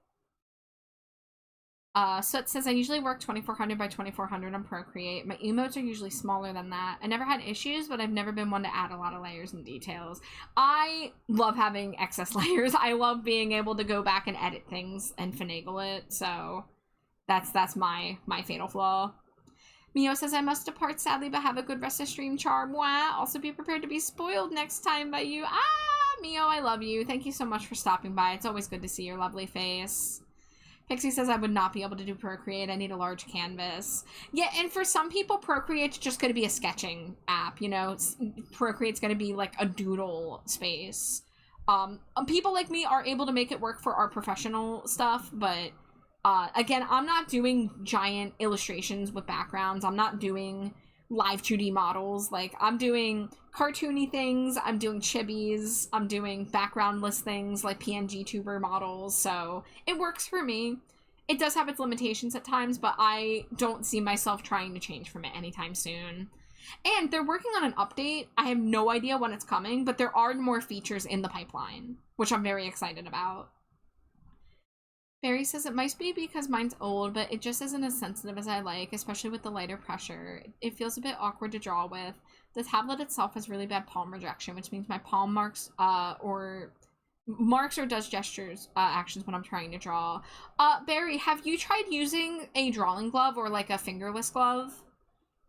So it says I usually work 2400 by 2400 on Procreate. My emotes are usually smaller than that. I never had issues, but I've never been one to add a lot of layers and details. I love having excess layers. I love being able to go back and edit things and finagle it. So that's my fatal flaw. Mio says I must depart sadly, but have a good rest of stream, Charm. Wow. Also be prepared to be spoiled next time by you. Ah, Mio, I love you. Thank you so much for stopping by. It's always good to see your lovely face. Pixie says I would not be able to do Procreate. I need a large canvas. Yeah, and for some people, Procreate's just going to be a sketching app, you know? Procreate's going to be like a doodle space. People like me are able to make it work for our professional stuff, but again, I'm not doing giant illustrations with backgrounds. I'm not doing live 2D models. Like, I'm doing cartoony things, I'm doing chibis, I'm doing backgroundless things like PNG tuber models, so it works for me. It does have its limitations at times, but I don't see myself trying to change from it anytime soon. And they're working on an update. I have no idea when it's coming, but there are more features in the pipeline, which I'm very excited about. Barry says it might be because mine's old, but it just isn't as sensitive as I like, especially with the lighter pressure. It feels a bit awkward to draw with. The tablet itself has really bad palm rejection, which means my palm marks or does gestures actions when I'm trying to draw. Barry, have you tried using a drawing glove or like a fingerless glove?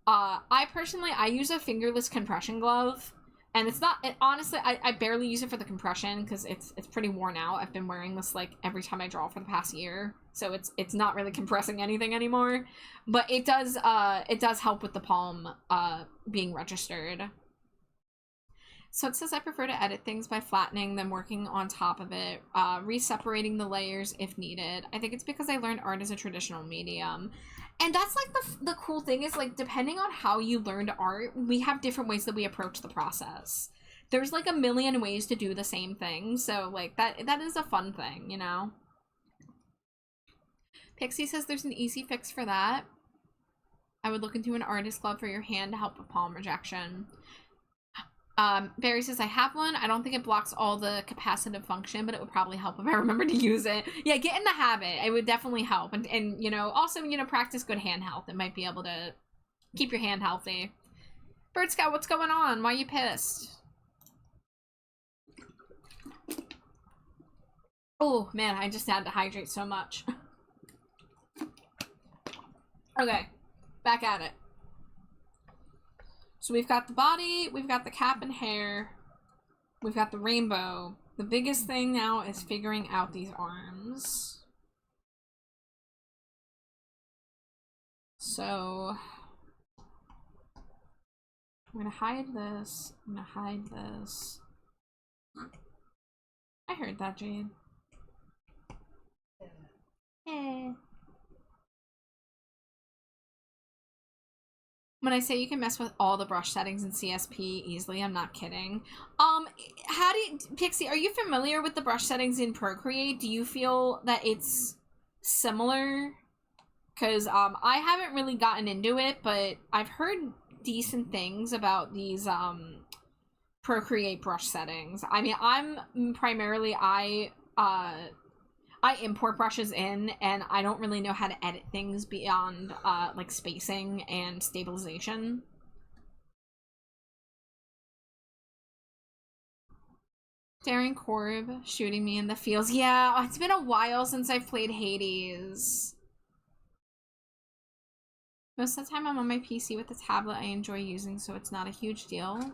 I use a fingerless compression glove. And it's not, honestly, I barely use it for the compression because it's pretty worn out. I've been wearing this like every time I draw for the past year. So it's not really compressing anything anymore. But it does help with the palm being registered. So it says I prefer to edit things by flattening them, working on top of it, re-separating the layers if needed. I think it's because I learned art as a traditional medium. And that's like the cool thing is like depending on how you learned art, we have different ways that we approach the process. There's like a million ways to do the same thing, so like that is a fun thing, you know? Pixie says there's an easy fix for that. I would look into an artist club for your hand to help with palm rejection. Barry says I have one. I don't think it blocks all the capacitive function, but it would probably help if I remember to use it. Yeah, get in the habit. It would definitely help. And you know, also, you know, practice good hand health. It might be able to keep your hand healthy. Bird Scout, what's going on? Why are you pissed? Oh, man, I just had to hydrate so much. Okay, back at it. So we've got the body, we've got the cap and hair, we've got the rainbow. The biggest thing now is figuring out these arms. So I'm gonna hide this, I'm gonna hide this. I heard that, Jade. Hey. When I say you can mess with all the brush settings in CSP easily, I'm not kidding. How do you, Pixie, are you familiar with the brush settings in Procreate? Do you feel that it's similar? Because, I haven't really gotten into it, but I've heard decent things about these, Procreate brush settings. I mean, I'm primarily, I import brushes in, and I don't really know how to edit things beyond, like, spacing and stabilization. Daring Corb shooting me in the feels. Yeah, it's been a while since I've played Hades. Most of the time I'm on my PC with the tablet I enjoy using, so it's not a huge deal.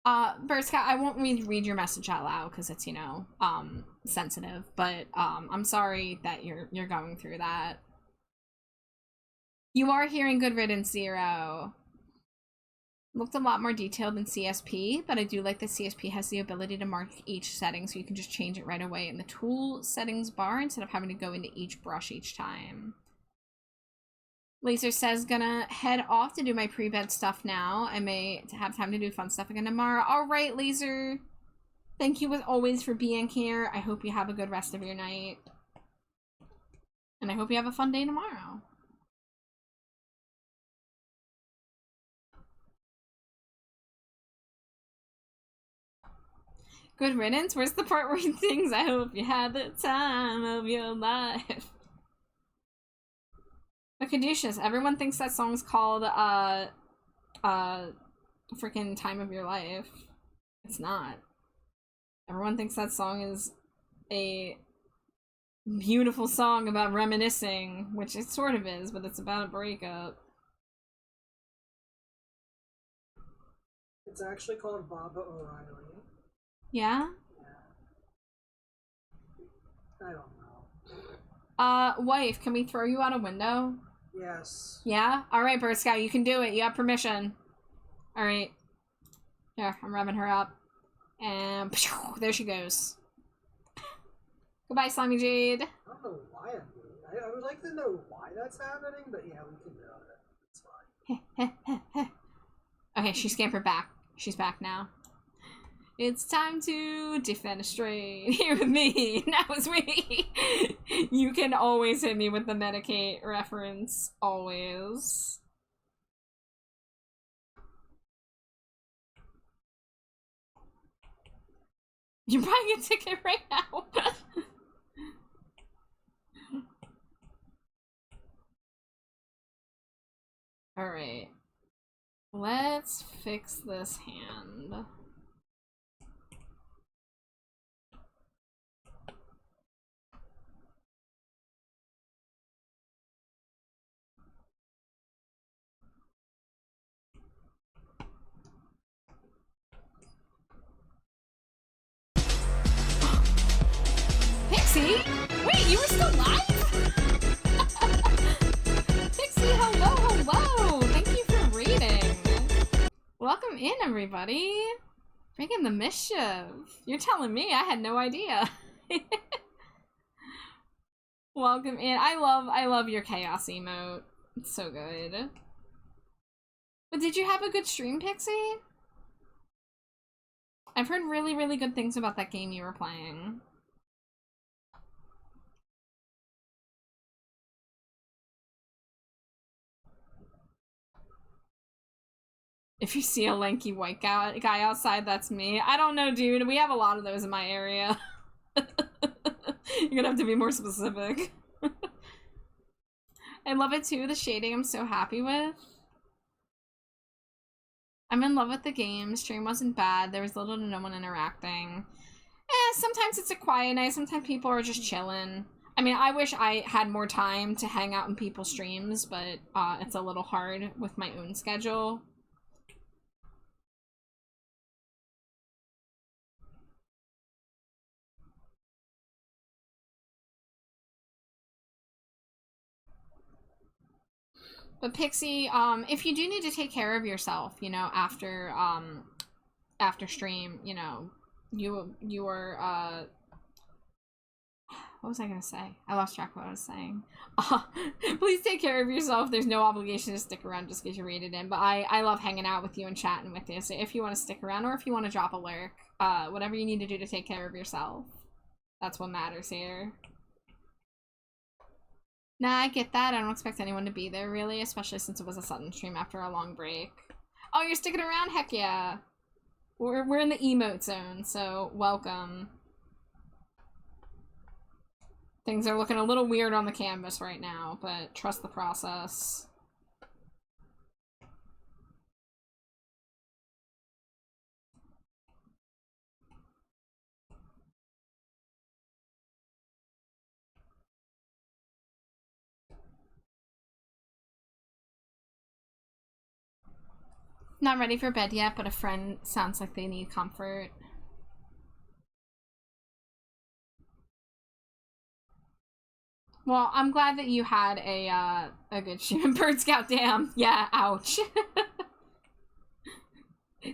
Berska, I won't read your message out loud because it's, you know, sensitive, but, I'm sorry that you're going through that. You are hearing Good Riddance Zero. Looked a lot more detailed than CSP, but I do like that CSP has the ability to mark each setting, so you can just change it right away in the tool settings bar instead of having to go into each brush each time. Laser says, gonna head off to do my pre-bed stuff now. I may have time to do fun stuff again tomorrow. All right, Laser. Thank you as always for being here. I hope you have a good rest of your night. And I hope you have a fun day tomorrow. Good riddance? Where's the part where he sings, I hope you had the time of your life? But Caduceus, everyone thinks that song's called, freaking Time of Your Life. It's not. Everyone thinks that song is a beautiful song about reminiscing, which it sort of is, but it's about a breakup. It's actually called Baba O'Reilly. Yeah? I don't know. Wife, can we throw you out a window? Yes. Yeah? Alright, Bird Scout, you can do it. You have permission. Alright. Here, I'm revving her up. And there she goes. Goodbye, Slimy Jade. I don't know why I'm doing it. I would like to know why that's happening, but yeah, we can do it. It's fine. Okay, she scampered back. She's back now. It's time to defenestrate. Here with me. That was me. You can always hit me with the Medicate reference. Always. You're buying a ticket right now. Alright. Let's fix this hand. Pixie? Wait, you were still live? Pixie, hello, hello! Thank you for reading. Welcome in, everybody. Bringing the mischief. You're telling me, I had no idea. Welcome in. I love your chaos emote. It's so good. But did you have a good stream, Pixie? I've heard really, really good things about that game you were playing. If you see a lanky white guy outside, that's me. I don't know, dude. We have a lot of those in my area. You're gonna have to be more specific. I love it too, the shading I'm so happy with. I'm in love with the game. Stream wasn't bad. There was little to no one interacting. Sometimes it's a quiet night. Sometimes people are just chilling. I mean, I wish I had more time to hang out in people's streams, but it's a little hard with my own schedule. But Pixie, if you do need to take care of yourself, you know, after stream, you know, you were, what was I gonna say? I lost track of what I was saying. Please take care of yourself. There's no obligation to stick around just because you rated in, but I love hanging out with you and chatting with you, so if you want to stick around or if you want to drop a lurk, whatever you need to do to take care of yourself, that's what matters here. Nah, I get that. I don't expect anyone to be there, really, especially since it was a sudden stream after a long break. Oh, you're sticking around? Heck yeah. We're in the emote zone, so welcome. Things are looking a little weird on the canvas right now, but trust the process. Not ready for bed yet, but a friend sounds like they need comfort. Well, I'm glad that you had a good stream. Bird Scout, damn. Yeah, ouch.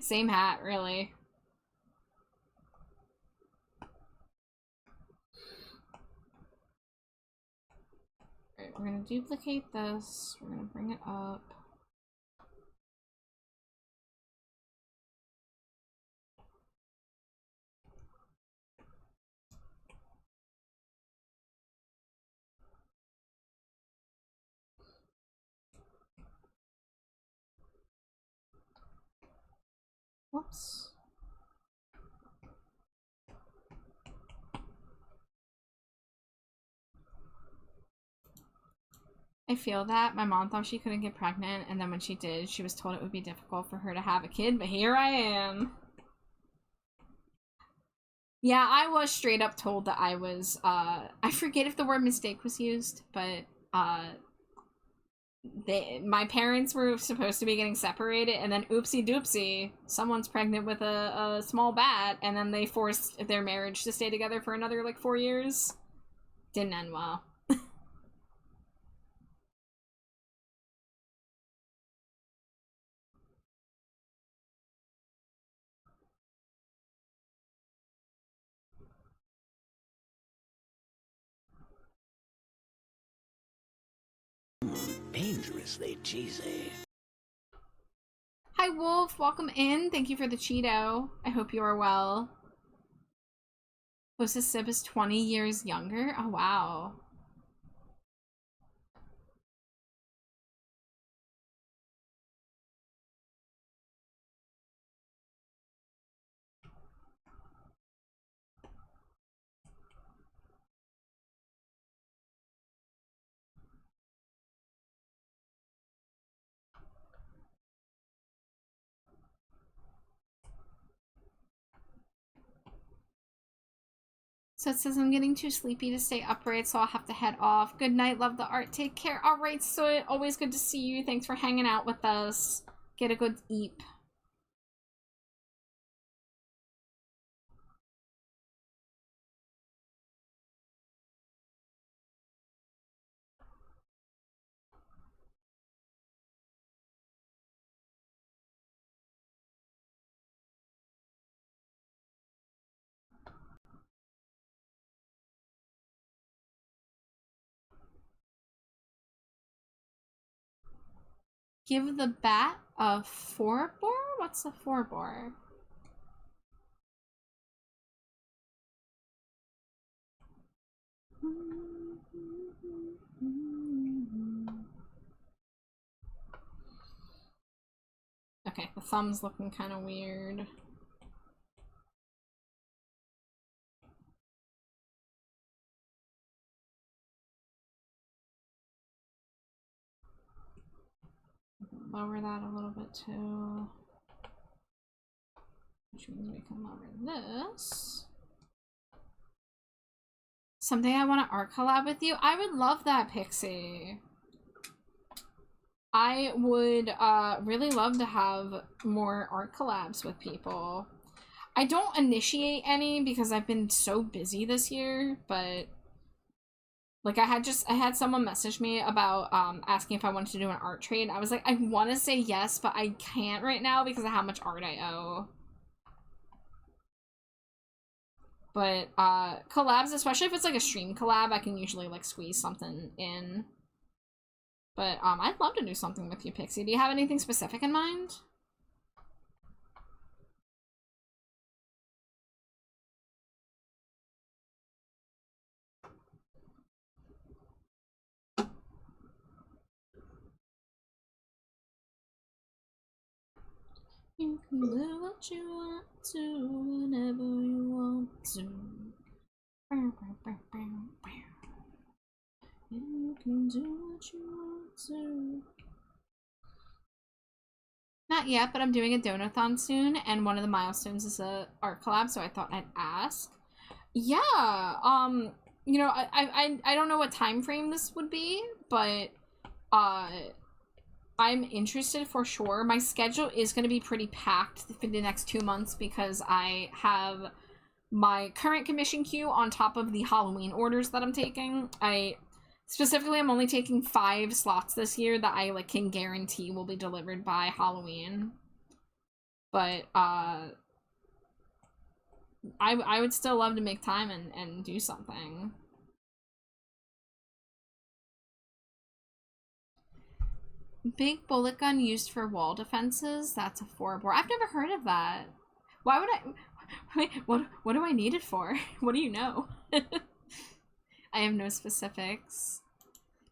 Same hat, really. Alright, we're gonna duplicate this. We're gonna bring it up. Whoops. I feel that. My mom thought she couldn't get pregnant, and then when she did, she was told it would be difficult for her to have a kid, but here I am. Yeah, I was straight up told that I was, I forget if the word mistake was used, but, my parents were supposed to be getting separated, and then oopsie doopsie, someone's pregnant with a small bat, and then they forced their marriage to stay together for another, like, 4 years. Didn't end well. Dangerously cheesy. Hi, Wolf. Welcome in. Thank you for the Cheeto. I hope you are well. Closest sib is 20 years younger? Oh, wow. So it says I'm getting too sleepy to stay upright, so I'll have to head off. Good night, love the art, take care. All right, so always good to see you. Thanks for hanging out with us. Get a good eep. Give the bat a 4-bore? What's a 4-bore? Okay, the thumb's looking kind of weird. Lower that a little bit too. Which means we can lower this. Someday I want to art collab with you. I would love that, Pixie. I would really love to have more art collabs with people. I don't initiate any because I've been so busy this year, but like I had someone message me about asking if I wanted to do an art trade. I was like, I want to say yes, but I can't right now because of how much art I owe. But collabs, especially if it's like a stream collab, I can usually like squeeze something in. But I'd love to do something with you, Pixie. Do you have anything specific in mind? You can do what you want to whenever you want to. You can do what you want to. Not yet, but I'm doing a donathon soon, and one of the milestones is a art collab, so I thought I'd ask. Yeah, you know, I don't know what time frame this would be, but I'm interested for sure. My schedule is going to be pretty packed for the next 2 months because I have my current commission queue on top of the Halloween orders that I'm taking. Specifically, I'm only taking 5 slots this year that I like can guarantee will be delivered by Halloween. But I would still love to make time and do something. Big bullet gun used for wall defenses. That's a 4-bore. I've never heard of that. Why would I? Wait, what do I need it for? What do you know? I have no specifics.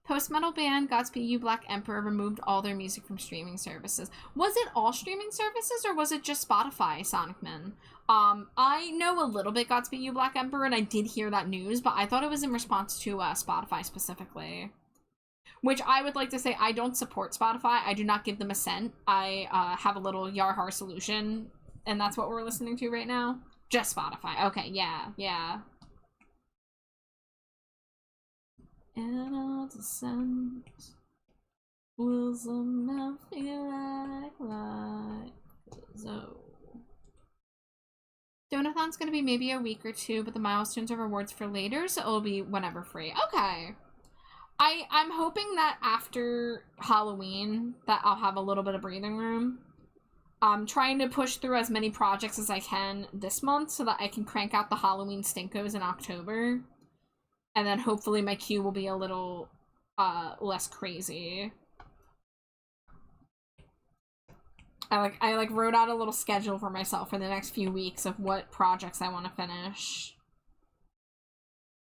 Post-metal band Godspeed You Black Emperor removed all their music from streaming services. Was it all streaming services or was it just Spotify, Sonicman? I know a little bit Godspeed You Black Emperor and I did hear that news, but I thought it was in response to Spotify specifically. Which I would like to say, I don't support Spotify. I do not give them a cent. I have a little Yarhar solution, and that's what we're listening to right now. Just Spotify. Okay, yeah. And all descent will somehow feel like so. Donathon's gonna be maybe a week or 2, but the milestones are rewards for later, so it'll be whenever free. Okay. I'm hoping that after Halloween that I'll have a little bit of breathing room. I'm trying to push through as many projects as I can this month so that I can crank out the Halloween stinkos in October. And then hopefully my queue will be a little less crazy. I wrote out a little schedule for myself for the next few weeks of what projects I want to finish.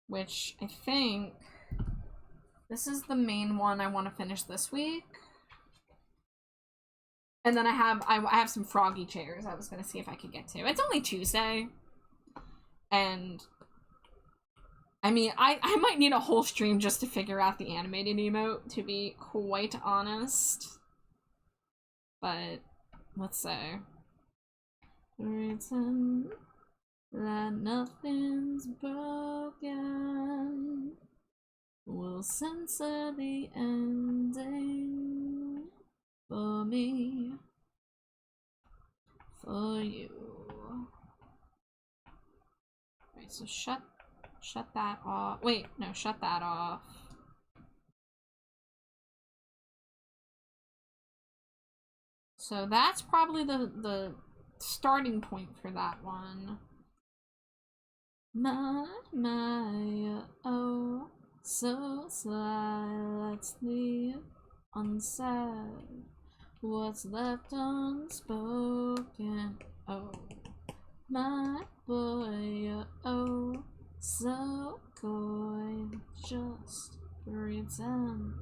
Which I think this is the main one I want to finish this week. And then I have some froggy chairs I was going to see if I could get to. It's only Tuesday. And I mean, I might need a whole stream just to figure out the animated emote, to be quite honest. But let's say written that nothing's broken. We'll censor the ending for me, for you. Right, so shut that off. Wait, no, shut that off. So that's probably the starting point for that one. My, oh. So sly, let's leave unsaid. What's left unspoken? Oh, my boy, oh, so coy, just pretend.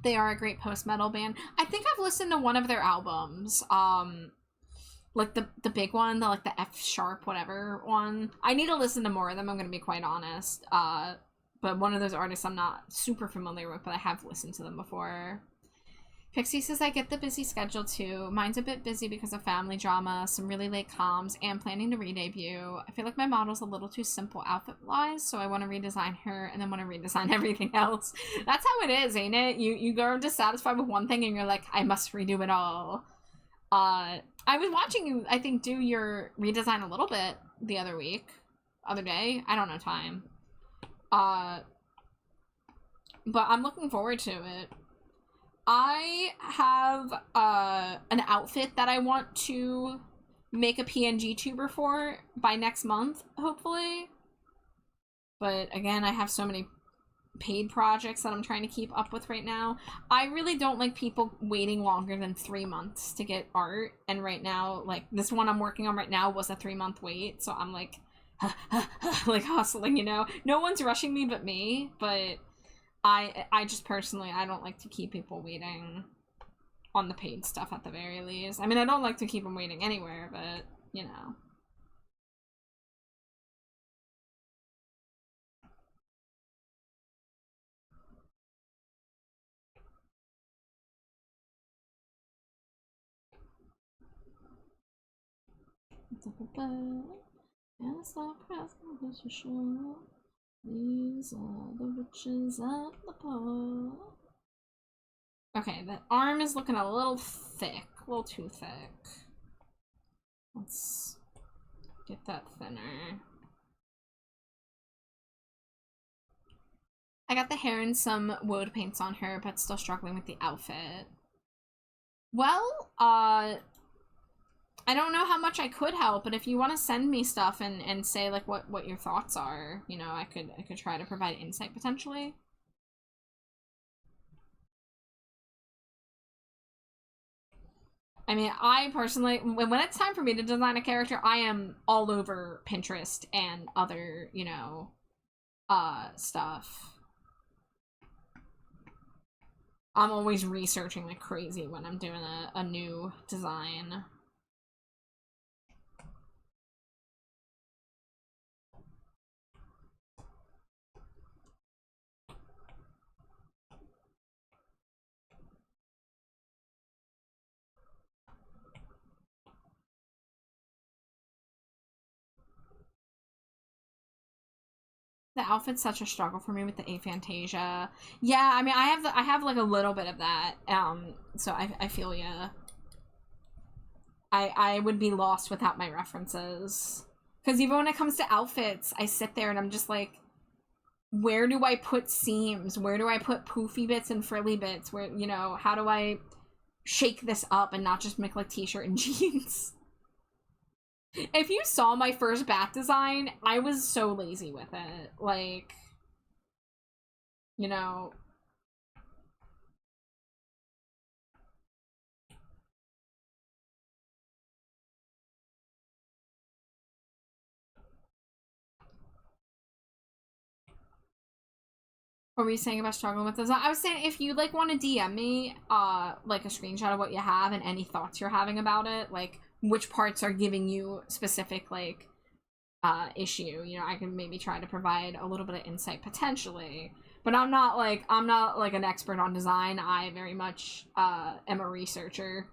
They are a great post-metal band. I think I've listened to one of their albums. Like the big one, the like the F sharp whatever one. I need to listen to more of them, I'm gonna be quite honest. But one of those artists I'm not super familiar with, but I have listened to them before. Pixie says, I get the busy schedule too. Mine's a bit busy because of family drama, some really late comms, and planning to re-debut. I feel like my model's a little too simple outfit-wise, so I want to redesign her and then want to redesign everything else. That's how it is, ain't it? You go dissatisfied with one thing and you're like, I must redo it all. I was watching you, I think, do your redesign a little bit the other day. I don't know time. But I'm looking forward to it. I have an outfit that I want to make a PNG tuber for by next month, hopefully. But again, I have so many paid projects that I'm trying to keep up with right now. I really don't like people waiting longer than 3 months to get art, and right now, like, this one I'm working on right now was a 3-month wait, so I'm like, like, hustling, you know? No one's rushing me but me, but I just personally, I don't like to keep people waiting on the paid stuff at the very least. I mean, I don't like to keep them waiting anywhere, but, you know. These are the riches and the poor. Okay, that arm is looking a little thick. A little too thick. Let's get that thinner. I got the hair and some woad paints on her, but still struggling with the outfit. Well, I don't know how much I could help, but if you want to send me stuff and say like what your thoughts are, you know, I could try to provide insight potentially. I mean, I personally, when it's time for me to design a character, I am all over Pinterest and other, you know, stuff. I'm always researching like crazy when I'm doing a new design. The outfit's such a struggle for me with the aphantasia. Yeah, I mean, I have like a little bit of that. So I feel ya. I would be lost without my references. Because even when it comes to outfits, I sit there and I'm just like, where do I put seams? Where do I put poofy bits and frilly bits? Where, you know, how do I shake this up and not just make like t-shirt and jeans? If you saw my first bat design, I was so lazy with it. Like, you know. What were you saying about struggling with this? I was saying if you like want to DM me, like a screenshot of what you have and any thoughts you're having about it, like which parts are giving you specific like issue, you know, I can maybe try to provide a little bit of insight potentially. But I'm not like an expert on design. I very much am a researcher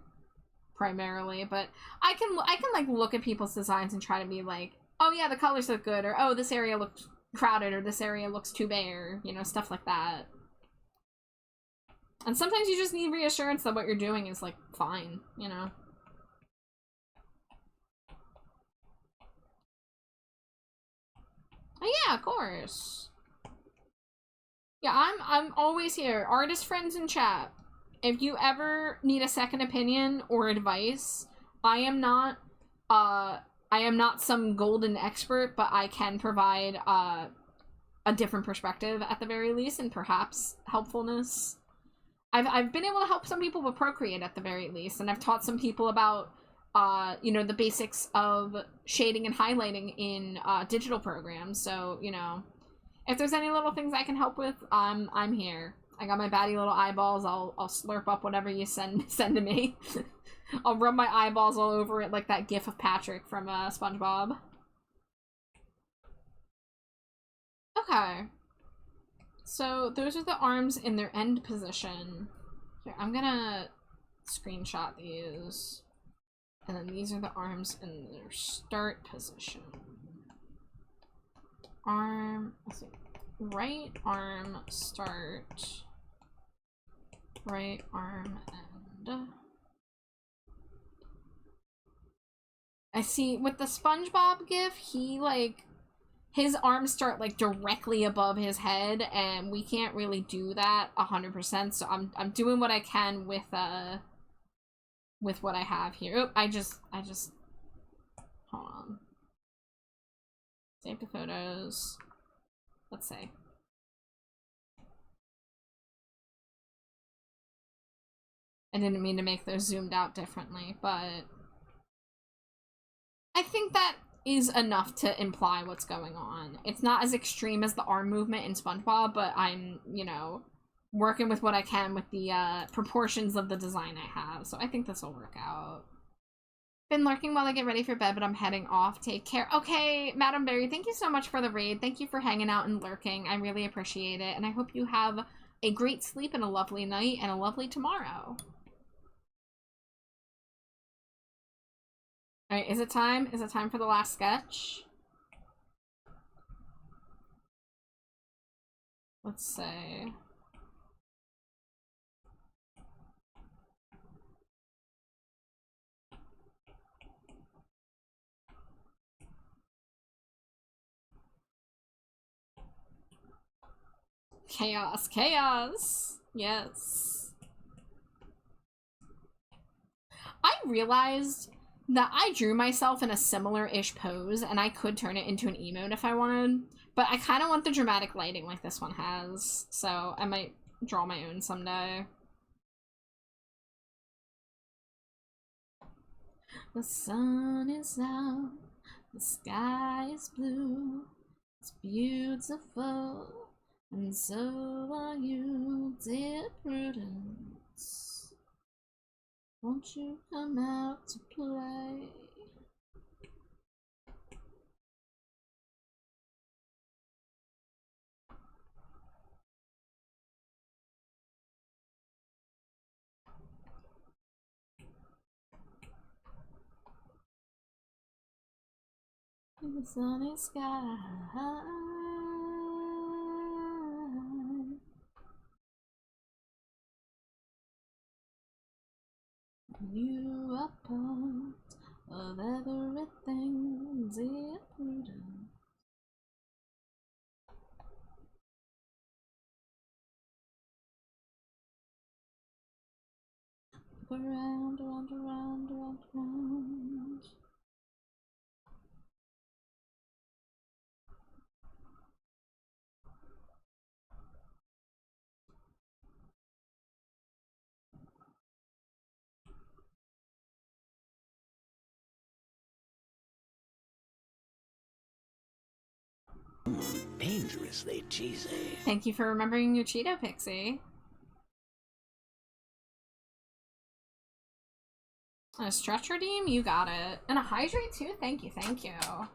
primarily, but I can like look at people's designs and try to be like, oh yeah, the colors look good, or oh, this area looks crowded, or this area looks too bare, you know, stuff like that. And sometimes you just need reassurance that what you're doing is like fine, you know. Oh yeah, of course. Yeah, I'm always here. Artist friends in chat. If you ever need a second opinion or advice, I am not some golden expert, but I can provide a different perspective at the very least, and perhaps helpfulness. I've been able to help some people with Procreate at the very least, and I've taught some people about you know, the basics of shading and highlighting in digital programs. So, you know, if there's any little things I can help with, I'm here. I got my batty little eyeballs. I'll slurp up whatever you send to me. I'll rub my eyeballs all over it like that gif of Patrick from SpongeBob. Okay. So those are the arms in their end position. Here, I'm gonna screenshot these. And then these are the arms in their start position. Arm, let's see. Right arm start. Right arm end. I see with the SpongeBob gif, he like his arms start like directly above his head, and we can't really do that 100%. So I'm doing what I can with what I have here. Oh, I just hold on. Save the photos. Let's see. I didn't mean to make those zoomed out differently, but I think that is enough to imply what's going on. It's not as extreme as the arm movement in SpongeBob, but I'm, you know, working with what I can with the proportions of the design I have. So I think this will work out. Been lurking while I get ready for bed, but I'm heading off. Take care. Okay, Madam Berry, thank you so much for the raid. Thank you for hanging out and lurking. I really appreciate it. And I hope you have a great sleep and a lovely night and a lovely tomorrow. Alright, is it time? Is it time for the last sketch? Let's see. Chaos, chaos. Yes. I realized that I drew myself in a similar-ish pose, and I could turn it into an emote if I wanted, but I kind of want the dramatic lighting like this one has, so I might draw my own someday. The sun is out, the sky is blue, it's beautiful, and so are you, dear Prudence. Won't you come out to play? In the sunny sky. You are part of everything, dear Prudence. Around, around, around, around, around. Dangerously cheesy. Thank you for remembering your Cheeto, Pixie. A stretch redeem? You got it. And a hydrate too? Thank you, thank you. I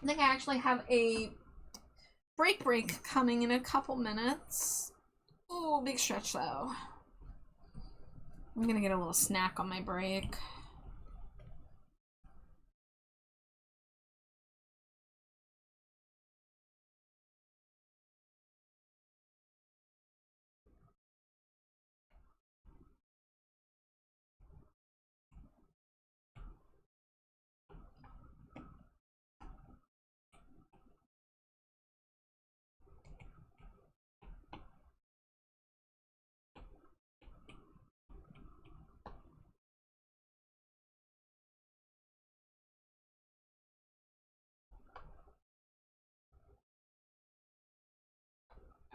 think I actually have a break coming in a couple minutes. Oh, big stretch though. I'm gonna get a little snack on my break.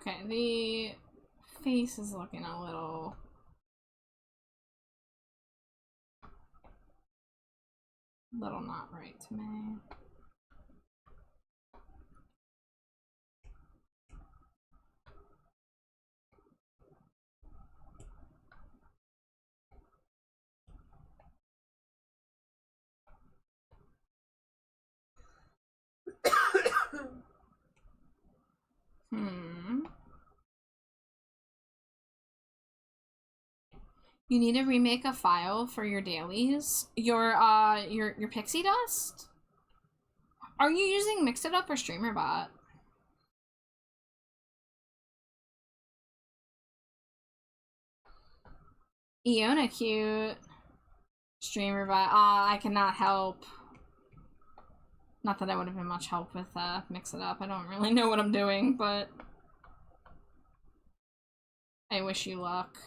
Okay, the face is looking a little... not right to me. You need to remake a file for your dailies. Your pixie dust? Are you using Mix It Up or StreamerBot? Iona cute. StreamerBot. I cannot help. Not that I would have been much help with Mix It Up. I don't really know what I'm doing, but I wish you luck.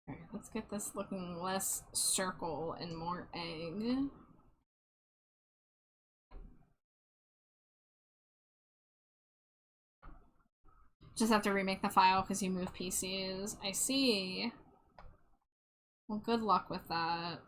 Alright, let's get this looking less circle and more egg. Just have to remake the file because you move PCs. I see. Well, good luck with that.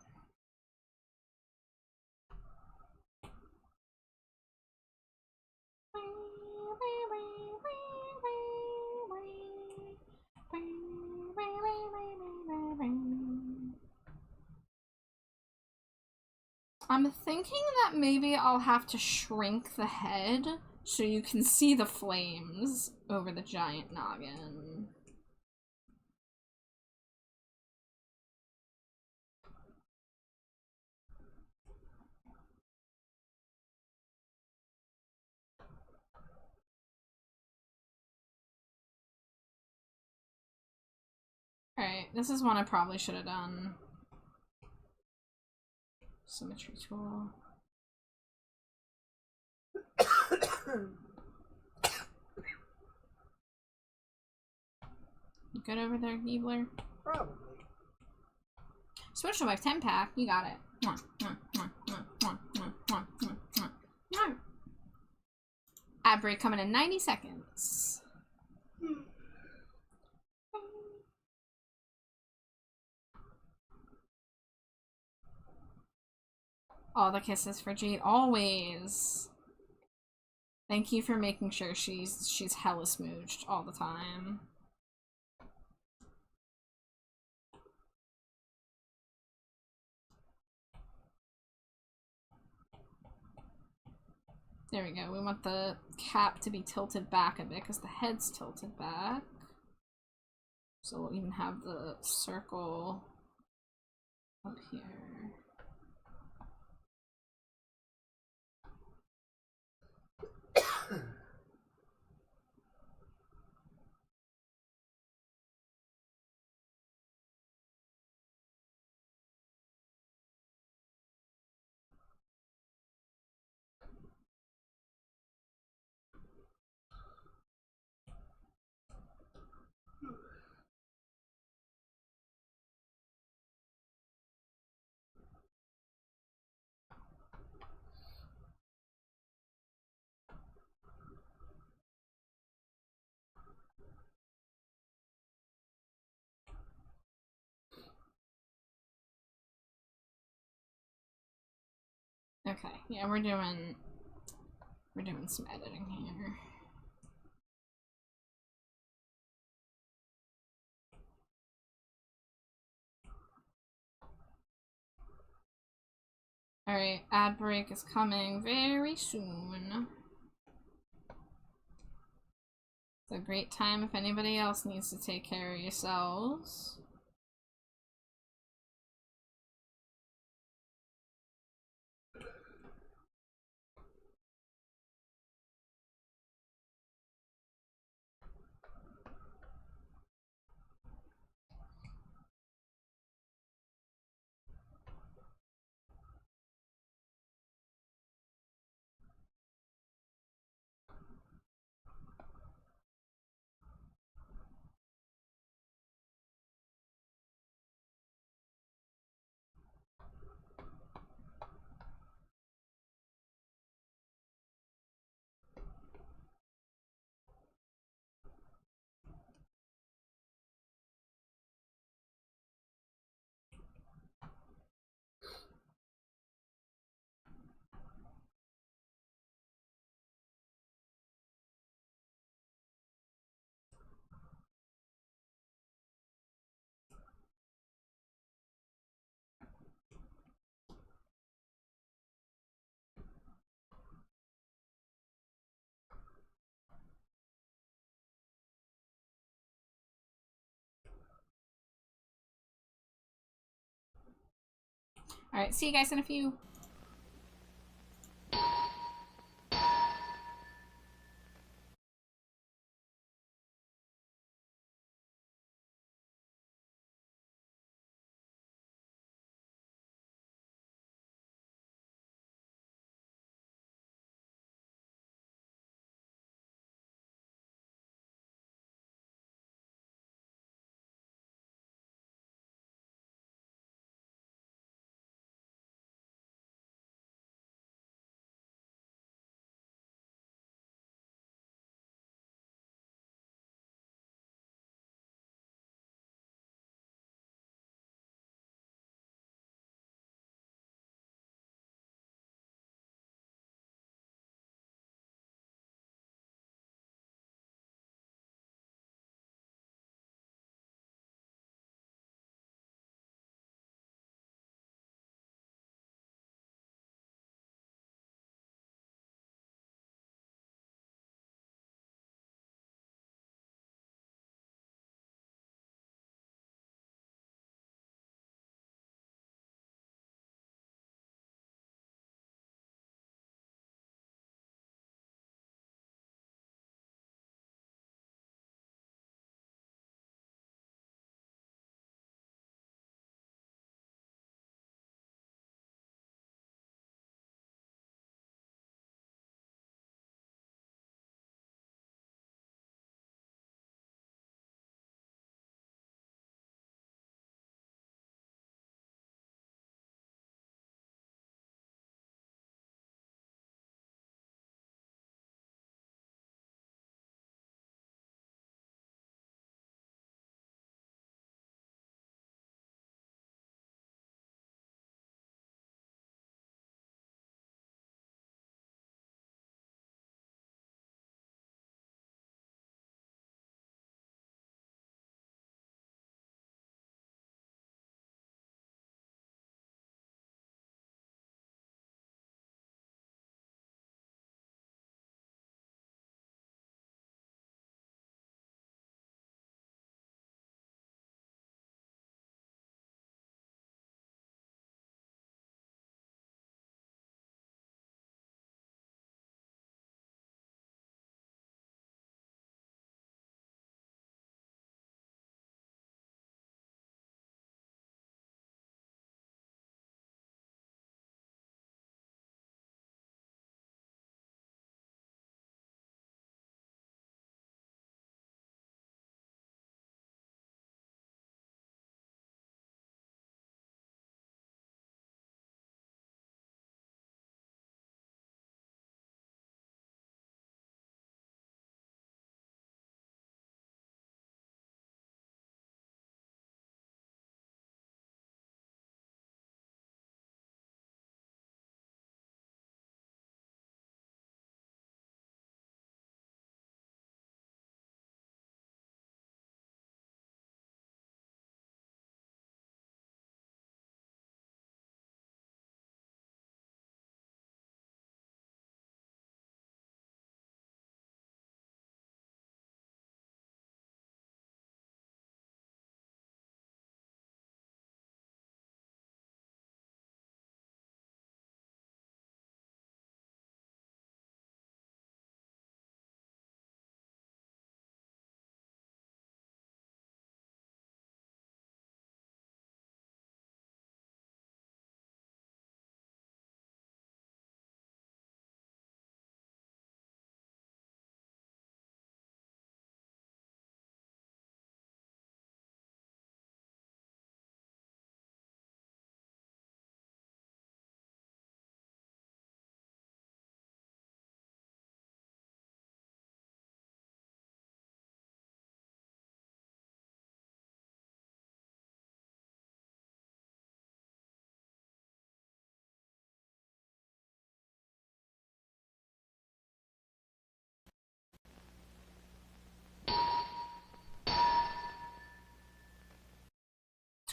I'm thinking that maybe I'll have to shrink the head so you can see the flames over the giant noggin. Alright, this is one I probably should have done. Symmetry tool. You good over there, Giebler? Probably. Switch to my 10-pack, you got it. Ad break coming in 90 seconds. All the kisses for Jade, always. Thank you for making sure she's hella smooched all the time. There we go. We want the cap to be tilted back a bit because the head's tilted back. So we'll even have the circle up here. Okay, yeah, we're doing some editing here. Alright, ad break is coming very soon. It's a great time if anybody else needs to take care of yourselves. Alright, see you guys in a few.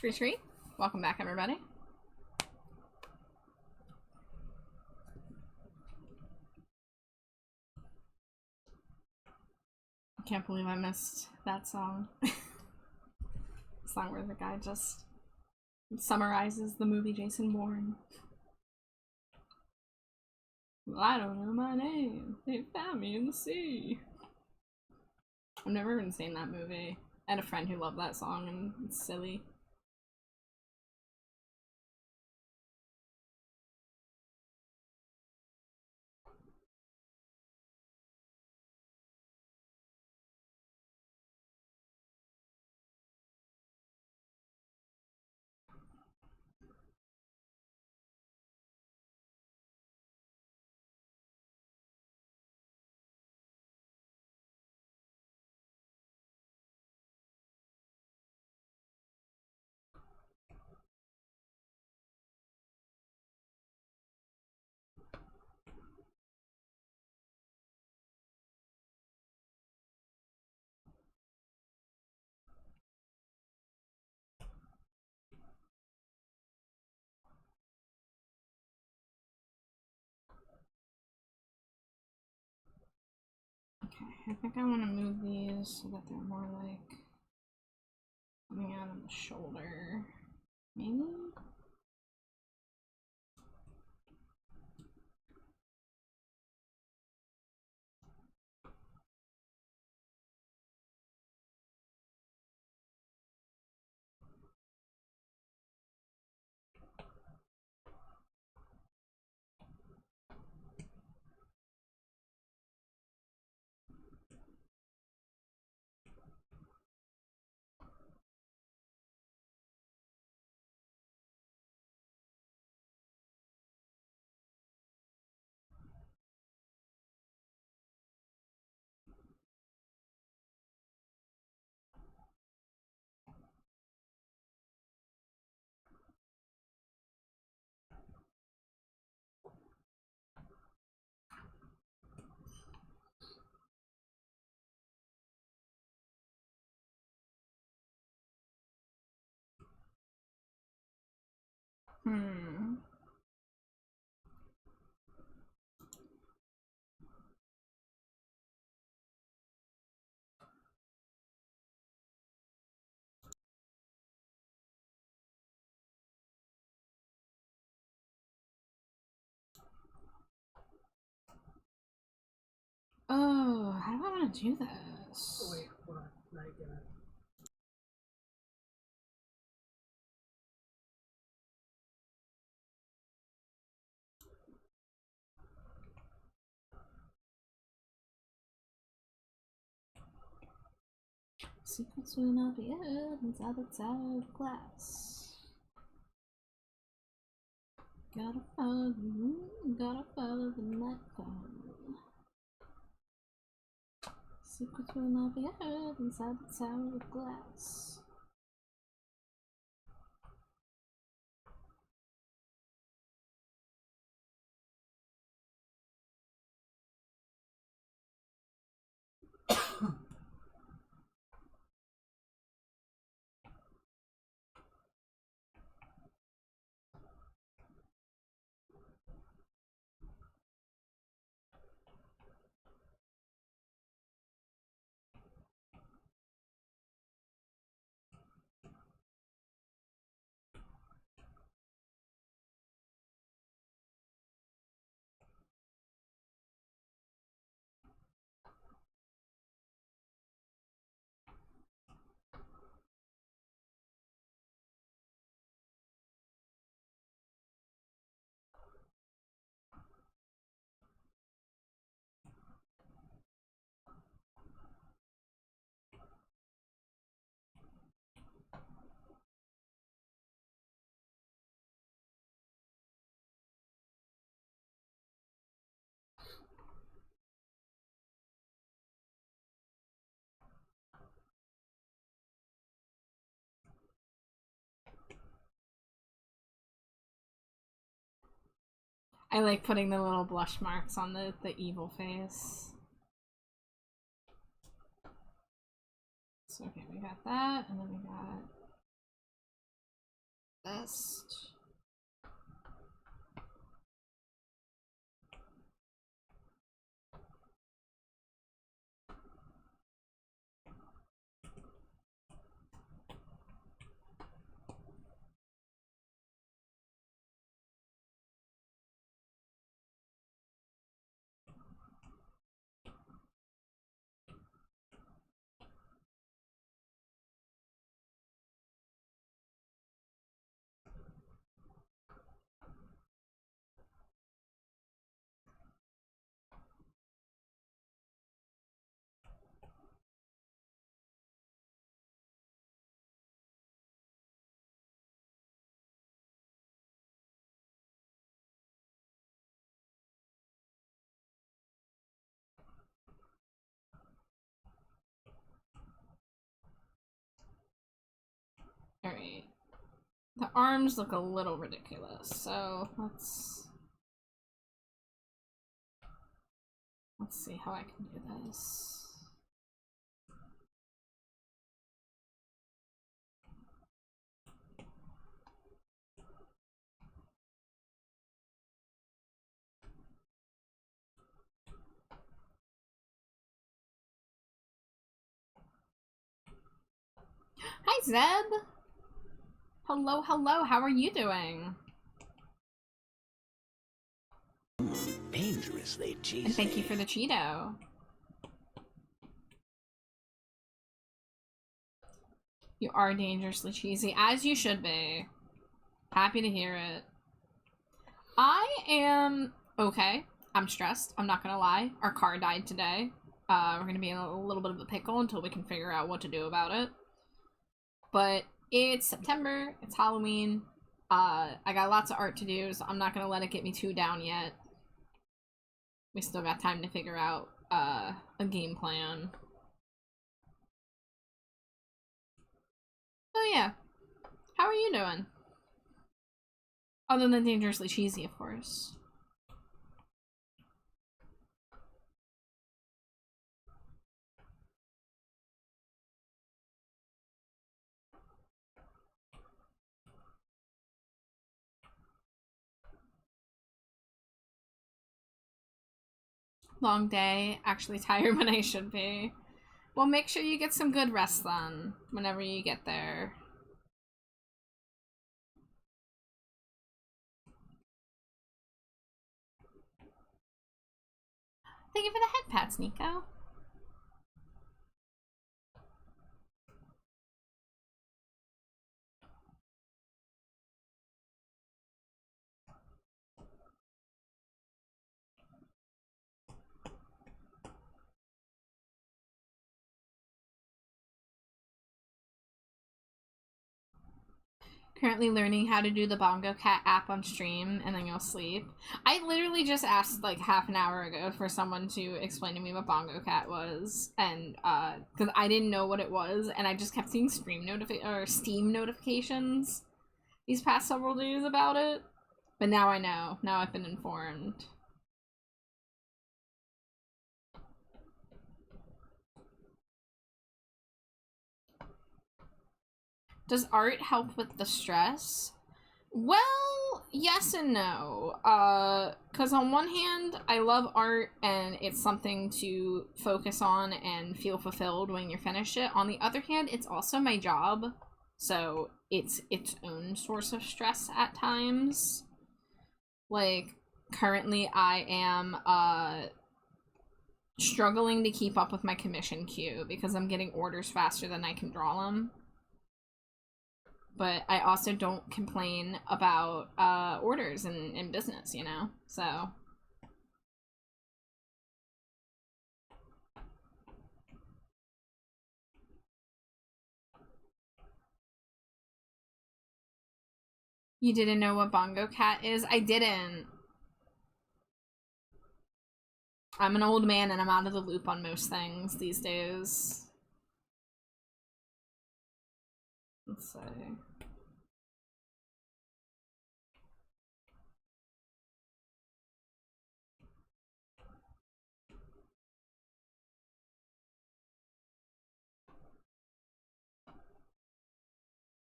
Scree scree. Welcome back, everybody. I can't believe I missed that song. Song where the guy just It summarizes the movie Jason Bourne. I don't know my name. They found me in the sea. I've never even seen that movie. I had a friend who loved that song, and it's silly. Okay, I think I want to move these so that they're more like coming out of the shoulder. Maybe? Hmm. Oh, how do I want to do this? Oh, wait, hold on. Now you get it. Secrets will not be hid inside the tower of glass. Gotta follow the nightfall. Secrets will not be heard inside the tower of glass. I like putting the little blush marks on the evil face. So okay, we got that, and then we got vest. The arms look a little ridiculous, so let's see how I can do this. Hi, Zeb! Hello, hello, how are you doing? Dangerously cheesy. And thank you for the Cheeto. You are dangerously cheesy, as you should be. Happy to hear it. I am okay. I'm stressed, I'm not gonna lie. Our car died today. We're gonna be in a little bit of a pickle until we can figure out what to do about it. But it's September, it's Halloween. I got lots of art to do, so I'm not gonna let it get me too down yet. We still got time to figure out a game plan. Oh yeah. How are you doing? Other than dangerously cheesy, of course. Long day, actually tired when I should be. Well, make sure you get some good rest then, whenever you get there. Thank you for the head pats, Nico. Currently learning how to do the Bongo Cat app on stream, and then you'll sleep. I literally just asked like half an hour ago for someone to explain to me what Bongo Cat was, and because I didn't know what it was, and I just kept seeing Steam notifications these past several days about it. But now I know. Now I've been informed. Does art help with the stress? Well, yes and no. Because on one hand, I love art and it's something to focus on and feel fulfilled when you finish it. On the other hand, it's also my job, so it's its own source of stress at times. Like, currently I am, struggling to keep up with my commission queue because I'm getting orders faster than I can draw them. But I also don't complain about orders in business, you know? So. You didn't know what Bongo Cat is? I didn't. I'm an old man and I'm out of the loop on most things these days. Let's see.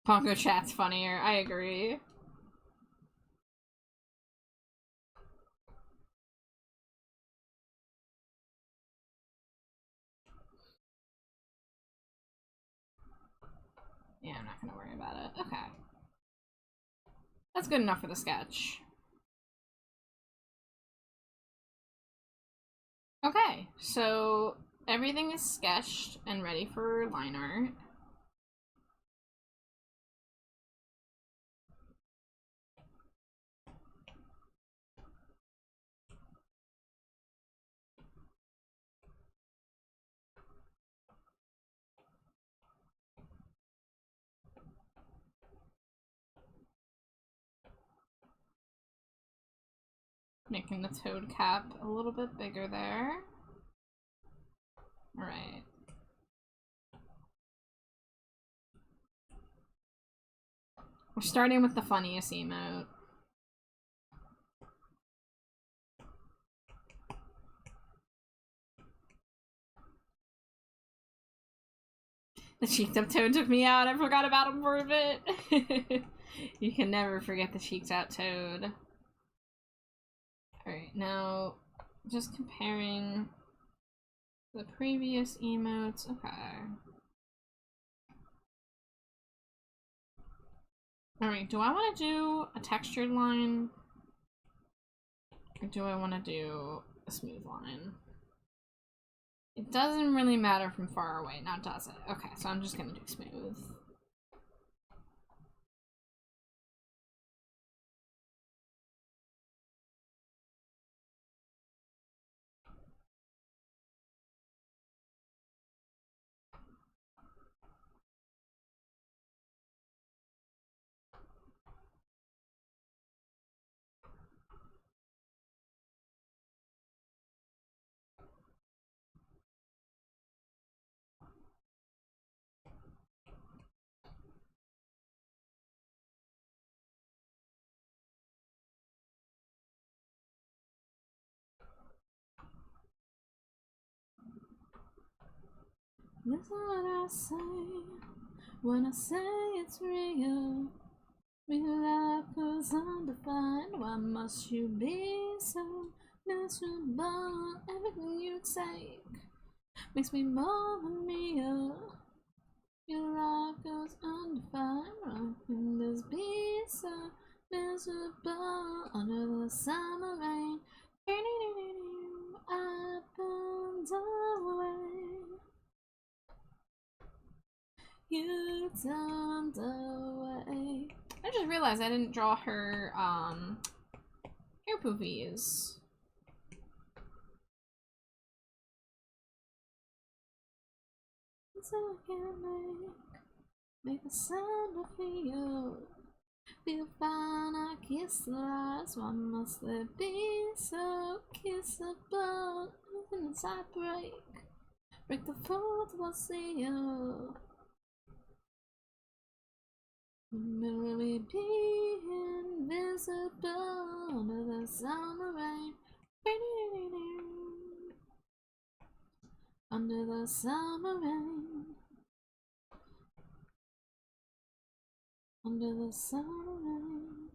Bongo Chat's funnier, I agree. Yeah, I'm not gonna worry about it. Okay. That's good enough for the sketch. Okay, so everything is sketched and ready for line art. Making the toad cap a little bit bigger there. Alright. We're starting with the funniest emote. The cheeked up toad took me out. I forgot about him for a bit. You can never forget the cheeked out toad. Alright, now just comparing the previous emotes. Okay. Alright, do I want to do a textured line? Or do I want to do a smooth line? It doesn't really matter from far away, now does it? Okay, so I'm just gonna do smooth. Listen what I say when I say it's real. Real life goes undefined. Why must you be so miserable? Everything you take makes me more than real. Your life goes undefined. Why can this be so miserable under the summer rain? I burned away. You turned away. I just realized I didn't draw her hair poofies. So I can make a sound of you. Feel fine, I kiss the lies. Why must they be so kissable? Even as I break the fourth wall seal. Will we be invisible under the summer rain? Under the summer rain. Under the summer rain.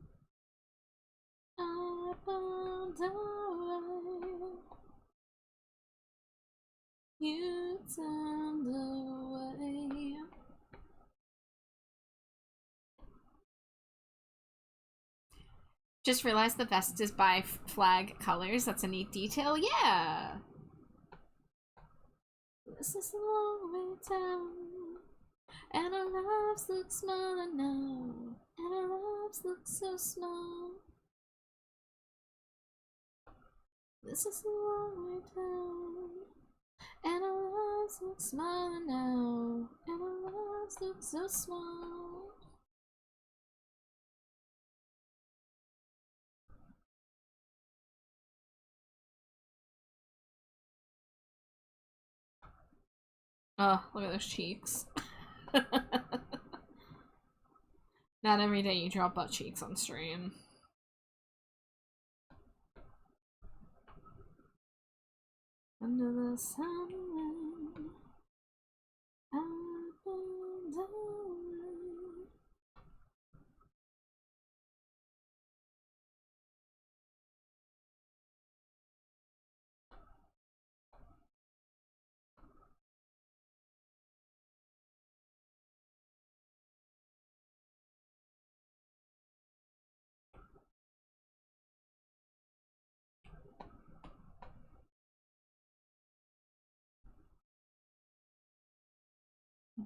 I burned away. You turned away. Just realized the vest is by flag colors. That's a neat detail. Yeah. This is a long way down, and our lives look smaller now, and our lives look so small. This is a long way down, and our lives look smaller now, and our lives look so small. Oh, look at those cheeks. Not every day you draw butt cheeks on stream. Under the sun, up and down.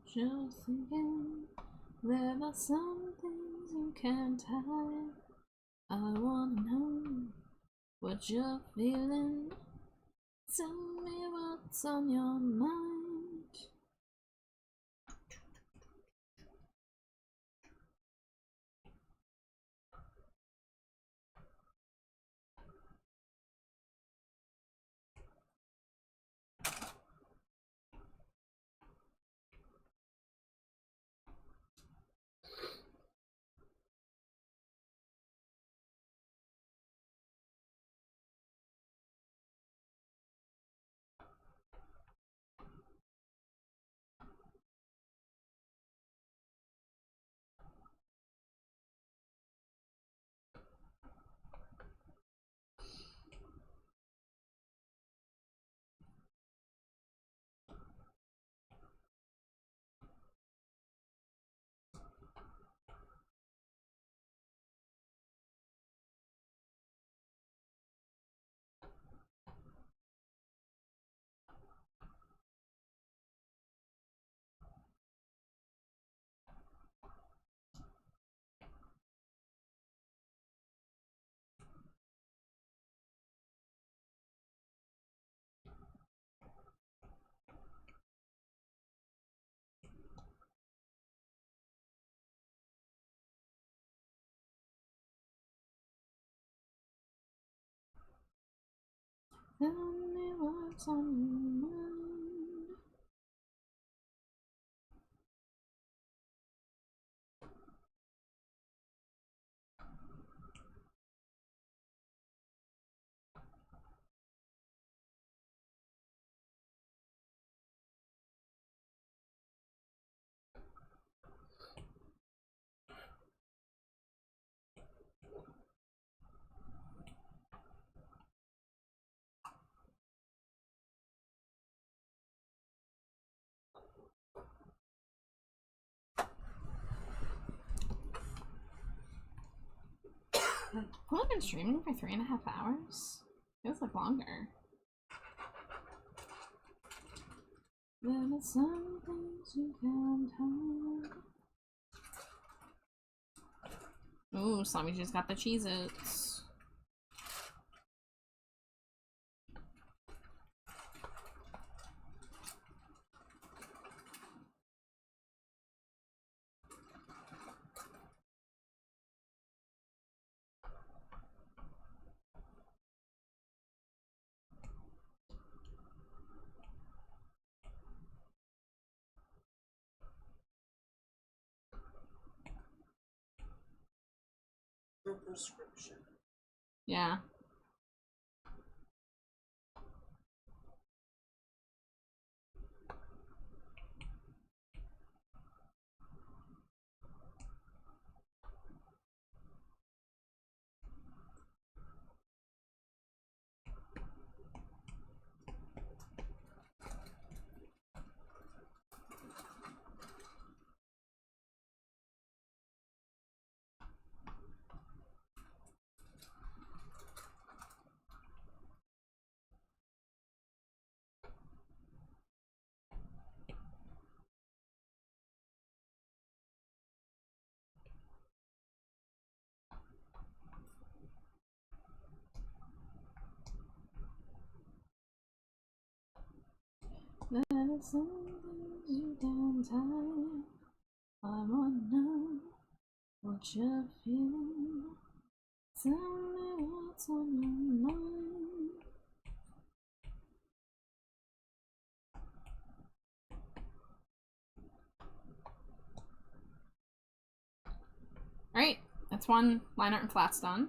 Just thinking, there are some things you can't hide. I wanna know what you're feeling. Tell me what's on your mind. Tell me what's on your mind. I've only been streaming for 3.5 hours. Feels like longer. There are some things you can't hide. Ooh, Slimy just got the Cheez-Its. The prescription. Yeah. There are some things you can't hide. I wanna know what you're feeling. Tell me what's on your mind. Alright, that's one line art and flats done.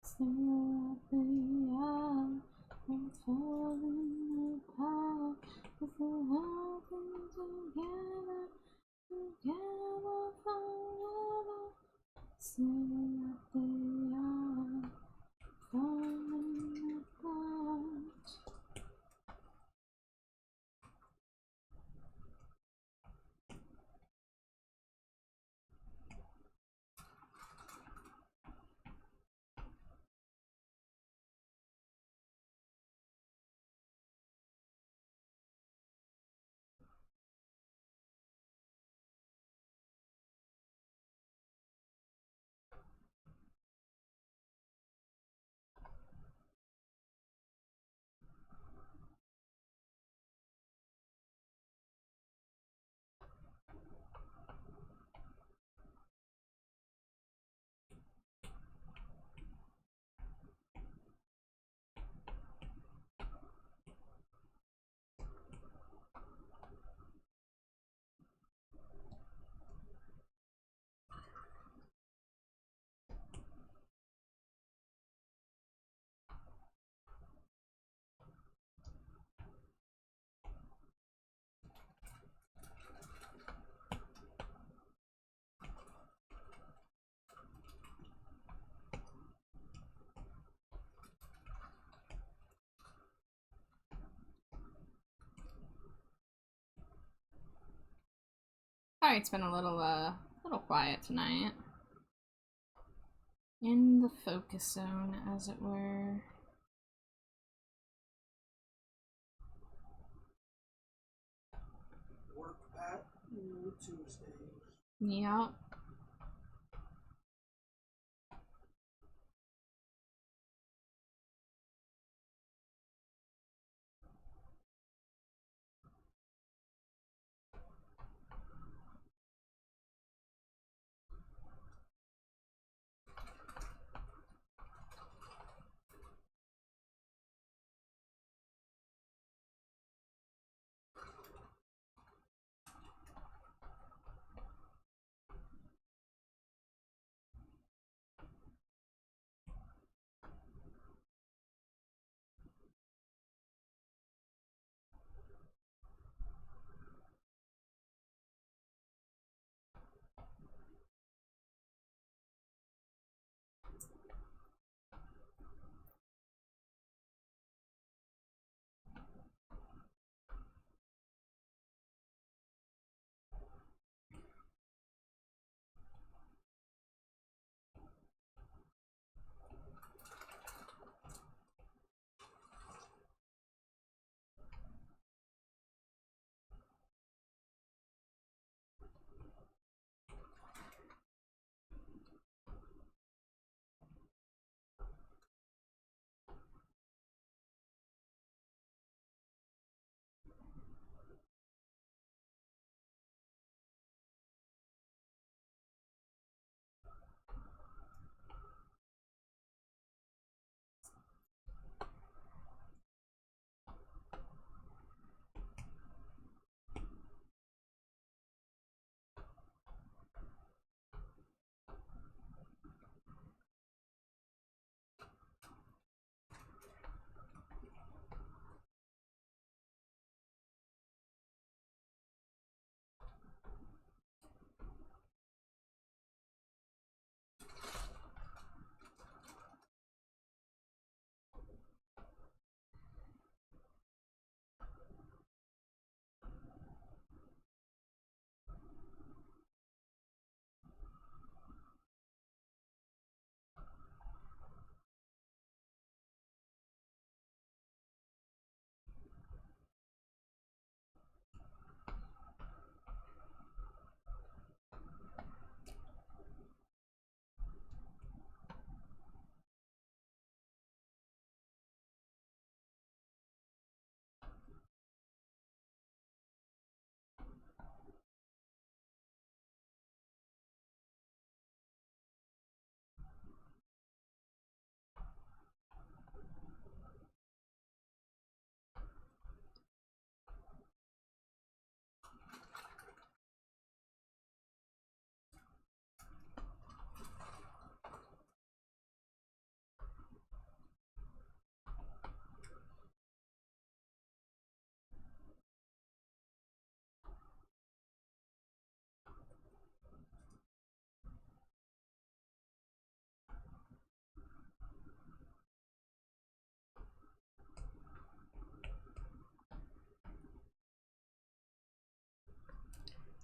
Still at the eye, I'm falling apart. If we're walking together, together forever. Still at the eye, falling apart. Sorry it's been a little quiet tonight. In the focus zone, as it were. Work at Tuesday. Yep.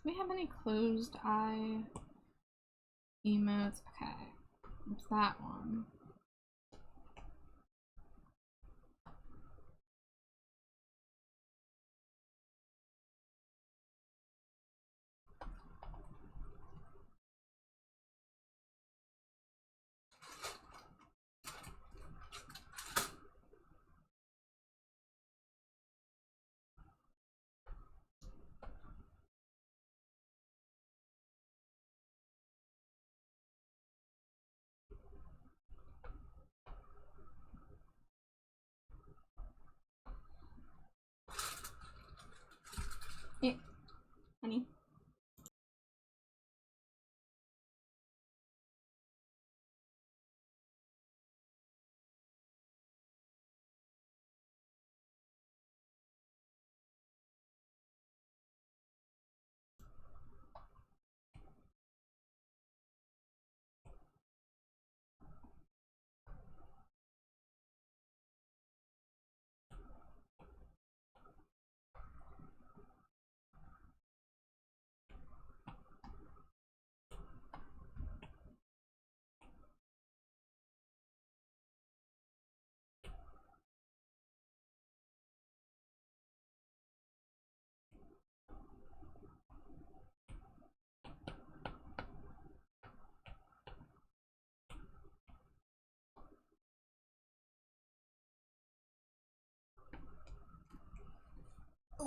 Do we have any closed eye emotes? Okay. It's that one. Yeah, honey.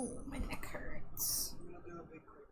Oh, my neck hurts. I'm gonna do a big critical.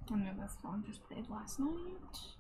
I know this song just played last night.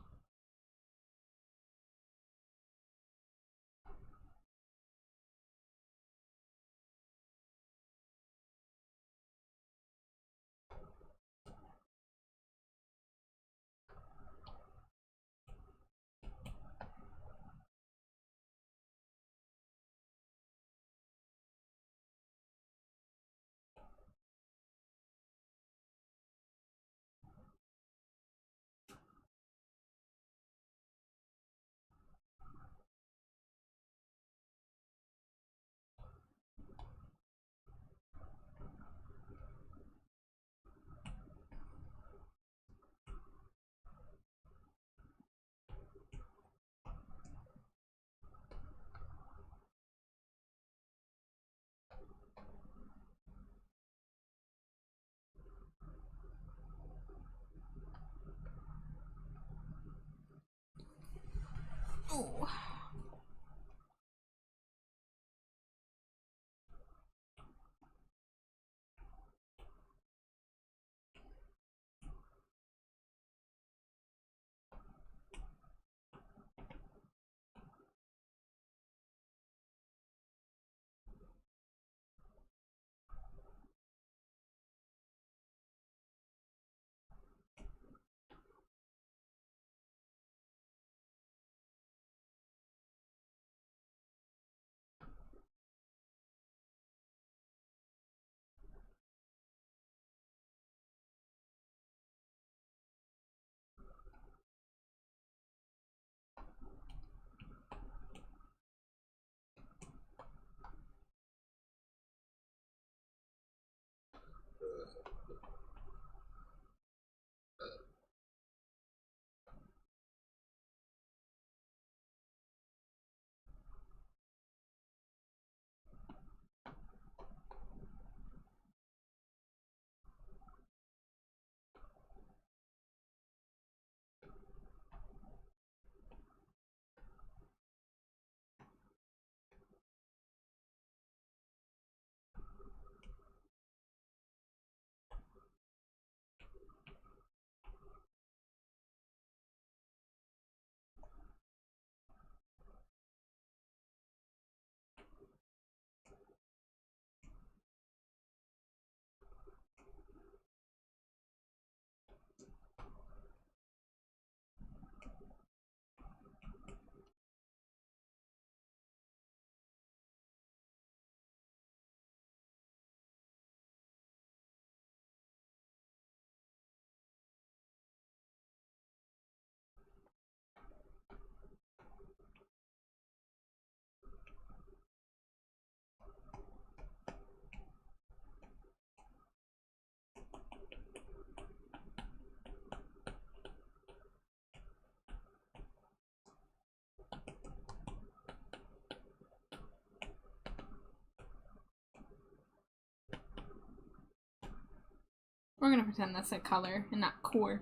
gonna pretend that's a color and not core.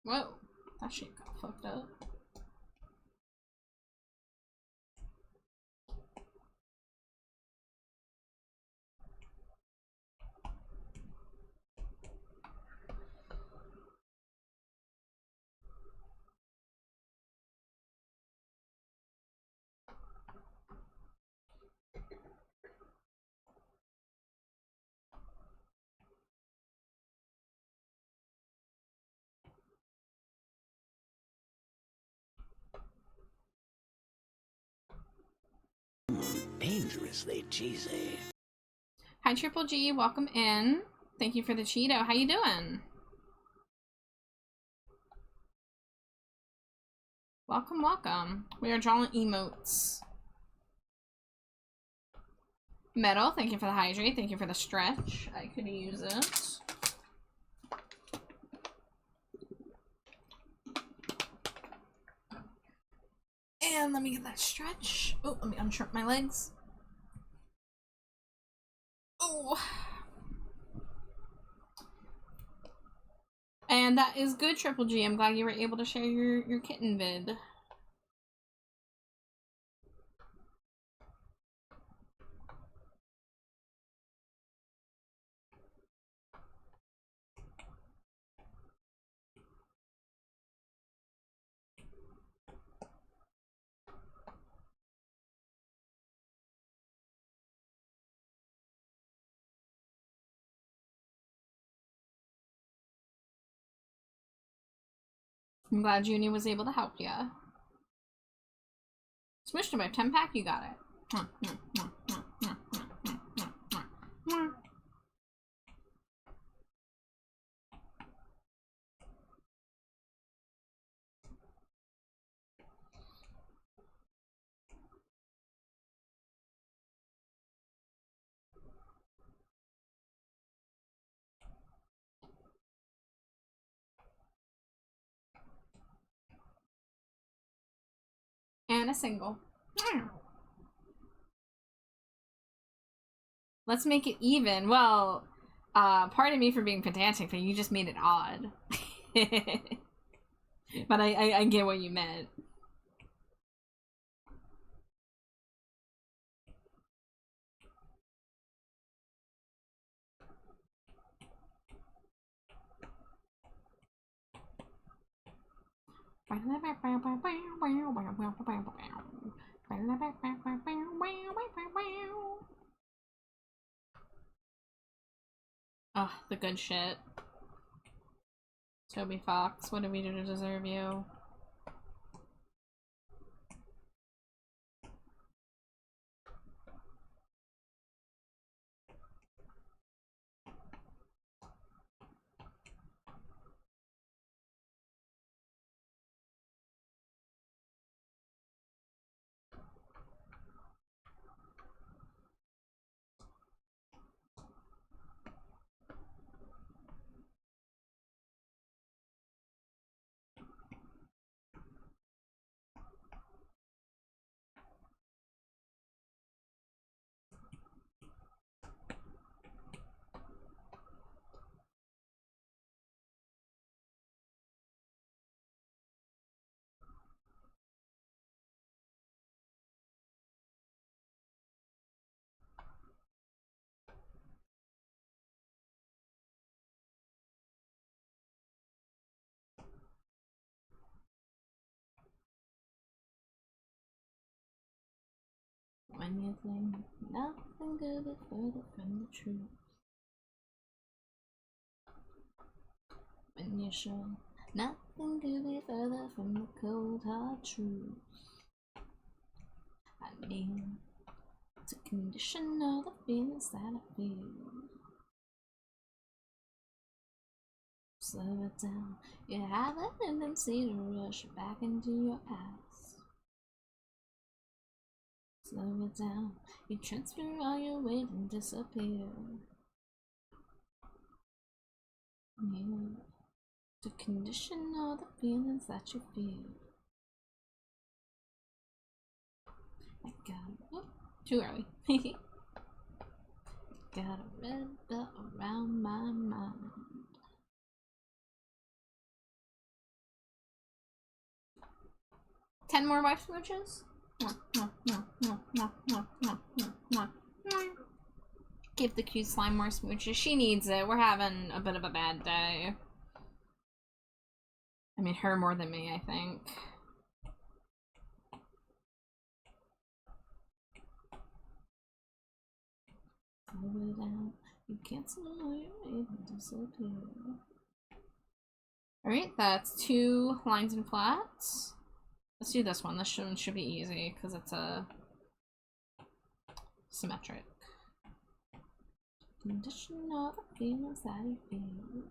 Whoa, that shit got fucked up. Dangerously cheesy. Hi Triple G, welcome in. Thank you for the Cheeto. How you doing? Welcome, welcome. We are drawing emotes. Metal, thank you for the hydrate. Thank you for the stretch. I could use it. And let me get that stretch. Oh, let me unshrunk my legs. Oh. And that is good, Triple G. I'm glad you were able to share your kitten vid. I'm glad Junie was able to help ya. Smushed about 10-pack, you got it. And a single. Let's make it even. Well, pardon me for being pedantic, but you just made it odd. But I get what you meant. Oh, the good shit. Toby Fox, what did we do to deserve you? When you think nothing could be further from the truth. When you're sure nothing could be further from the cold hard truth. I mean, to condition all the feelings that I feel. Slow it down. You have a tendency to rush back into your past. Slow it down. You transfer all your weight and disappear. You to condition all the feelings that you feel. Too early. Got a red belt around my mind. Ten more wife smooches? Give the cute slime more smooches. She needs it. We're having a bit of a bad day. I mean, her more than me, I think. You can't disappear. Alright, that's 2 lines and flats. Let's do this one. This one should be easy because it's a symmetric. Condition of the feelings that you feel.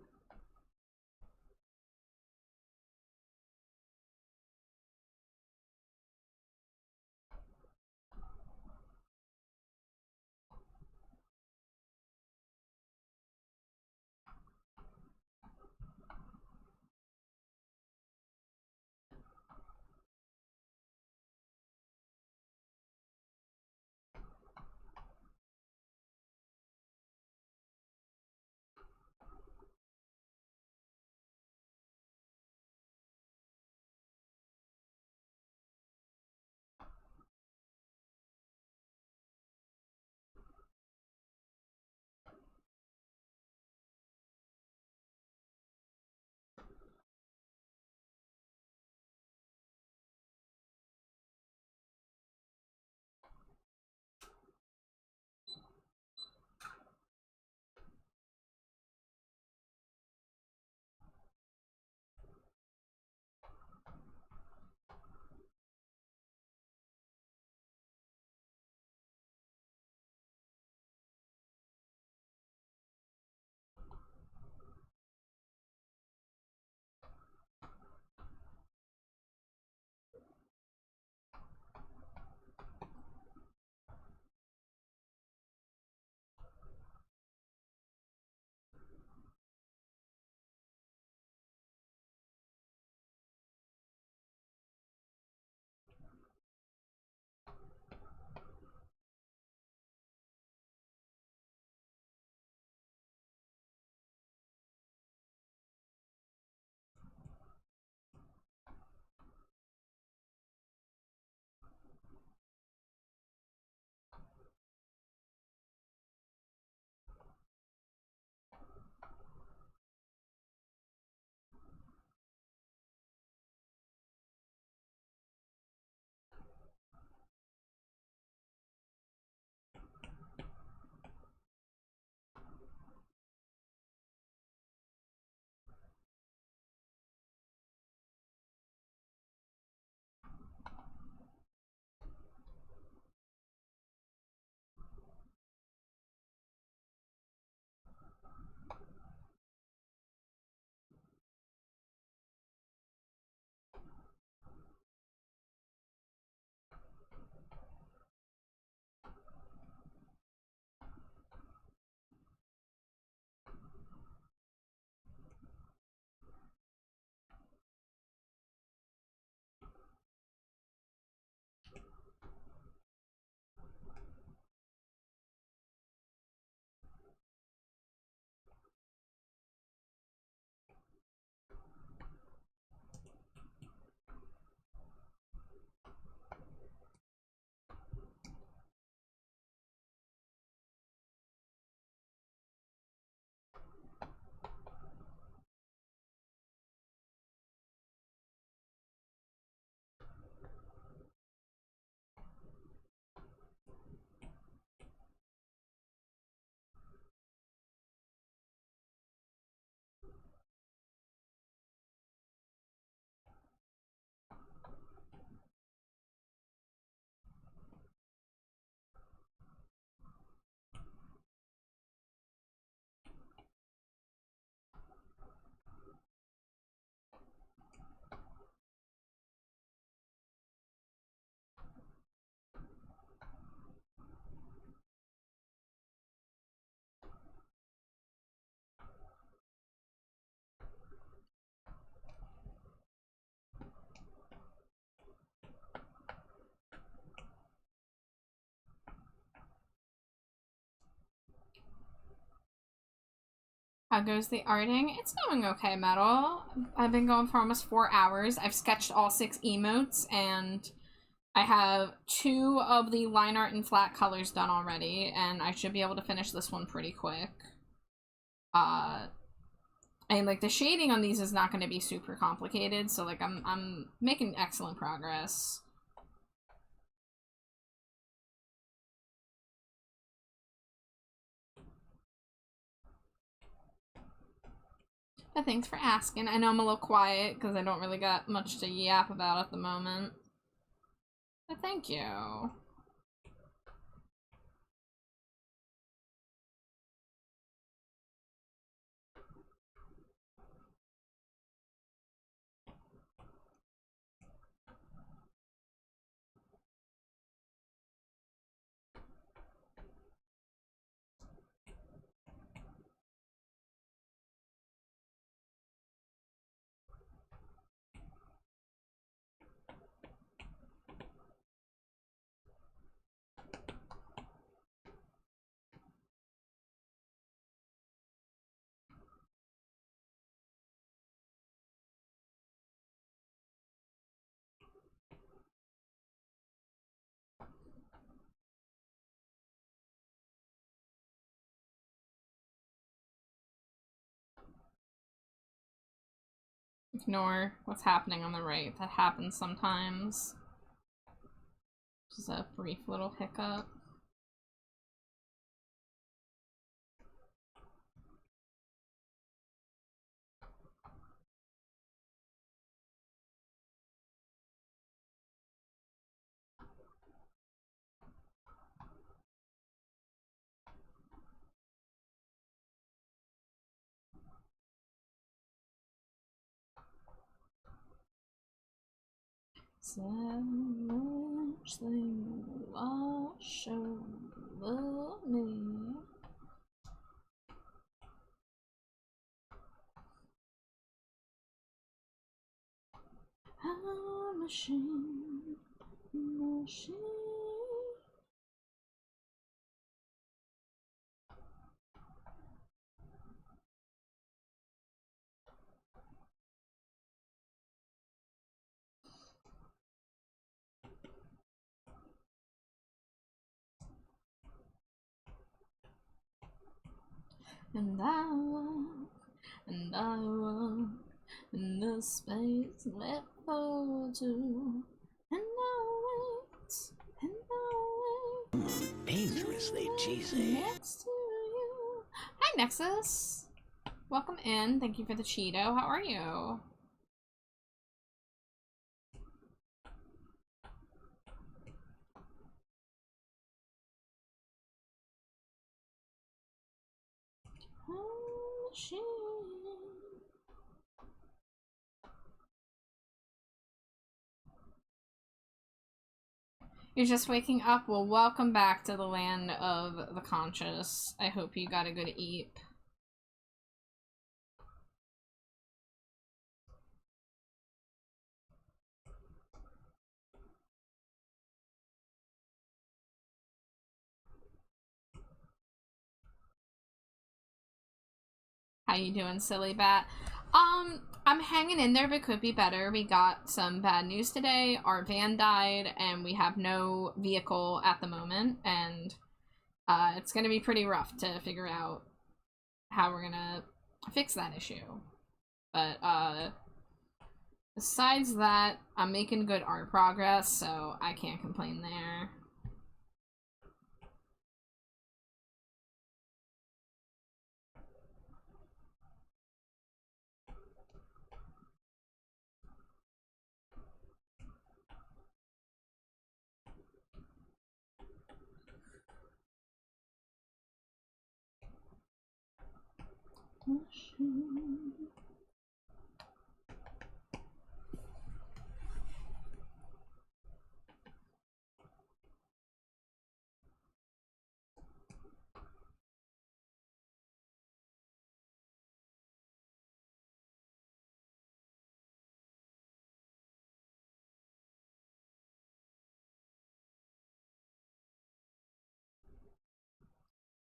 How goes the arting? It's going okay, Metal. I've been going for almost 4 hours. I've sketched all 6 emotes, and I have 2 of the line art and flat colors done already, and I should be able to finish this one pretty quick. And like the shading on these is not going to be super complicated, so like I'm making excellent progress. But thanks for asking. I know I'm a little quiet because I don't really got much to yap about at the moment. But thank you. Ignore what's happening on the right. That happens sometimes. Just a brief little hiccup. Savage thing wash over me. I'm a machine, machine. And I walk in the space left for two. And I wait, Dangerously cheesy. next to you. Hi, Nexus. Welcome in. Thank you for the Cheeto. How are you? Oh, machine. You're just waking up? Well, welcome back to the land of the conscious. I hope you got a good eat. How you doing, silly bat? I'm hanging in there, but could be better. We got some bad news today. Our van died, and we have no vehicle at the moment, and it's gonna be pretty rough to figure out how we're gonna fix that issue. But besides that, I'm making good art progress, so I can't complain there.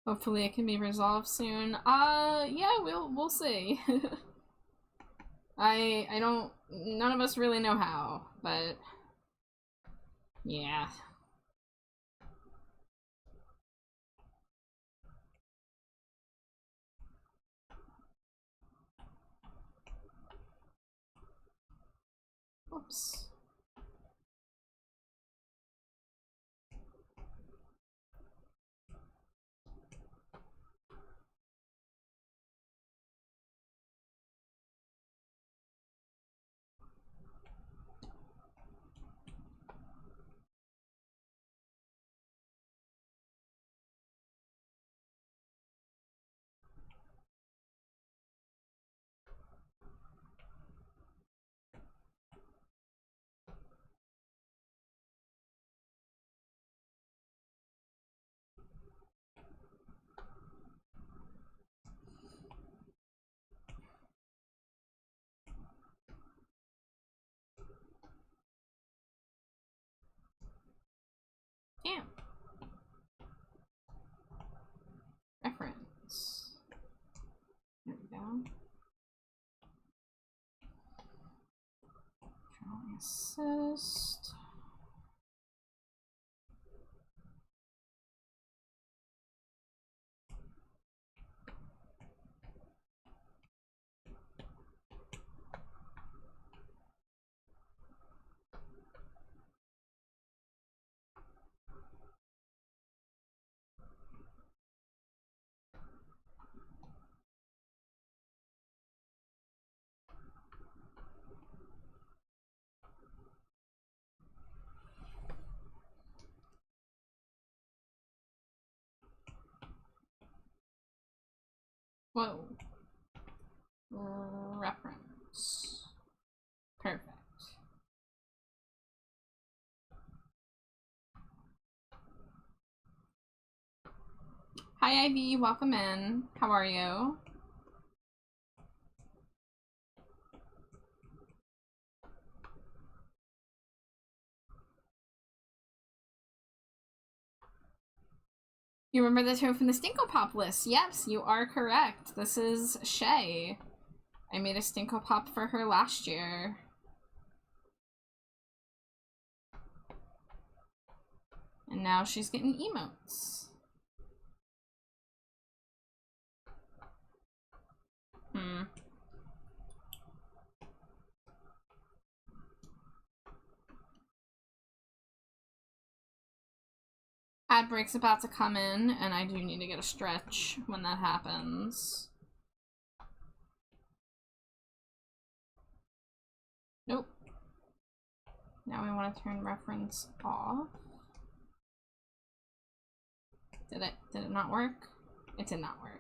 Hopefully it can be resolved soon. Yeah, we'll see. I don't, none of us really know how, but yeah. Oops. Damn. Reference. There we go. Drawing assist. Whoa. Reference. Perfect. Hi Ivy, welcome in. How are you? You remember this one from the Stinko Pop list? Yes, you are correct. This is Shay. I made a Stinko Pop for her last year. And now she's getting emotes. Ad break's about to come in, and I do need to get a stretch when that happens. Nope. Now we want to turn reference off. Did it not work? It did not work.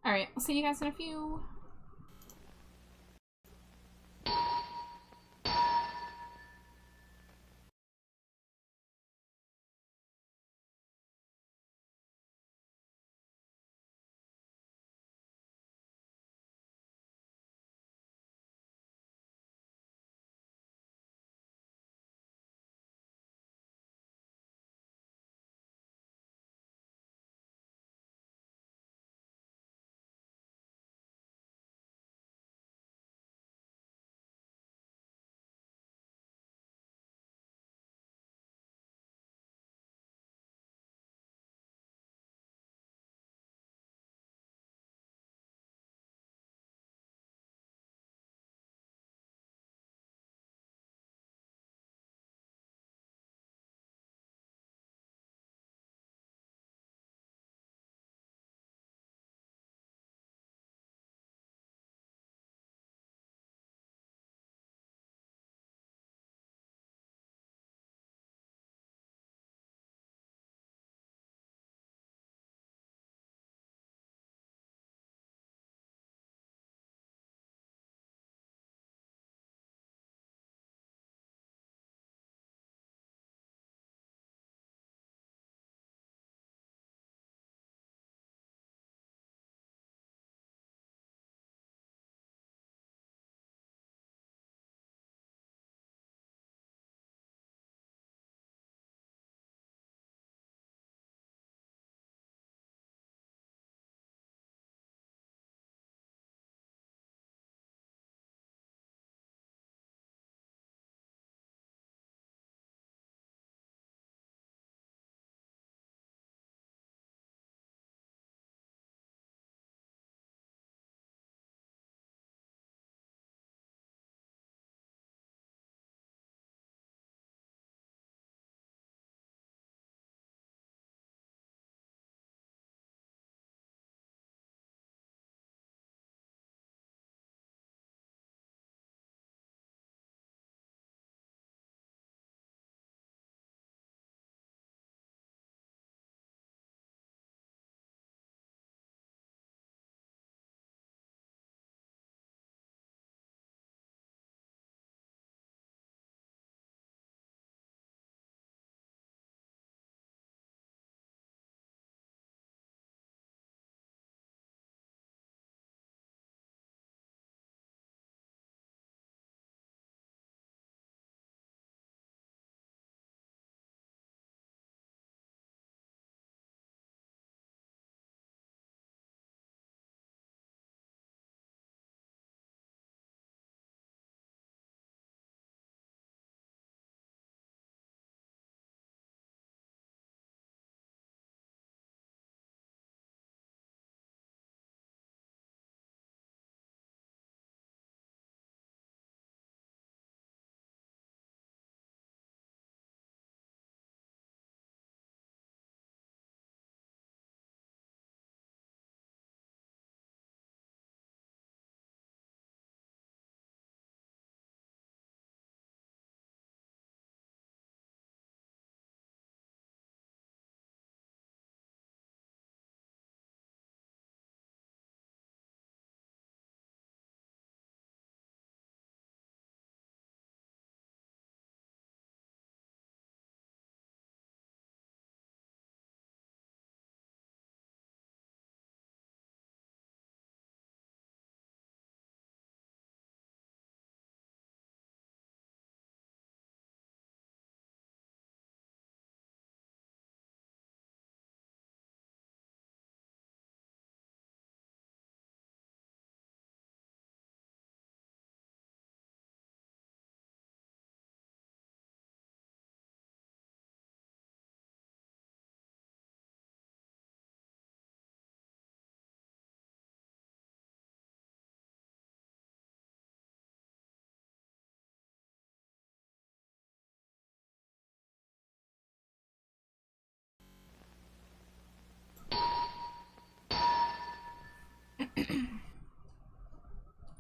Alright, I'll see you guys in a few.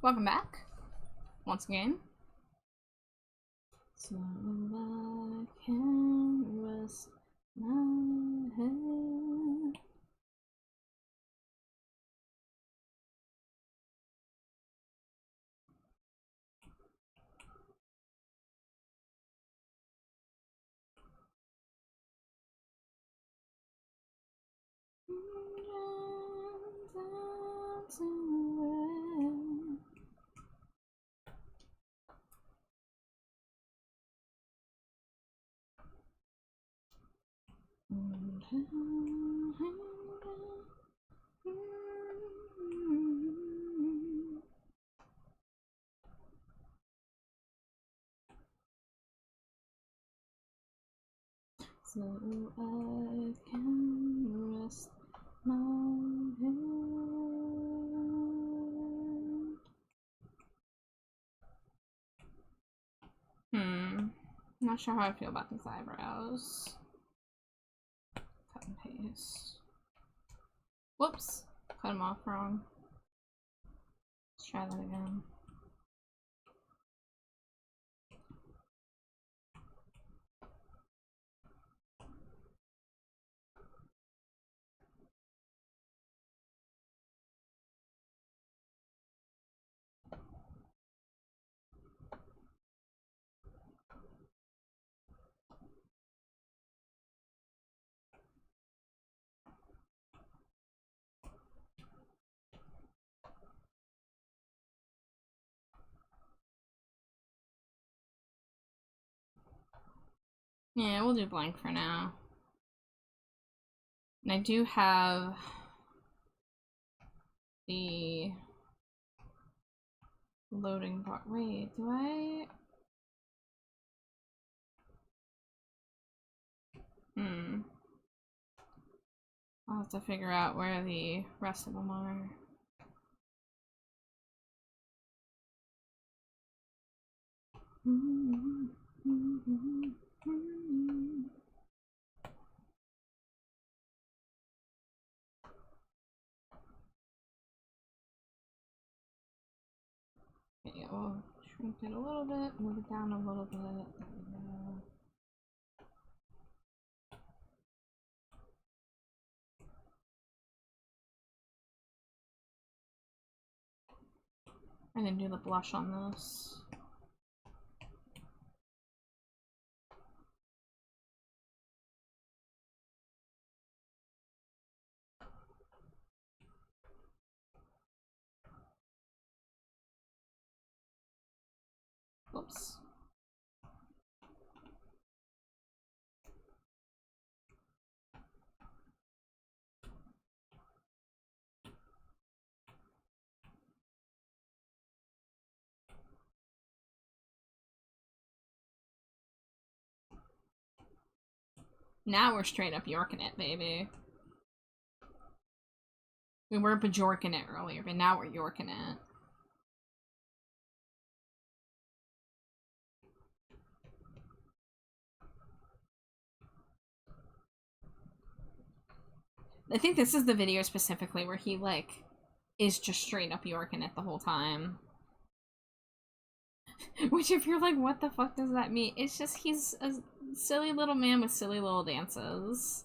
welcome back once again. So I can rest my head. So I can rest my head. Not sure how I feel about these eyebrows. Cut and paste. Whoops. Cut them off wrong. Let's try that again. Yeah, we'll do blank for now. And I do have the loading bar. Wait, do I? I'll have to figure out where the rest of them are. Okay, we'll shrink it a little bit, move it down a little bit. There we go. I didn't do the blush on this. Oops. Now we're straight up Yorking it, baby. We were Bajorking it earlier, but now we're Yorking it. I think this is the video specifically where he, like, is just straight up Yorking it the whole time. Which, if you're like, what the fuck does that mean? It's just he's a silly little man with silly little dances.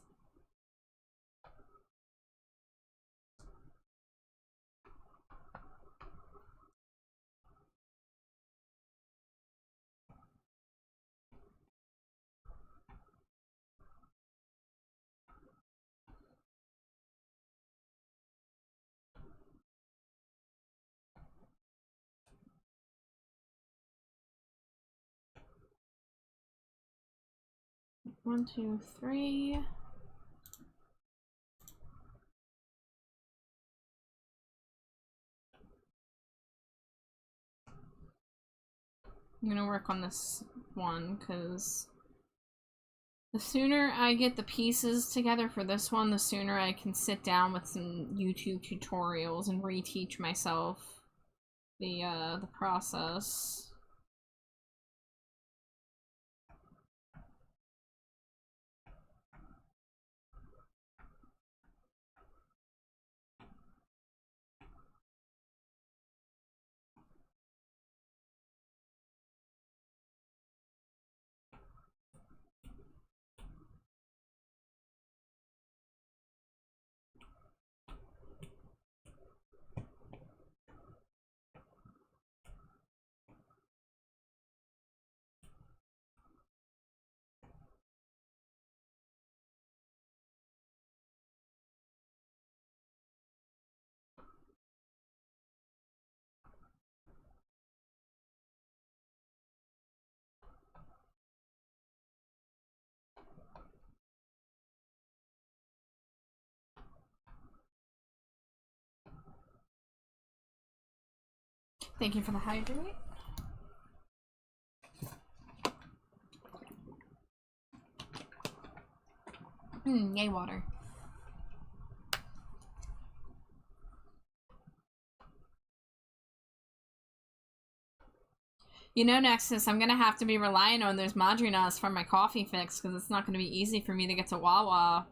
One, two, three. I'm gonna work on this one because the sooner I get the pieces together for this one, the sooner I can sit down with some YouTube tutorials and reteach myself the process. Thank you for the hydrate. Yay, water. You know, Nexus, I'm gonna have to be relying on those Madrinas for my coffee fix, because it's not gonna be easy for me to get to Wawa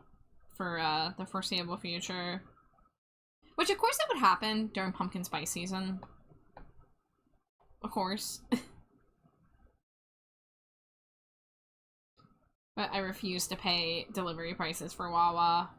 for the foreseeable future. Which, of course, that would happen during pumpkin spice season. Of course. But I refuse to pay delivery prices for Wawa.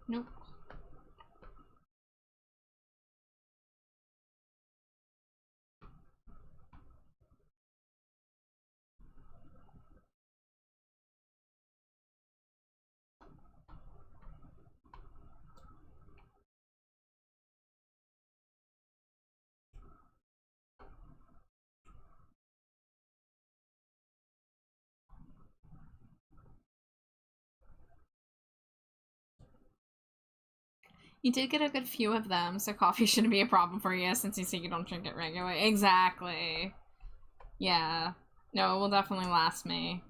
Nope. You did get a good few of them, so coffee shouldn't be a problem for you since you say you don't drink it regularly. Exactly. Yeah. No, it will definitely last me.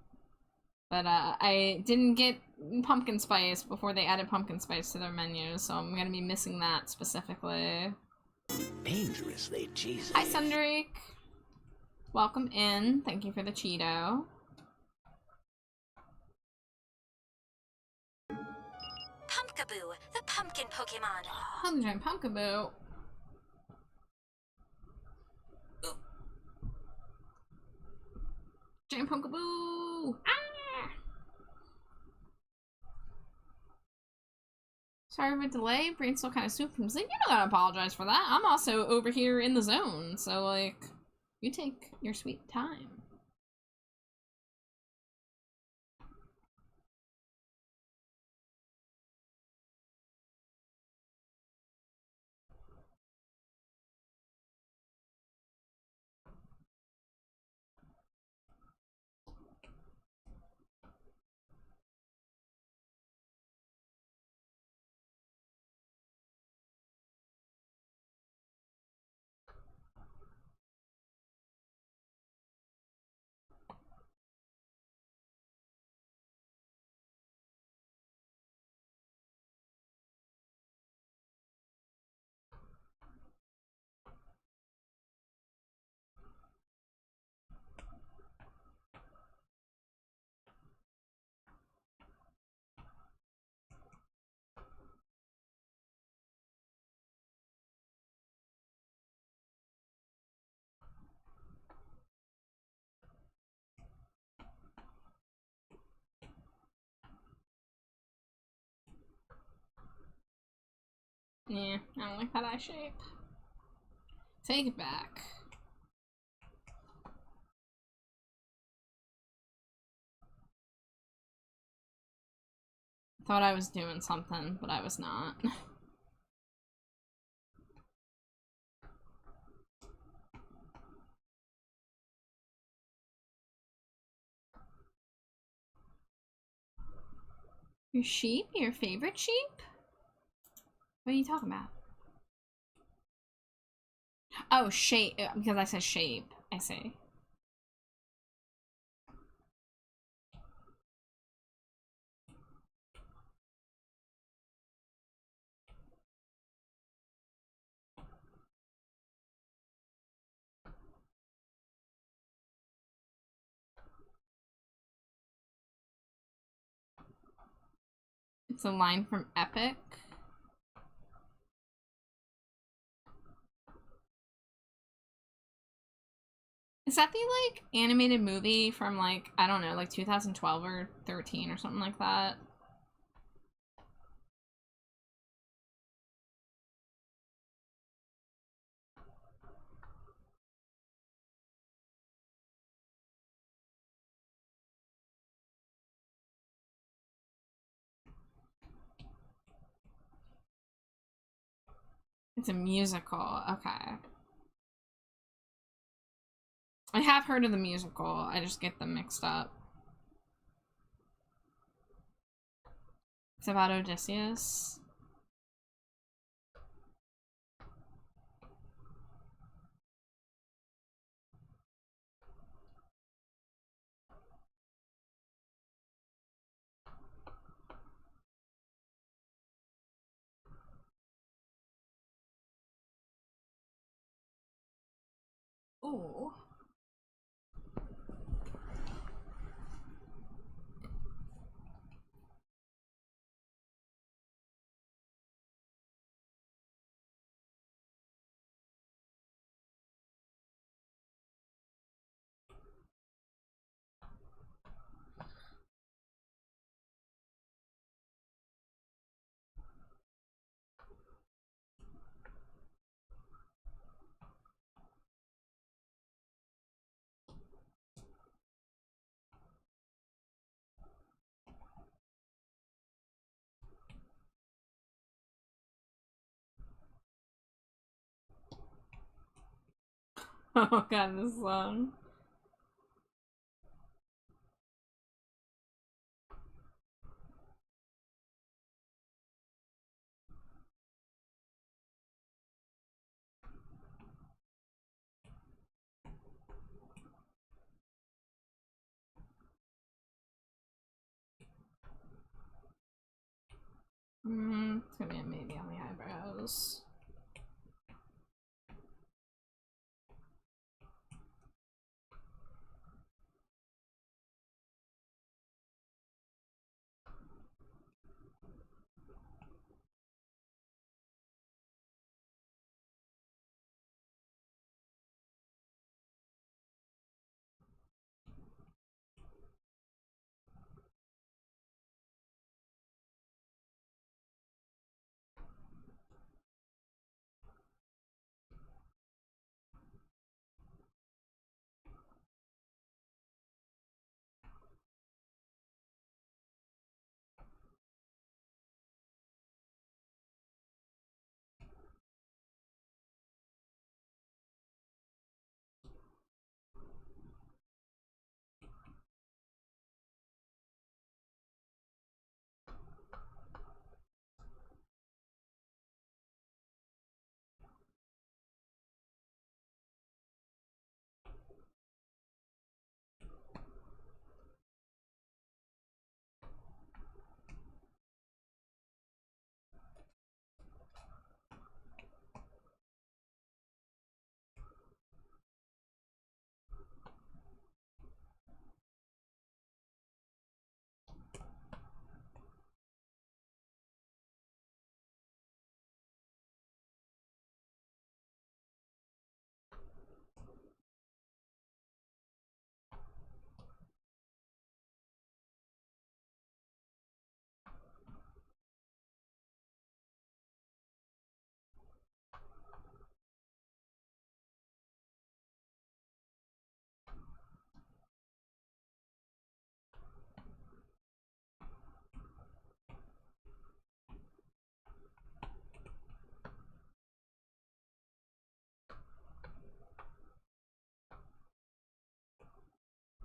But I didn't get pumpkin spice before they added pumpkin spice to their menu, so I'm gonna be missing that specifically. Dangerously cheesy. Hi, Sundrake. Welcome in. Thank you for the Cheeto. Pumpkaboo, the pumpkin Pokemon. I'm giant Pumpkaboo. Giant Pumpkaboo! Ah! Sorry for the delay. Brain's still kind of soup from sleep. You don't gotta apologize for that. I'm also over here in the zone, so, like, you take your sweet time. Yeah, I don't like that eye shape. Take it back. Thought I was doing something, but I was not. Your sheep? Your favorite sheep? What are you talking about? Oh, shape. Because I said shape. I see. It's a line from Epic. Is that the, like, animated movie from, like, I don't know, like 2012 or 13 or something like that? It's a musical. Okay. I have heard of the musical. I just get them mixed up. It's about Odysseus. Ooh. Oh god, this song. It's gonna be a maybe on the eyebrows.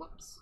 Whoops.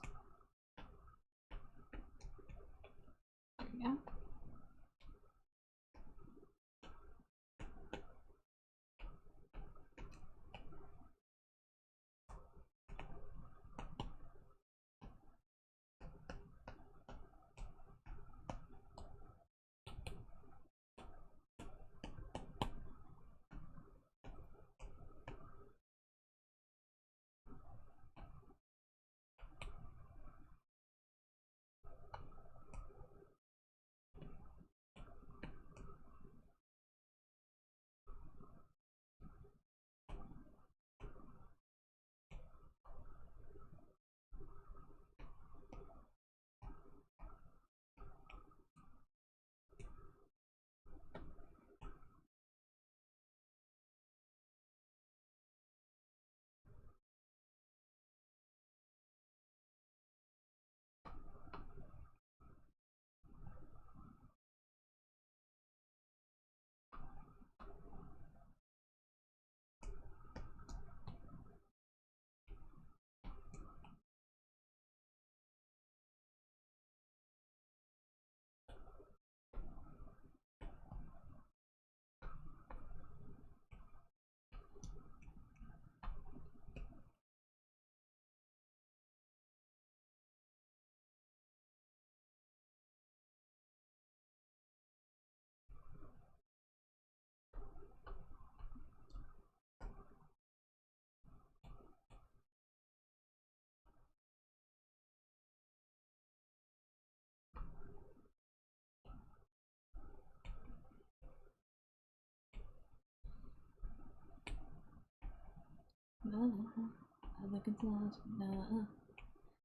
There we go. I look at that.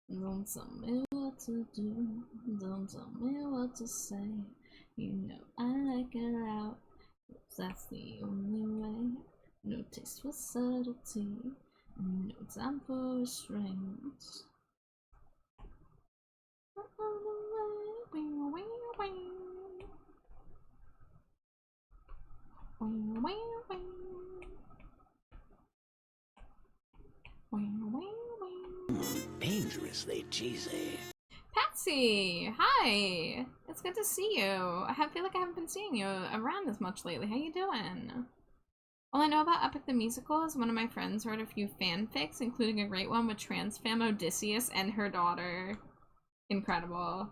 Don't tell me what to do. Don't tell me what to say. You know I like it out. That's the only way. No taste for subtlety. No time for restraint. Dangerously cheesy. Patsy, hi. It's good to see you. I feel like I haven't been seeing you around as much lately. How you doing? All I know about Epic the Musical is one of my friends wrote a few fanfics, including a great one with trans femme Odysseus and her daughter. Incredible.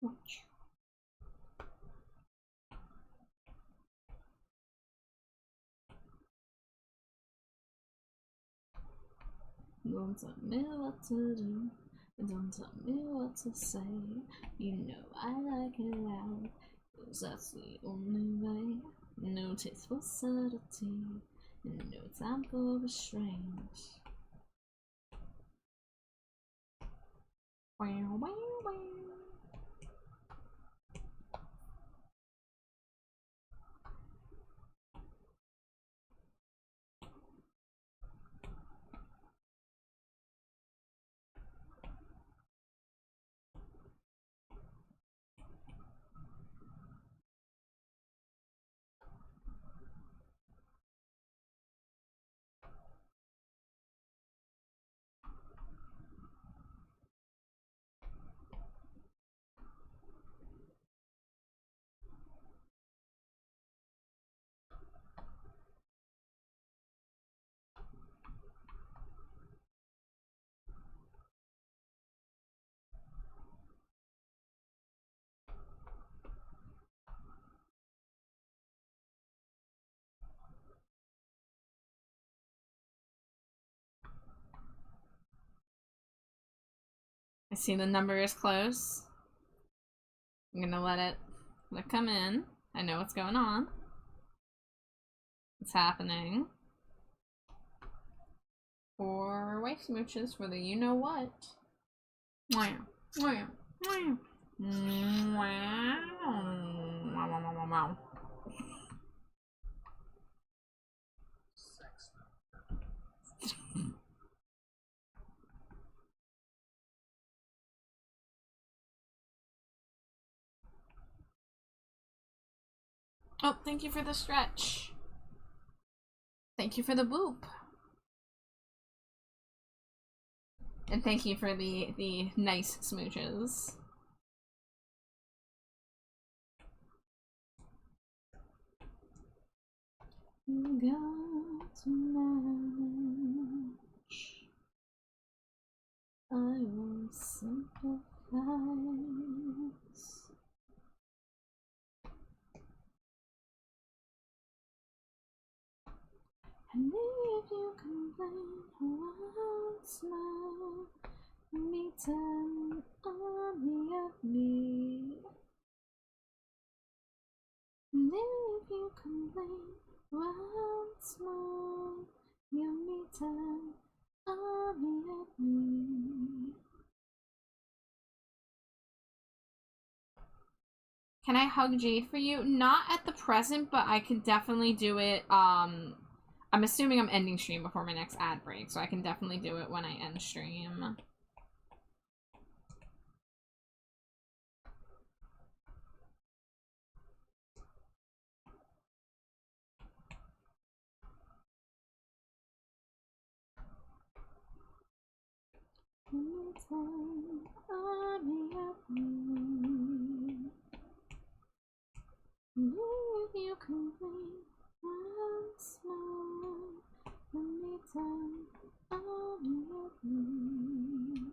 Watch. Don't tell me what to do. Don't tell me what to say. You know I like it out. 'Cause that's the only way. No taste for subtlety. And no time for restraint. Wow, wow, wow. I see the number is close. I'm gonna let it come in. I know what's going on. It's happening. 4 wife smooches for the you know what. Wow. Wow. Wow. Wow. Oh, thank you for the stretch. Thank you for the boop. And thank you for the nice smooches. You got to manage. I will sympathize. And if you complain once more, meet an army of me. And if you complain once more, you'll meet an army of me. Can I hug Jade for you? Not at the present, but I can definitely do it. I'm assuming I'm ending stream before my next ad break, so I can definitely do it when I end stream. If you complain once more, anytime I'll be with you.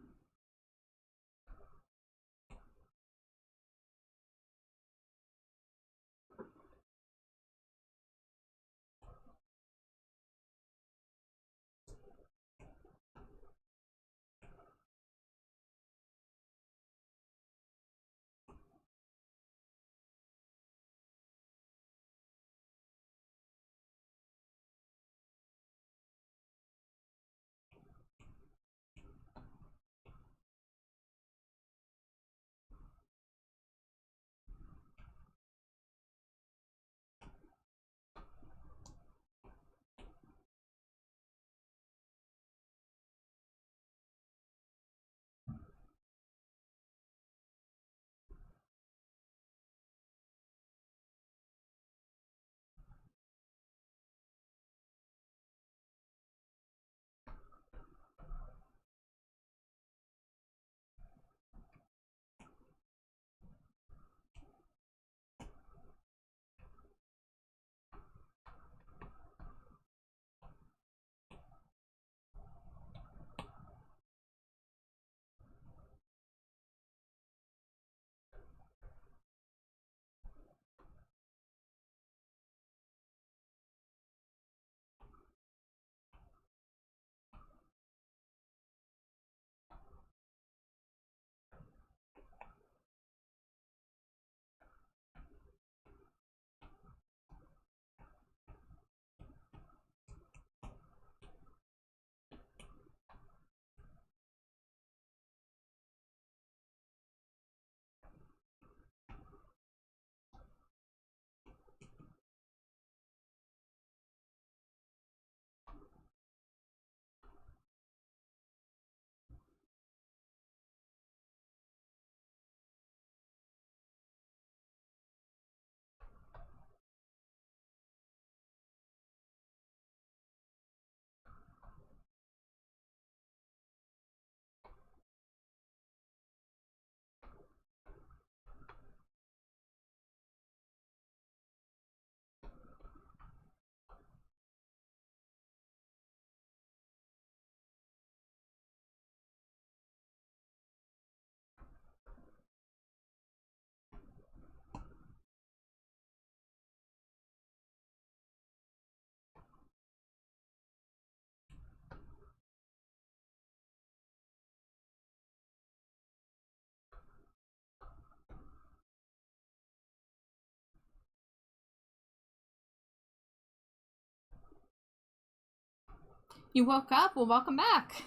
You woke up? Well, welcome back.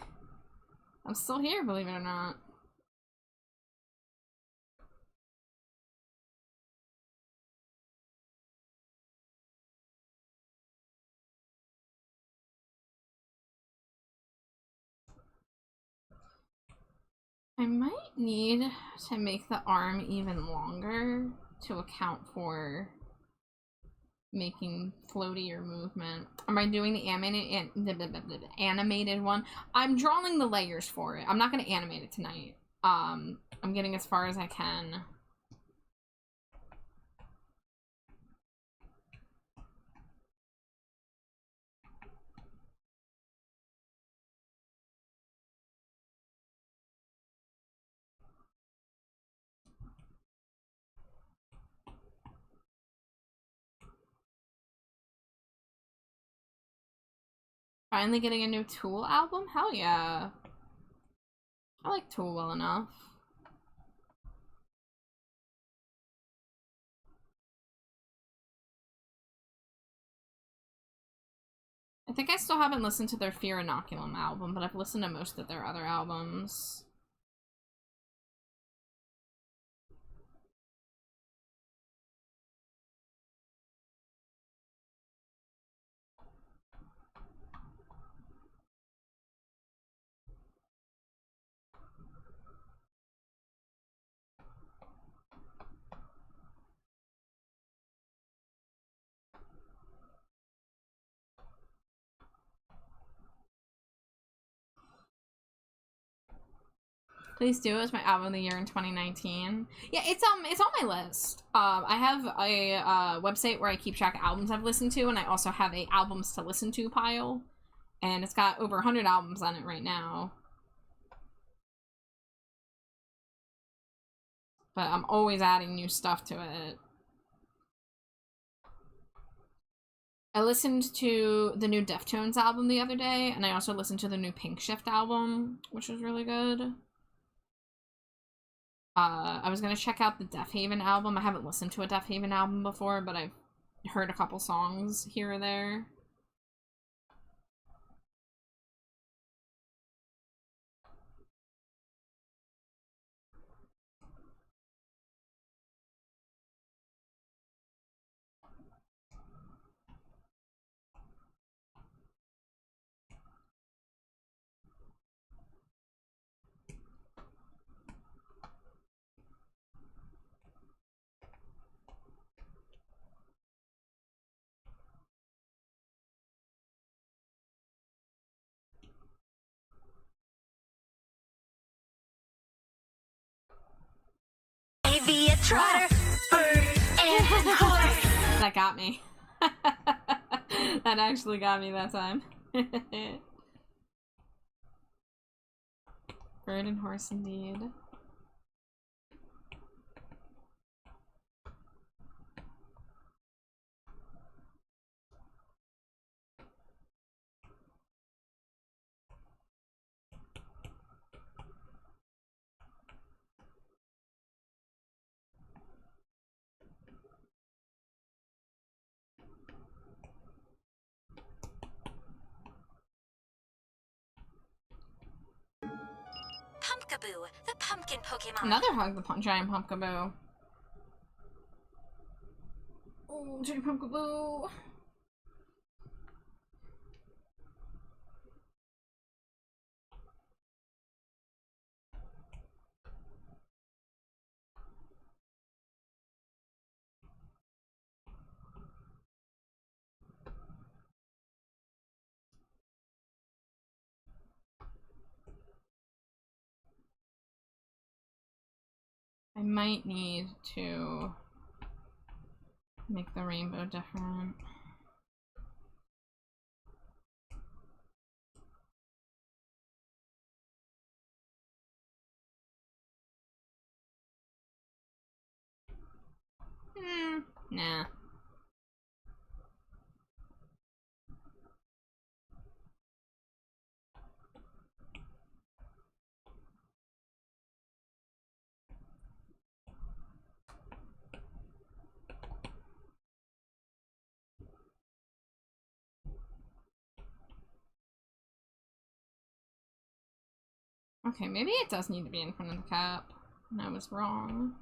I'm still here, believe it or not. I might need to make the arm even longer to account for making floatier movement. Am I doing the animated one? I'm drawing the layers for it. I'm not going to animate it tonight. I'm getting as far as I can. Finally getting a new Tool album? Hell yeah. I like Tool well enough. I think I still haven't listened to their Fear Inoculum album, but I've listened to most of their other albums. Please do. It's my album of the year in 2019. Yeah, it's on my list. I have a website where I keep track of albums I've listened to, and I also have a albums to listen to pile, and it's got over 100 albums on it right now. But I'm always adding new stuff to it. I listened to the new Deftones album the other day, and I also listened to the new Pink Shift album, which was really good. I was gonna check out the Deaf Haven album. I haven't listened to a Deaf Haven album before, but I've heard a couple songs here or there. Maybe a trotter, bird, and horse. That got me. That actually got me that time. Bird and horse indeed. Pumpkaboo, the pumpkin Pokemon. Another hug the giant Pumpkaboo. Oh, giant Pumpkaboo. I might need to make the rainbow different. Nah. Okay, maybe it does need to be in front of the cap. And I was wrong.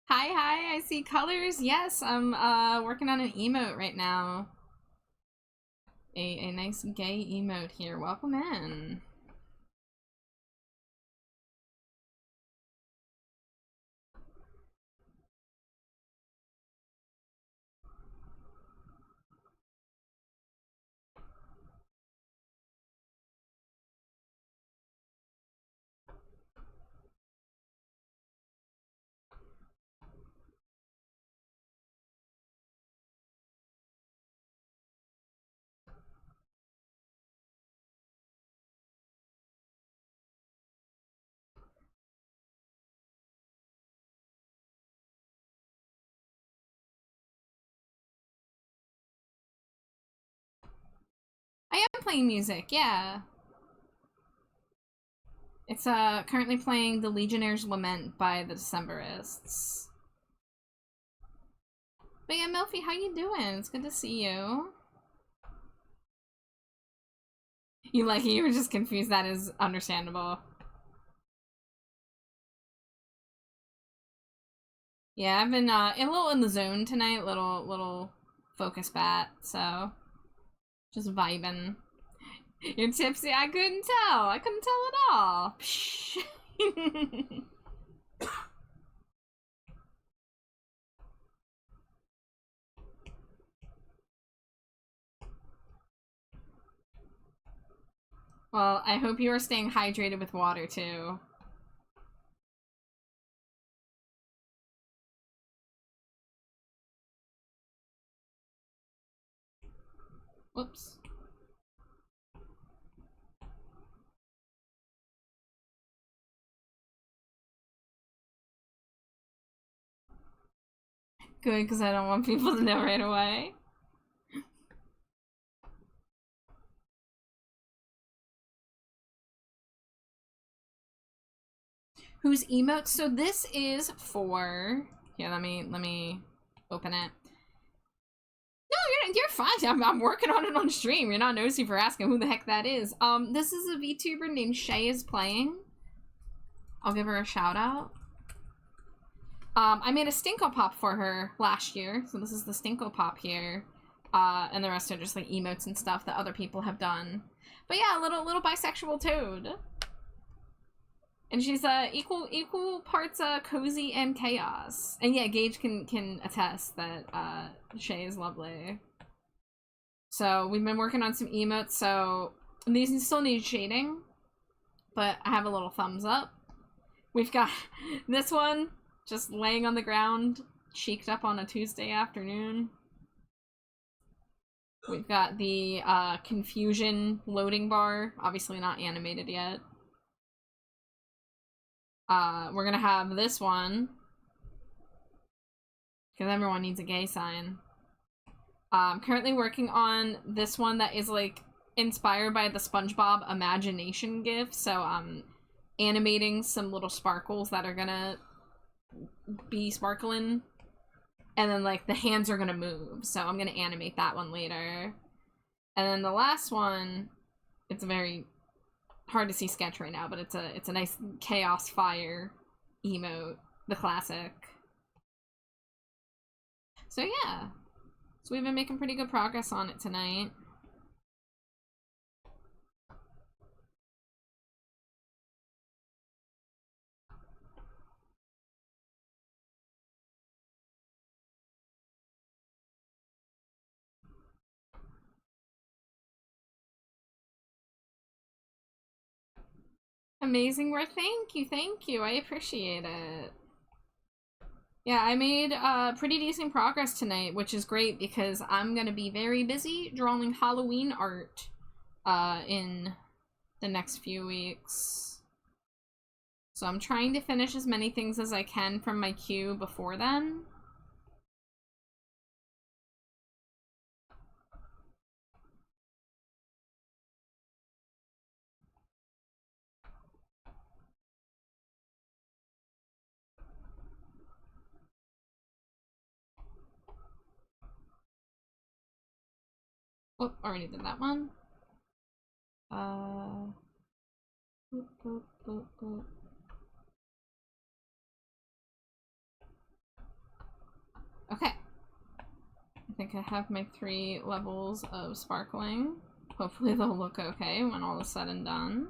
Hi, I see colors. Yes, I'm working on an emote right now. A nice gay emote here. Welcome in. I am playing music, yeah. It's currently playing The Legionnaire's Lament by the Decemberists. But yeah, Melfi, how you doing? It's good to see you. You were just confused. That is understandable. Yeah, I've been a little in the zone tonight, little focus bat, so just vibing. You're tipsy? I couldn't tell. I couldn't tell at all. Well, I hope you are staying hydrated with water too. Whoops. Good, because I don't want people to know right away. Whose emotes? So this is for... Here, let me open it. No, you're fine. I'm working on it on stream. You're not nosy for asking who the heck that is. This is a VTuber named Shay is playing. I'll give her a shout out. I made a Stinko Pop for her last year, so this is the Stinko Pop here. And the rest are just like emotes and stuff that other people have done. But yeah, little bisexual toad. And she's equal parts cozy and chaos. And yeah, Gage can attest that Shay is lovely. So we've been working on some emotes, so these still need shading, but I have a little thumbs up. We've got this one just laying on the ground, cheeked up on a Tuesday afternoon. We've got the confusion loading bar, obviously not animated yet. We're gonna have this one, because everyone needs a gay sign. I'm currently working on this one that is like inspired by the SpongeBob imagination GIF, so I'm animating some little sparkles that are gonna be sparkling, and then like the hands are gonna move, so I'm gonna animate that one later. And then the last one, it's a very hard to see sketch right now, but it's a nice chaos fire emote, the classic. So yeah, so we've been making pretty good progress on it tonight. Amazing work. Thank you. I appreciate it. Yeah, I made pretty decent progress tonight, which is great because I'm gonna be very busy drawing Halloween art in the next few weeks. So I'm trying to finish as many things as I can from my queue before then. Oh, already did that one. Boop, boop, boop, boop. Okay. I think I have my 3 levels of sparkling. Hopefully they'll look okay when all is said and done.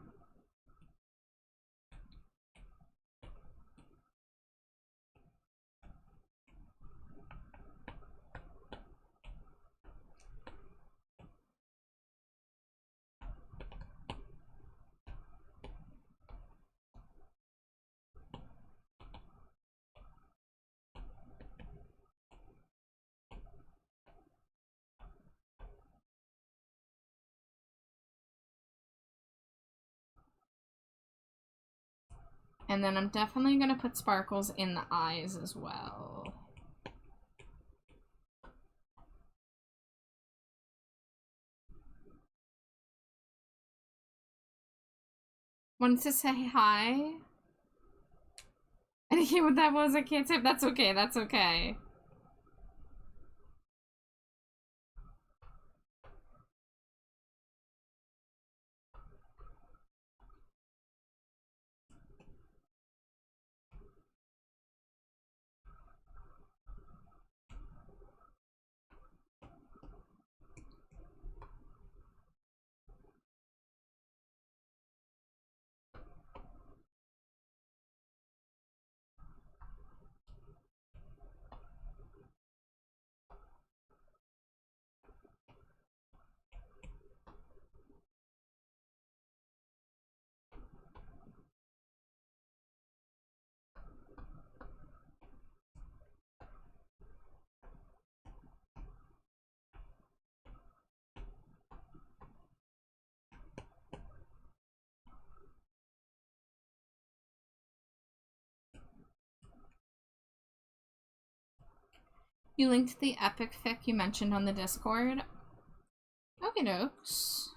And then I'm definitely gonna put sparkles in the eyes as well. Wanted to say hi. I didn't hear what that was. I can't say. That's okay. That's okay. You linked the epic fic you mentioned on the Discord. Okay, dokes.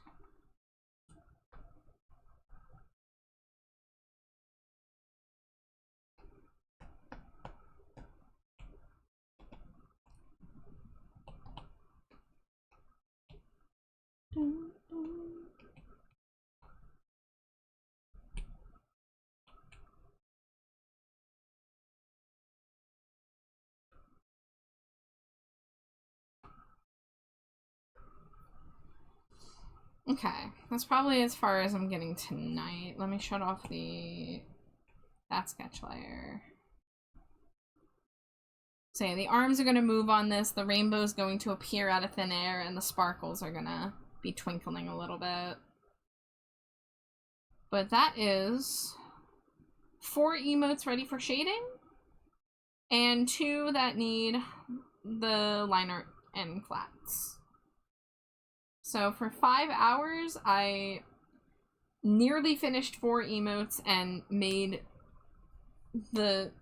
Okay, that's probably as far as I'm getting tonight. Let me shut off that sketch layer. So yeah, the arms are gonna move on this, the rainbow's going to appear out of thin air, and the sparkles are gonna be twinkling a little bit. But that is 4 emotes ready for shading, and 2 that need the liner and flats. So for 5 hours, I nearly finished 4 emotes and made the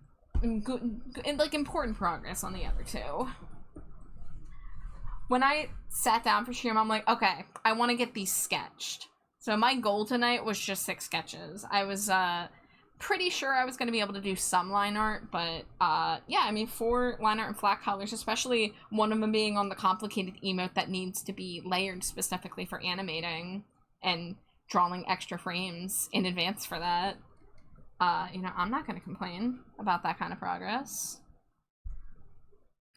good, like, important progress on the other 2. When I sat down for stream, I'm like, okay, I want to get these sketched. So my goal tonight was just 6 sketches. I was pretty sure I was going to be able to do some line art, but yeah, I mean, 4 line art and flat colors, especially one of them being on the complicated emote that needs to be layered specifically for animating and drawing extra frames in advance for that. You know, I'm not going to complain about that kind of progress.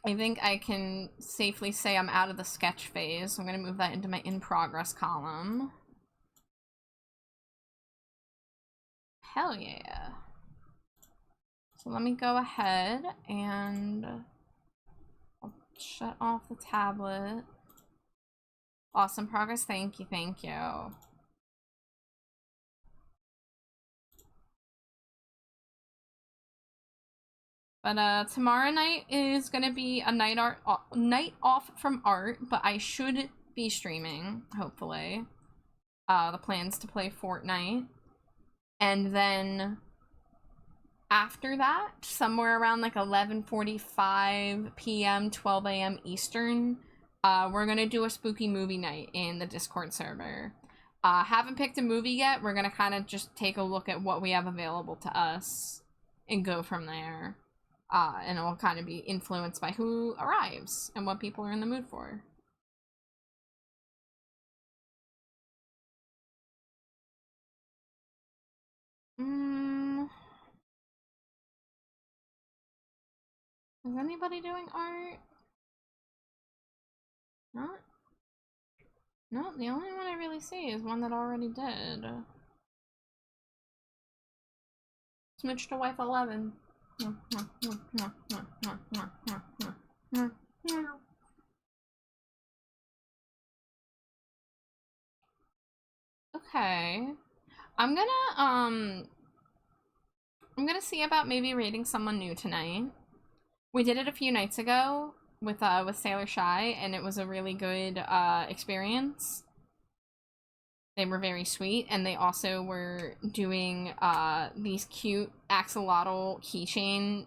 I think I can safely say I'm out of the sketch phase, so I'm going to move that into my in progress column. Hell yeah. So let me go ahead and I'll shut off the tablet. Awesome progress. Thank you. Thank you. But tomorrow night is gonna be a night off from art, but I should be streaming, hopefully. The plan's to play Fortnite. And then after that, somewhere around like 11:45 p.m., 12 a.m. Eastern, we're gonna do a spooky movie night in the Discord server. Haven't picked a movie yet. We're gonna kind of just take a look at what we have available to us and go from there. And it will kind of be influenced by who arrives and what people are in the mood for. Is anybody doing art? Not? No, the only one I really see is one that already did. Smooch to wife 11. Okay. I'm gonna see about maybe raiding someone new tonight. We did it a few nights ago with Sailor Shy, and it was a really good experience. They were very sweet, and they also were doing these cute axolotl keychain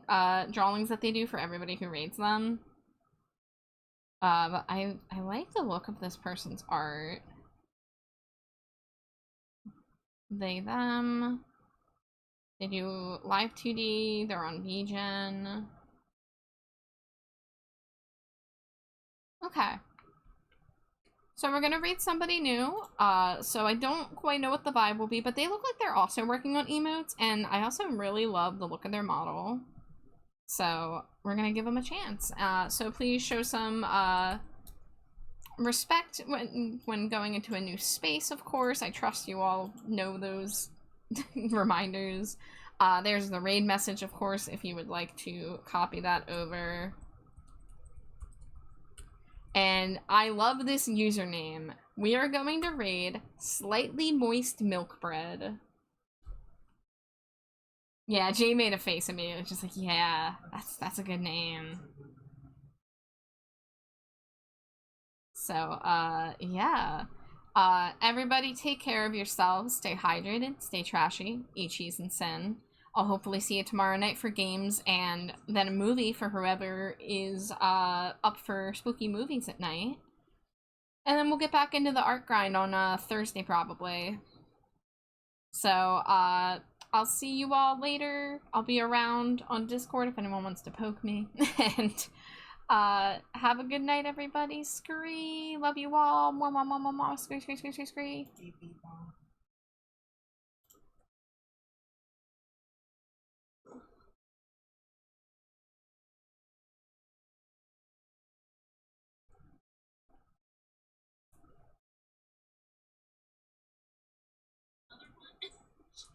drawings that they do for everybody who raids them. But I like the look of this person's art. They, them. They do live 2D, they're on VGen. Okay. So we're gonna read somebody new. So I don't quite know what the vibe will be, but they look like they're also working on emotes, and I also really love the look of their model. So we're gonna give them a chance. So please show some respect when going into a new space, of course. I trust you all know those reminders. There's the raid message, of course, if you would like to copy that over. And I love this username. We are going to raid Slightly Moist Milk Bread. Yeah, Jay made a face at me. It was just like, yeah, that's a good name. So, yeah. Everybody take care of yourselves. Stay hydrated, stay trashy, eat cheese and sin. I'll hopefully see you tomorrow night for games, and then a movie for whoever is up for spooky movies at night. And then we'll get back into the art grind on Thursday, probably. So, I'll see you all later. I'll be around on Discord if anyone wants to poke me. And have a good night, everybody. Scree. Love you all. Mwah, mwah, mwah, mwah, mwah. Scree, scree, scree, scree, scree.